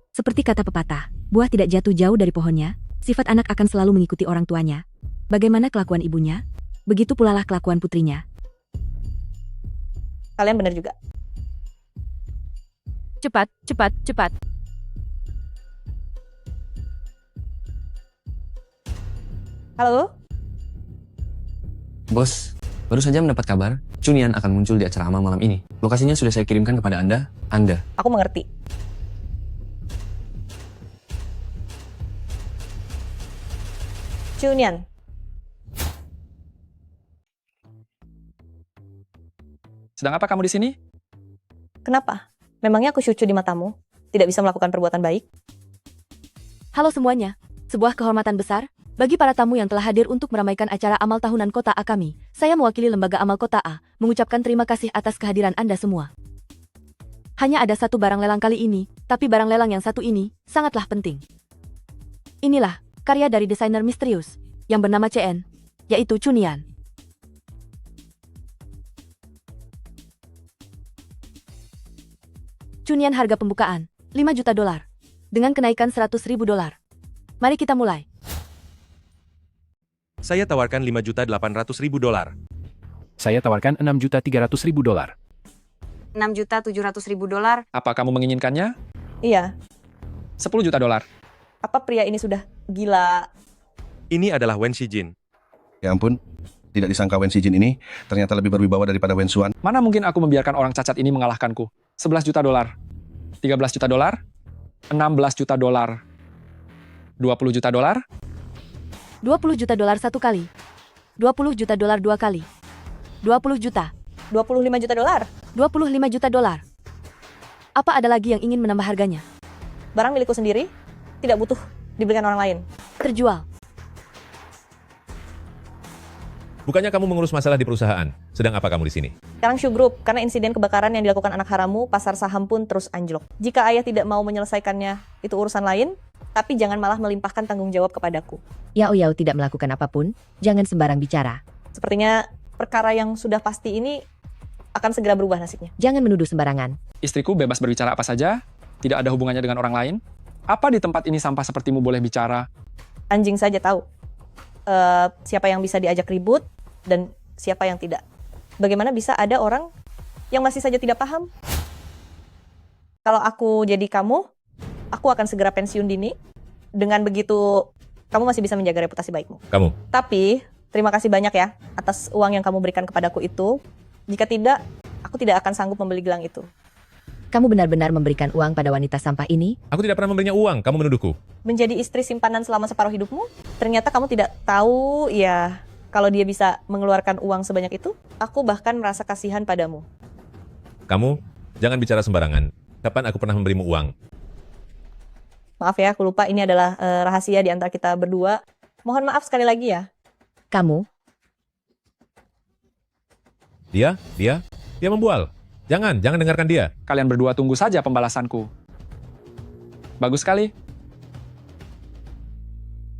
Seperti kata pepatah, buah tidak jatuh jauh dari pohonnya, sifat anak akan selalu mengikuti orang tuanya. Bagaimana kelakuan ibunya? Begitu pula lah kelakuan putrinya. Kalian benar juga. Cepat, cepat, cepat. Halo? Bos, baru saja mendapat kabar, Chunian akan muncul di acara amal malam ini. Lokasinya sudah saya kirimkan kepada Anda. Aku mengerti. Chunian. Sedang apa kamu di sini? Kenapa? Memangnya aku syucu di matamu? Tidak bisa melakukan perbuatan baik? Halo semuanya, sebuah kehormatan besar bagi para tamu yang telah hadir untuk meramaikan acara amal tahunan Kota A kami. Saya mewakili lembaga amal Kota A, mengucapkan terima kasih atas kehadiran Anda semua. Hanya ada satu barang lelang kali ini, tapi barang lelang yang satu ini sangatlah penting. Inilah karya dari desainer misterius yang bernama CN, yaitu Chunian. Chunian harga pembukaan, 5 juta dolar. Dengan kenaikan 100.000 dolar. Mari kita mulai. Saya tawarkan 5.800.000 dolar. Saya tawarkan 6.300.000 dolar. 6.700.000 dolar. Apa kamu menginginkannya? Iya. 10 juta dolar. Apa pria ini sudah gila? Ini adalah Wen Shijin. Ya ampun, tidak disangka Wen Shijin ini ternyata lebih berwibawa daripada Wen Xuan. Mana mungkin aku membiarkan orang cacat ini mengalahkanku? 11 juta dolar. 13 juta dolar. 16 juta dolar. 20 juta dolar. 20 juta dolar satu kali. 20 juta dolar dua kali. 20 juta. 25 juta dolar. 25 juta dolar. Apa ada lagi yang ingin menambah harganya? Barang milikku sendiri, tidak butuh dibelikan orang lain. Terjual. Bukannya kamu mengurus masalah di perusahaan? Sedang apa kamu di sini? Sekarang Shu Group, karena insiden kebakaran yang dilakukan anak haramu, pasar saham pun terus anjlok. Jika ayah tidak mau menyelesaikannya, itu urusan lain, tapi jangan malah melimpahkan tanggung jawab kepadaku. Yao Yao tidak melakukan apapun, jangan sembarang bicara. Sepertinya perkara yang sudah pasti ini akan segera berubah nasibnya. Jangan menuduh sembarangan. Istriku bebas berbicara apa saja, tidak ada hubungannya dengan orang lain. Apa di tempat ini sampah sepertimu boleh bicara? Anjing saja tahu siapa yang bisa diajak ribut dan siapa yang tidak. Bagaimana bisa ada orang yang masih saja tidak paham? Kalau aku jadi kamu, aku akan segera pensiun dini. Dengan begitu, kamu masih bisa menjaga reputasi baikmu. Kamu? Tapi, terima kasih banyak ya atas uang yang kamu berikan kepadaku itu. Jika tidak, aku tidak akan sanggup membeli gelang itu. Kamu benar-benar memberikan uang pada wanita sampah ini? Aku tidak pernah memberinya uang, kamu menuduhku. Menjadi istri simpanan selama separuh hidupmu, ternyata kamu tidak tahu ya kalau dia bisa mengeluarkan uang sebanyak itu. Aku bahkan merasa kasihan padamu. Kamu, jangan bicara sembarangan. Kapan aku pernah memberimu uang? Maaf ya, aku lupa ini adalah rahasia di antara kita berdua. Mohon maaf sekali lagi ya. Kamu? Dia membual. Jangan dengarkan dia. Kalian berdua tunggu saja pembalasanku. Bagus sekali.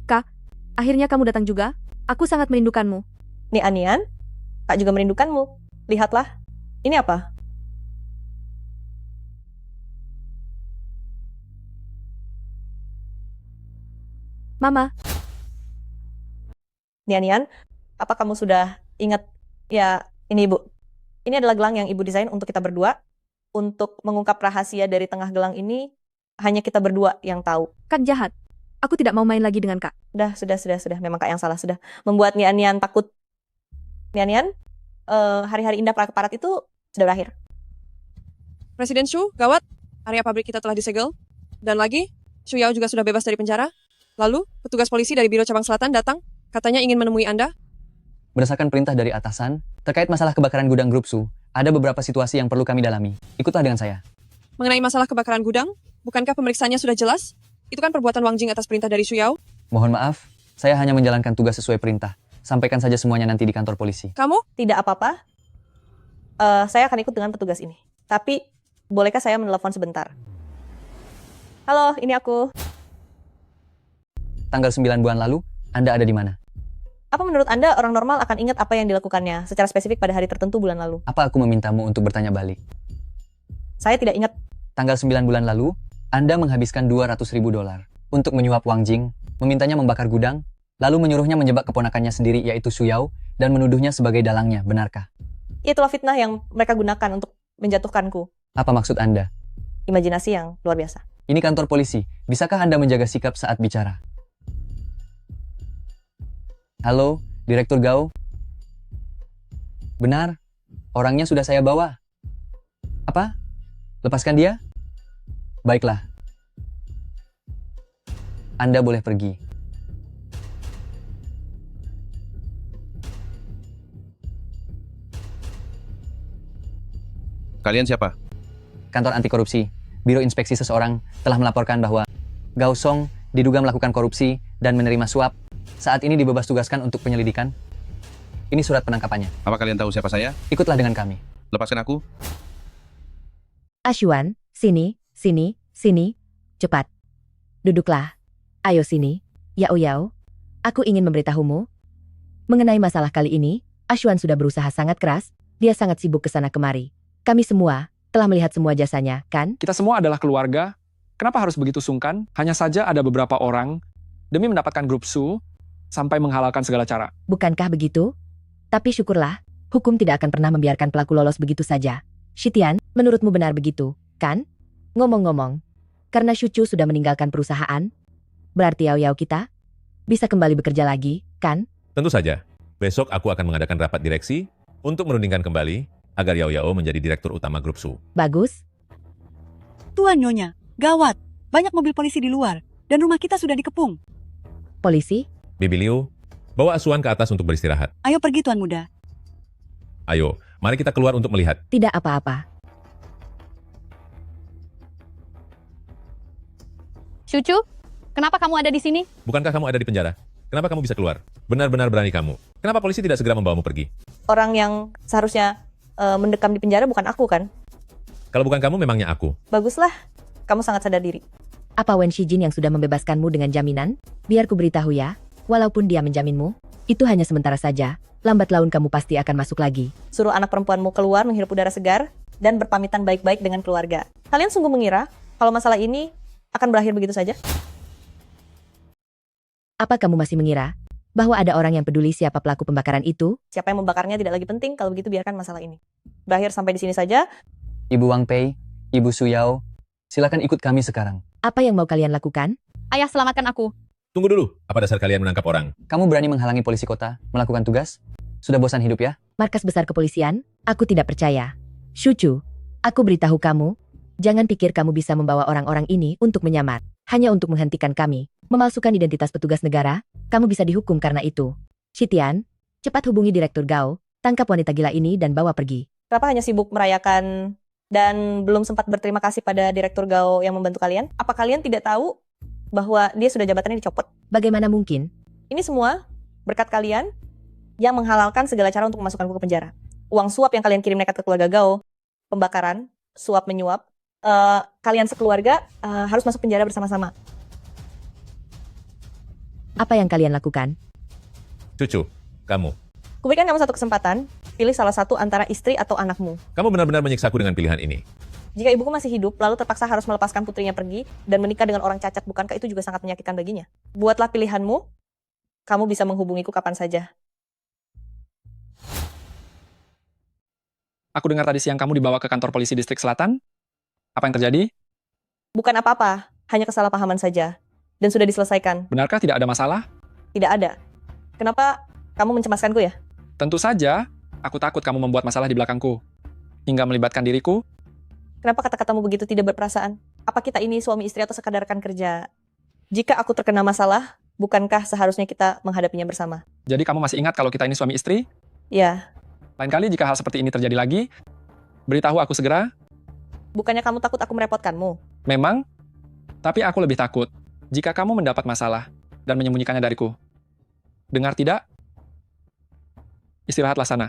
Kak, akhirnya kamu datang juga. Aku sangat merindukanmu. Nih Anian, Kak juga merindukanmu. Lihatlah, ini apa? Mama. Nih Anian, apa kamu sudah ingat? Ya, ini Ibu. Ini adalah gelang yang Ibu desain untuk kita berdua. Untuk mengungkap rahasia dari tengah gelang ini, hanya kita berdua yang tahu. Kak jahat. Aku tidak mau main lagi dengan Kak. Sudah. Memang Kak yang salah. Sudah membuat Nian takut. Nian, hari-hari indah para keparat itu sudah berakhir. Presiden Shu, gawat. Area pabrik kita telah disegel. Dan lagi, Shu Yao juga sudah bebas dari penjara. Lalu, petugas polisi dari Biro Cabang Selatan datang. Katanya ingin menemui Anda. Berdasarkan perintah dari atasan, terkait masalah kebakaran gudang Grup Su, ada beberapa situasi yang perlu kami dalami. Ikutlah dengan saya. Mengenai masalah kebakaran gudang, bukankah pemeriksaannya sudah jelas? Itu kan perbuatan Wang Jing atas perintah dari Shu Yao. Mohon maaf, saya hanya menjalankan tugas sesuai perintah. Sampaikan saja semuanya nanti di kantor polisi. Kamu? Tidak apa-apa. Saya akan ikut dengan petugas ini. Tapi, bolehkah saya menelepon sebentar? Halo, ini aku. Tanggal 9 bulan lalu, Anda ada di mana? Apa menurut Anda orang normal akan ingat apa yang dilakukannya secara spesifik pada hari tertentu bulan lalu? Apa aku memintamu untuk bertanya balik? Saya tidak ingat. Tanggal 9 bulan lalu, Anda menghabiskan $200.000 untuk menyuap Wang Jing, memintanya membakar gudang, lalu menyuruhnya menjebak keponakannya sendiri yaitu Shu Yao, dan menuduhnya sebagai dalangnya, benarkah? Itulah fitnah yang mereka gunakan untuk menjatuhkanku. Apa maksud Anda? Imajinasi yang luar biasa. Ini kantor polisi, bisakah Anda menjaga sikap saat bicara? Halo, Direktur Gao. Benar, orangnya sudah saya bawa. Apa? Lepaskan dia? Baiklah. Anda boleh pergi. Kalian siapa? Kantor anti korupsi, Biro Inspeksi Seseorang telah melaporkan bahwa Gao Song diduga melakukan korupsi dan menerima suap. Saat ini dibebas tugaskan untuk penyelidikan. Ini surat penangkapannya. Apa kalian tahu siapa saya? Ikutlah dengan kami. Lepaskan aku. Ashuan, sini. Cepat. Duduklah. Ayo sini. Yao Yao. Aku ingin memberitahumu. Mengenai masalah kali ini, Ashuan sudah berusaha sangat keras. Dia sangat sibuk ke sana kemari. Kami semua telah melihat semua jasanya, kan? Kita semua adalah keluarga. Kenapa harus begitu sungkan? Hanya saja ada beberapa orang, demi mendapatkan Grup Su, sampai menghalalkan segala cara. Bukankah begitu? Tapi syukurlah, hukum tidak akan pernah membiarkan pelaku lolos begitu saja. Shitian, menurutmu benar begitu, kan? Ngomong-ngomong, karena Shu Chu sudah meninggalkan perusahaan, berarti Yao Yao kita bisa kembali bekerja lagi, kan? Tentu saja. Besok aku akan mengadakan rapat direksi untuk menurunkan kembali agar Yao Yao menjadi direktur utama Grup Su. Bagus. Tuan Nyonya, gawat. Banyak mobil polisi di luar, dan rumah kita sudah dikepung. Polisi? Bibi Liu, bawa Asuan ke atas untuk beristirahat. Ayo pergi Tuan Muda. Ayo, mari kita keluar untuk melihat. Tidak apa-apa. Cucu, kenapa kamu ada di sini? Bukankah kamu ada di penjara? Kenapa kamu bisa keluar? Benar-benar berani kamu. Kenapa polisi tidak segera membawamu pergi? Orang yang seharusnya mendekam di penjara bukan aku kan? Kalau bukan kamu, memangnya aku. Baguslah, kamu sangat sadar diri. Apa Wen Shijin yang sudah membebaskanmu dengan jaminan? Biar ku beritahu ya, walaupun dia menjaminmu, Itu hanya sementara saja, lambat laun kamu pasti akan masuk lagi. Suruh anak perempuanmu keluar menghirup udara segar dan berpamitan baik-baik dengan keluarga. Kalian sungguh mengira kalau masalah ini akan berakhir begitu saja? Apa kamu masih mengira bahwa ada orang yang peduli siapa pelaku pembakaran itu? Siapa yang membakarnya tidak lagi penting, kalau begitu biarkan masalah ini berakhir sampai di sini saja. Ibu Wang Pei, Ibu Su Yao, silakan ikut kami sekarang. Apa yang mau kalian lakukan? Ayah, selamatkan aku. Tunggu dulu, apa dasar kalian menangkap orang? Kamu berani menghalangi polisi kota melakukan tugas? Sudah bosan hidup ya? Markas Besar Kepolisian? Aku tidak percaya. Shuchu, aku beritahu kamu, jangan pikir kamu bisa membawa orang-orang ini untuk menyamar. Hanya untuk menghentikan kami, memalsukan identitas petugas negara, kamu bisa dihukum karena itu. Shitian, cepat hubungi Direktur Gao, tangkap wanita gila ini dan bawa pergi. Kenapa hanya sibuk merayakan dan belum sempat berterima kasih pada Direktur Gao yang membantu kalian? Apa kalian tidak tahu bahwa dia sudah jabatannya dicopot? Bagaimana mungkin? Ini semua berkat kalian yang menghalalkan segala cara untuk memasukkanku ke penjara. Uang suap yang kalian kirim nekat ke keluarga Gao, pembakaran, suap menyuap, kalian sekeluarga harus masuk penjara bersama-sama. Apa yang kalian lakukan? Cucu, kamu. Kuberikan kamu satu kesempatan, pilih salah satu antara istri atau anakmu. Kamu benar-benar menyiksaku dengan pilihan ini. Jika ibuku masih hidup, lalu terpaksa harus melepaskan putrinya pergi dan menikah dengan orang cacat, bukankah itu juga sangat menyakitkan baginya? Buatlah pilihanmu, kamu bisa menghubungiku kapan saja. Aku dengar tadi siang kamu dibawa ke kantor polisi distrik selatan. Apa yang terjadi? Bukan apa-apa, hanya kesalahpahaman saja. Dan sudah diselesaikan. Benarkah tidak ada masalah? Tidak ada. Kenapa kamu mencemaskanku ya? Tentu saja, aku takut kamu membuat masalah di belakangku. Hingga melibatkan diriku. Kenapa kata-katamu begitu tidak berperasaan? Apa kita ini suami istri atau sekadar rekan kerja? Jika aku terkena masalah, bukankah seharusnya kita menghadapinya bersama? Jadi kamu masih ingat kalau kita ini suami istri? Ya. Lain kali jika hal seperti ini terjadi lagi, beritahu aku segera. Bukannya kamu takut aku merepotkanmu? Memang, tapi aku lebih takut jika kamu mendapat masalah dan menyembunyikannya dariku. Dengar tidak? Istirahatlah sana.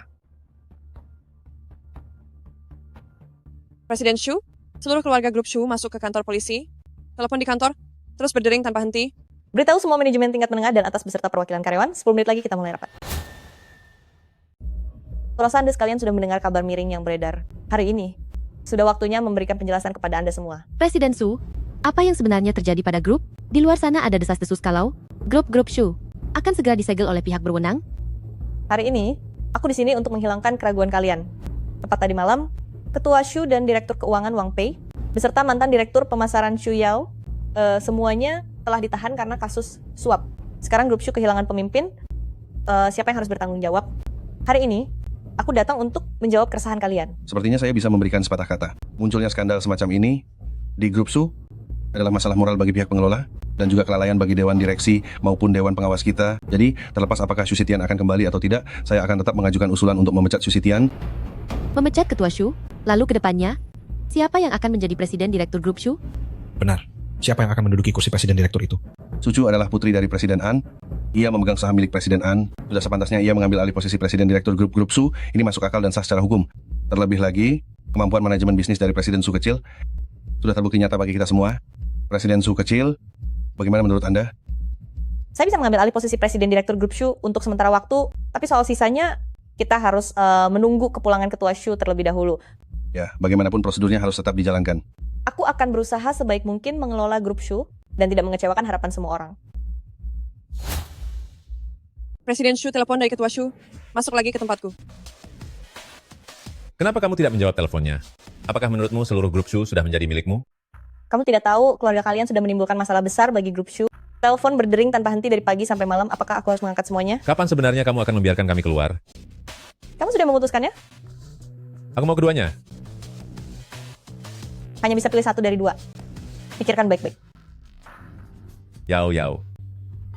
Presiden Shu, seluruh keluarga grup Shu masuk ke kantor polisi. Telepon di kantor, terus berdering tanpa henti. Beritahu semua manajemen tingkat menengah dan atas beserta perwakilan karyawan, 10 menit lagi kita mulai rapat. Rasa Anda sekalian sudah mendengar kabar miring yang beredar. Hari ini, sudah waktunya memberikan penjelasan kepada Anda semua. Presiden Su, apa yang sebenarnya terjadi pada grup? Di luar sana ada desas-desus kalau grup Shu akan segera disegel oleh pihak berwenang. Hari ini, aku di sini untuk menghilangkan keraguan kalian. Tepat tadi malam, Ketua Shu dan Direktur Keuangan Wang Pei, beserta mantan Direktur Pemasaran Shu Yao, semuanya telah ditahan karena kasus suap. Sekarang grup Shu kehilangan pemimpin, siapa yang harus bertanggung jawab? Hari ini, aku datang untuk menjawab keresahan kalian. Sepertinya saya bisa memberikan sepatah kata. Munculnya skandal semacam ini di grup Su adalah masalah moral bagi pihak pengelola dan juga kelalaian bagi dewan direksi maupun dewan pengawas kita. Jadi, terlepas apakah Shu Shitian akan kembali atau tidak, saya akan tetap mengajukan usulan untuk memecat Shu Shitian. Memecat Ketua Shu, lalu ke depannya, siapa yang akan menjadi Presiden Direktur Grup Shu? Benar. Siapa yang akan menduduki kursi Presiden Direktur itu? Sucu adalah putri dari Presiden An. Ia memegang saham milik Presiden An. Sudah sepantasnya ia mengambil alih posisi Presiden Direktur Grup Su. Ini masuk akal dan sah secara hukum. Terlebih lagi, kemampuan manajemen bisnis dari Presiden Su kecil sudah terbukti nyata bagi kita semua. Presiden Su kecil, bagaimana menurut Anda? Saya bisa mengambil alih posisi Presiden Direktur Grup Shu untuk sementara waktu, tapi soal sisanya, kita harus menunggu kepulangan Ketua Shu terlebih dahulu. Ya, bagaimanapun prosedurnya harus tetap dijalankan. Aku akan berusaha sebaik mungkin mengelola Grup Shu dan tidak mengecewakan harapan semua orang. Presiden Shu telepon dari Ketua Shu. Masuk lagi ke tempatku. Kenapa kamu tidak menjawab teleponnya? Apakah menurutmu seluruh grup Shu sudah menjadi milikmu? Kamu tidak tahu keluarga kalian sudah menimbulkan masalah besar bagi Grup Shu. Telepon berdering tanpa henti dari pagi sampai malam. Apakah aku harus mengangkat semuanya? Kapan sebenarnya kamu akan membiarkan kami keluar? Kamu sudah memutuskannya? Aku mau keduanya. Hanya bisa pilih satu dari dua. Pikirkan baik-baik. Yao.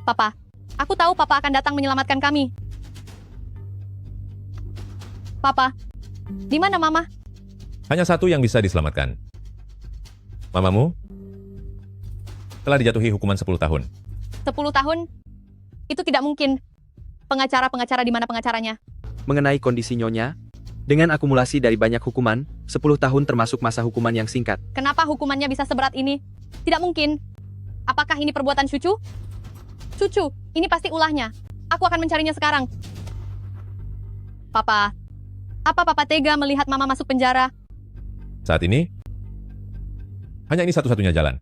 Papa, aku tahu Papa akan datang menyelamatkan kami. Papa, di mana Mama? Hanya satu yang bisa diselamatkan. Mamamu telah dijatuhi hukuman 10 tahun. 10 tahun? Itu tidak mungkin. Pengacara di mana pengacaranya? Mengenai kondisi Nyonya, dengan akumulasi dari banyak hukuman, 10 tahun termasuk masa hukuman yang singkat. Kenapa hukumannya bisa seberat ini? Tidak mungkin. Apakah ini perbuatan Cucu? Cucu, ini pasti ulahnya. Aku akan mencarinya sekarang. Papa, apa Papa tega melihat Mama masuk penjara? Saat ini, hanya ini satu-satunya jalan.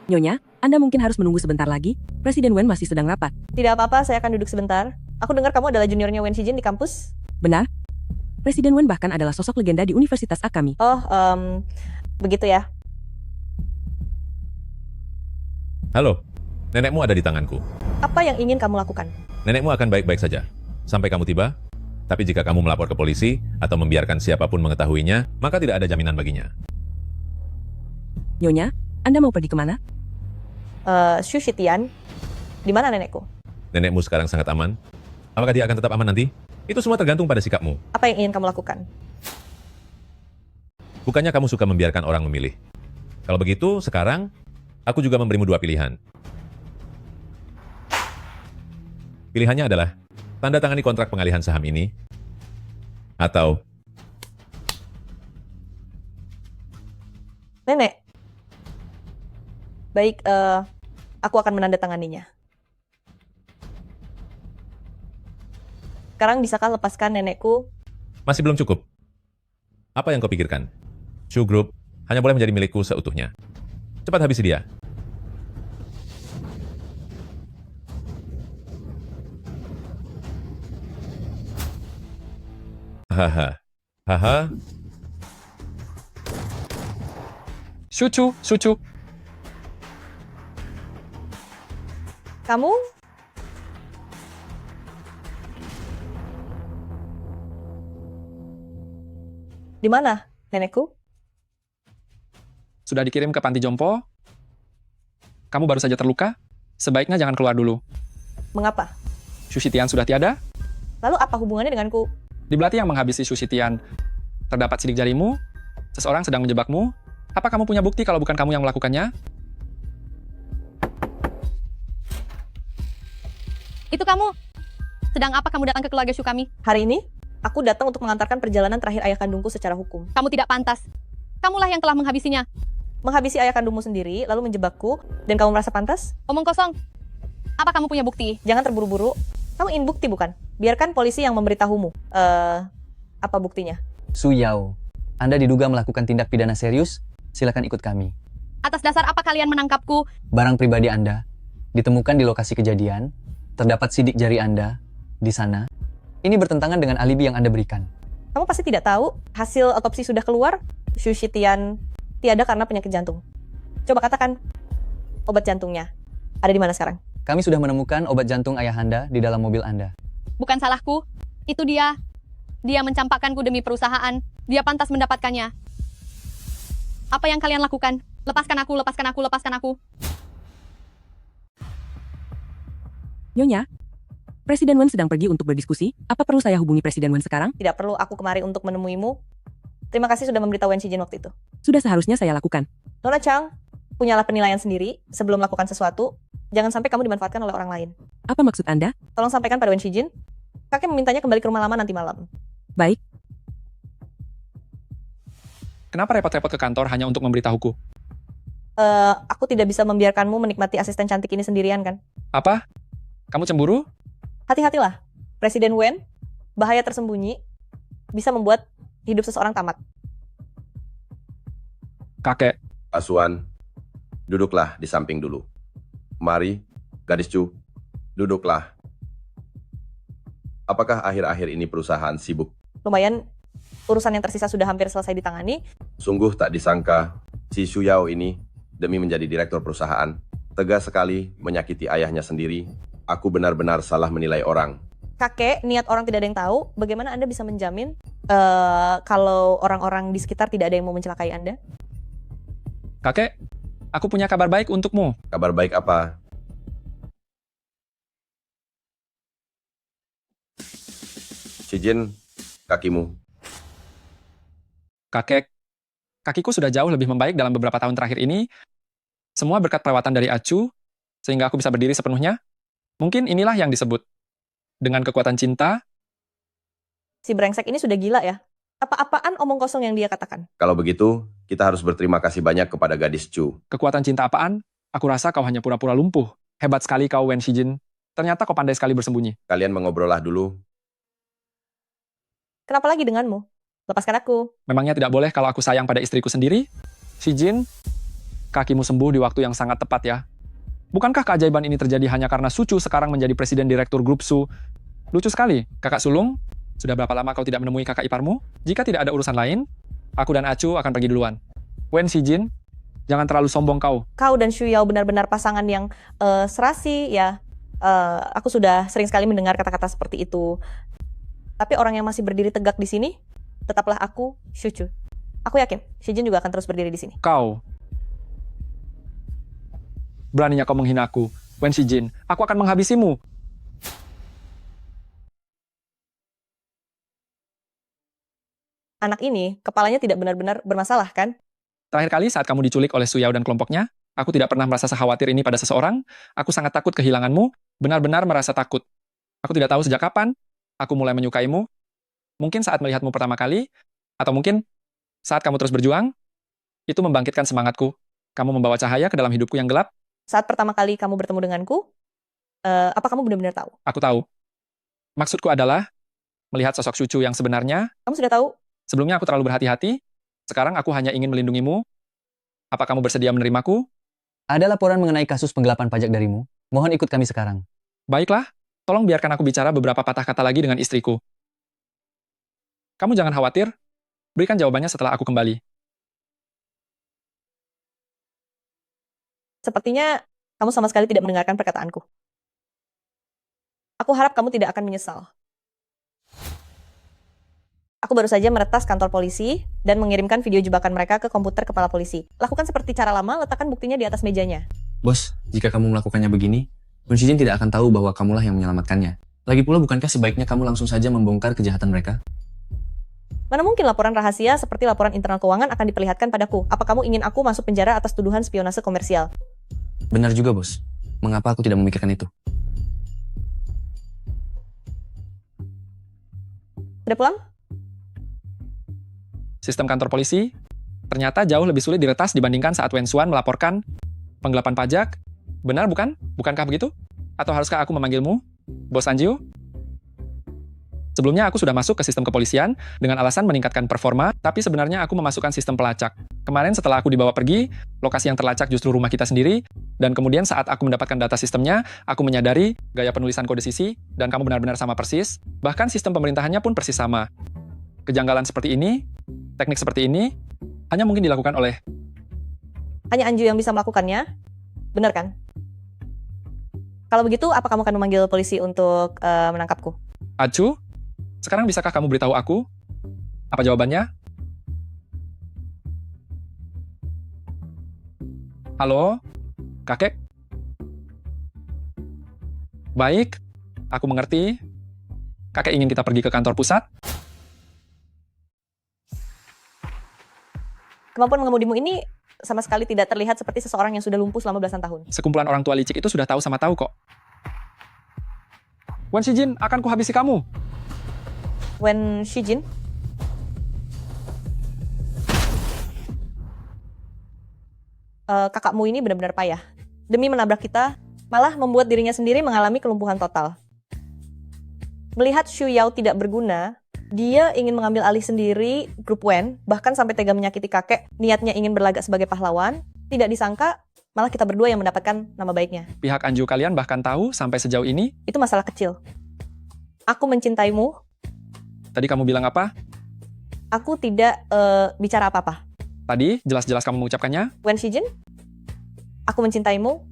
Nyonya, Anda mungkin harus menunggu sebentar lagi. Presiden Wen masih sedang rapat. Tidak apa-apa, saya akan duduk sebentar. Aku dengar kamu adalah juniornya Wen Shijin di kampus. Benar? Presiden Wen bahkan adalah sosok legenda di Universitas Akami. Oh, begitu ya. Halo, nenekmu ada di tanganku. Apa yang ingin kamu lakukan? Nenekmu akan baik-baik saja sampai kamu tiba. Tapi jika kamu melapor ke polisi atau membiarkan siapapun mengetahuinya, maka tidak ada jaminan baginya. Nyonya, Anda mau pergi kemana? Xu Shitian, di mana nenekku? Nenekmu sekarang sangat aman. Apakah dia akan tetap aman nanti? Itu semua tergantung pada sikapmu. Apa yang ingin kamu lakukan? Bukannya kamu suka membiarkan orang memilih. Kalau begitu, sekarang aku juga memberimu dua pilihan. Pilihannya adalah tanda tangani kontrak pengalihan saham ini, atau Nenek. Baik, aku akan menandatanganinya. Sekarang bisakah lepaskan nenekku? masih belum cukup. Apa yang kau pikirkan? Shu Group hanya boleh menjadi milikku seutuhnya. Cepat habisi dia. Haha. Haha. Sucu. Kamu? Di mana, nenekku? Sudah dikirim ke panti jompo. Kamu baru saja terluka. Sebaiknya jangan keluar dulu. Mengapa? Sushitian sudah tiada. Lalu apa hubungannya denganku? Di belati yang menghabisi Sushitian, terdapat sidik jarimu. Seseorang sedang menjebakmu. Apa kamu punya bukti kalau bukan kamu yang melakukannya? Itu kamu. Sedang apa kamu datang ke keluarga Shu kami? Hari ini, aku datang untuk mengantarkan perjalanan terakhir ayah kandungku secara hukum. Kamu tidak pantas. Kamulah yang telah menghabisinya. Menghabisi ayah kandungmu sendiri, lalu menjebakku, dan kamu merasa pantas? Omong kosong. Apa kamu punya bukti? Jangan terburu-buru. Kamu ingin bukti bukan? Biarkan polisi yang memberitahumu. Apa buktinya? Su Yao, Anda diduga melakukan tindak pidana serius? Silakan ikut kami. Atas dasar apa kalian menangkapku? Barang pribadi Anda ditemukan di lokasi kejadian. Terdapat sidik jari Anda di sana. Ini bertentangan dengan alibi yang Anda berikan. Kamu pasti tidak tahu, hasil otopsi sudah keluar. Xu Shitian tiada karena penyakit jantung. Coba katakan, obat jantungnya ada di mana sekarang? Kami sudah menemukan obat jantung ayah Anda di dalam mobil Anda. Bukan salahku. Itu dia. Dia mencampakkanku demi perusahaan. Dia pantas mendapatkannya. Apa yang kalian lakukan? Lepaskan aku, lepaskan aku, lepaskan aku. Nyonya, Presiden Wen sedang pergi untuk berdiskusi. Apa perlu saya hubungi Presiden Wen sekarang? Tidak perlu, aku kemari untuk menemuimu. Terima kasih sudah memberitahu Wen Shijin waktu itu. Sudah seharusnya saya lakukan. Nona Chang, punyalah penilaian sendiri sebelum melakukan sesuatu. Jangan sampai kamu dimanfaatkan oleh orang lain. Apa maksud Anda? Tolong sampaikan pada Wen Shijin. Kakek memintanya kembali ke rumah lama nanti malam. Baik. Kenapa repot-repot ke kantor hanya untuk memberitahuku? Aku tidak bisa membiarkanmu menikmati asisten cantik ini sendirian kan? Apa? Kamu cemburu? Hati-hatilah. Presiden Wen, bahaya tersembunyi, bisa membuat hidup seseorang tamat. Kakek. Asuan, duduklah di samping dulu. Mari, gadis Chu, duduklah. Apakah akhir-akhir ini perusahaan sibuk? Lumayan, urusan yang tersisa sudah hampir selesai ditangani. Sungguh tak disangka, si Xu Yao ini, demi menjadi direktur perusahaan, tegas sekali menyakiti ayahnya sendiri. Aku benar-benar salah menilai orang. Kakek, niat orang tidak ada yang tahu. Bagaimana Anda bisa menjamin kalau orang-orang di sekitar tidak ada yang mau mencelakai Anda? Kakek, aku punya kabar baik untukmu. Kabar baik apa? Shijin, kakimu. Kakek, kakiku sudah jauh lebih membaik dalam beberapa tahun terakhir ini. Semua berkat perawatan dari Acu, sehingga aku bisa berdiri sepenuhnya. Mungkin inilah yang disebut dengan kekuatan cinta. Si brengsek ini sudah gila ya? Apa-apaan omong kosong yang dia katakan? Kalau begitu, kita harus berterima kasih banyak kepada gadis Chu. Kekuatan cinta apaan? Aku rasa kau hanya pura-pura lumpuh. Hebat sekali kau, Wen Shijin. Ternyata kau pandai sekali bersembunyi. Kalian mengobrollah dulu. Kenapa lagi denganmu? Lepaskan aku. Memangnya tidak boleh kalau aku sayang pada istriku sendiri? Si Jin, kakimu sembuh di waktu yang sangat tepat ya. Bukankah keajaiban ini terjadi hanya karena Sucu sekarang menjadi presiden direktur grup Su? Lucu sekali, kakak sulung. Sudah berapa lama kau tidak menemui kakak iparmu? Jika tidak ada urusan lain, aku dan Acu akan pergi duluan. Wen Si Jin, jangan terlalu sombong kau. Kau dan Xu Yao benar-benar pasangan yang serasi ya. Aku sudah sering sekali mendengar kata-kata seperti itu. Tapi orang yang masih berdiri tegak di sini, tetaplah aku, Xu Chu. Aku yakin, Xi Jin juga akan terus berdiri di sini. Kau. Beraninya kau menghina aku. Wen Si Jin, aku akan menghabisimu. Anak ini, kepalanya tidak benar-benar bermasalah, kan? Terakhir kali saat kamu diculik oleh Su Yao dan kelompoknya, aku tidak pernah merasa sekhawatir ini pada seseorang. Aku sangat takut kehilanganmu, benar-benar merasa takut. Aku tidak tahu sejak kapan aku mulai menyukaimu. Mungkin saat melihatmu pertama kali, atau mungkin saat kamu terus berjuang, itu membangkitkan semangatku. Kamu membawa cahaya ke dalam hidupku yang gelap. Saat pertama kali kamu bertemu denganku, apa kamu benar-benar tahu? Aku tahu. Maksudku adalah melihat sosok Sucu yang sebenarnya. Kamu sudah tahu? Sebelumnya aku terlalu berhati-hati. Sekarang aku hanya ingin melindungimu. Apa kamu bersedia menerimaku? Ada laporan mengenai kasus penggelapan pajak darimu. Mohon ikut kami sekarang. Baiklah, tolong biarkan aku bicara beberapa patah kata lagi dengan istriku. Kamu jangan khawatir. Berikan jawabannya setelah aku kembali. Sepertinya kamu sama sekali tidak mendengarkan perkataanku. Aku harap kamu tidak akan menyesal. Aku baru saja meretas kantor polisi dan mengirimkan video jebakan mereka ke komputer kepala polisi. Lakukan seperti cara lama, letakkan buktinya di atas mejanya. Bos, jika kamu melakukannya begini, Wen Si Jin tidak akan tahu bahwa kamulah yang menyelamatkannya. Lagi pula bukankah sebaiknya kamu langsung saja membongkar kejahatan mereka? Mana mungkin laporan rahasia seperti laporan internal keuangan akan diperlihatkan padaku? Apa kamu ingin aku masuk penjara atas tuduhan spionase komersial? Benar juga, Bos. Mengapa aku tidak memikirkan itu? Udah pulang? Sistem kantor polisi ternyata jauh lebih sulit diretas dibandingkan saat Wen Xuan melaporkan penggelapan pajak. Benar bukan? Bukankah begitu? Atau haruskah aku memanggilmu, Bos Anjiu? Sebelumnya aku sudah masuk ke sistem kepolisian dengan alasan meningkatkan performa, tapi sebenarnya aku memasukkan sistem pelacak. Kemarin setelah aku dibawa pergi, lokasi yang terlacak justru rumah kita sendiri, dan kemudian saat aku mendapatkan data sistemnya, aku menyadari gaya penulisan kode sisi, dan kamu benar-benar sama persis, bahkan sistem pemerintahannya pun persis sama. Kejanggalan seperti ini, teknik seperti ini, hanya mungkin dilakukan oleh... Hanya Anju yang bisa melakukannya? Benar kan? Kalau begitu, apa kamu akan memanggil polisi untuk menangkapku? Acu? Sekarang bisakah kamu beritahu aku? Apa jawabannya? Halo? Kakek? Baik, aku mengerti. Kakek ingin kita pergi ke kantor pusat? Kemampuan mengemudimu ini sama sekali tidak terlihat seperti seseorang yang sudah lumpuh selama belasan tahun. Sekumpulan orang tua licik itu sudah tahu sama tahu kok. Wen Si Jin, akan kuhabisi kamu. Wen Si Jin? Kakakmu ini benar-benar payah. Demi menabrak kita, malah membuat dirinya sendiri mengalami kelumpuhan total. Melihat Xu Yao tidak berguna, dia ingin mengambil alih sendiri grup Wen, bahkan sampai tega menyakiti kakek, niatnya ingin berlagak sebagai pahlawan. Tidak disangka, malah kita berdua yang mendapatkan nama baiknya. Pihak Anju kalian bahkan tahu sampai sejauh ini? Itu masalah kecil. Aku mencintaimu. Tadi kamu bilang apa? Aku tidak bicara apa-apa. Tadi jelas-jelas kamu mengucapkannya. Wen Si Jin, aku mencintaimu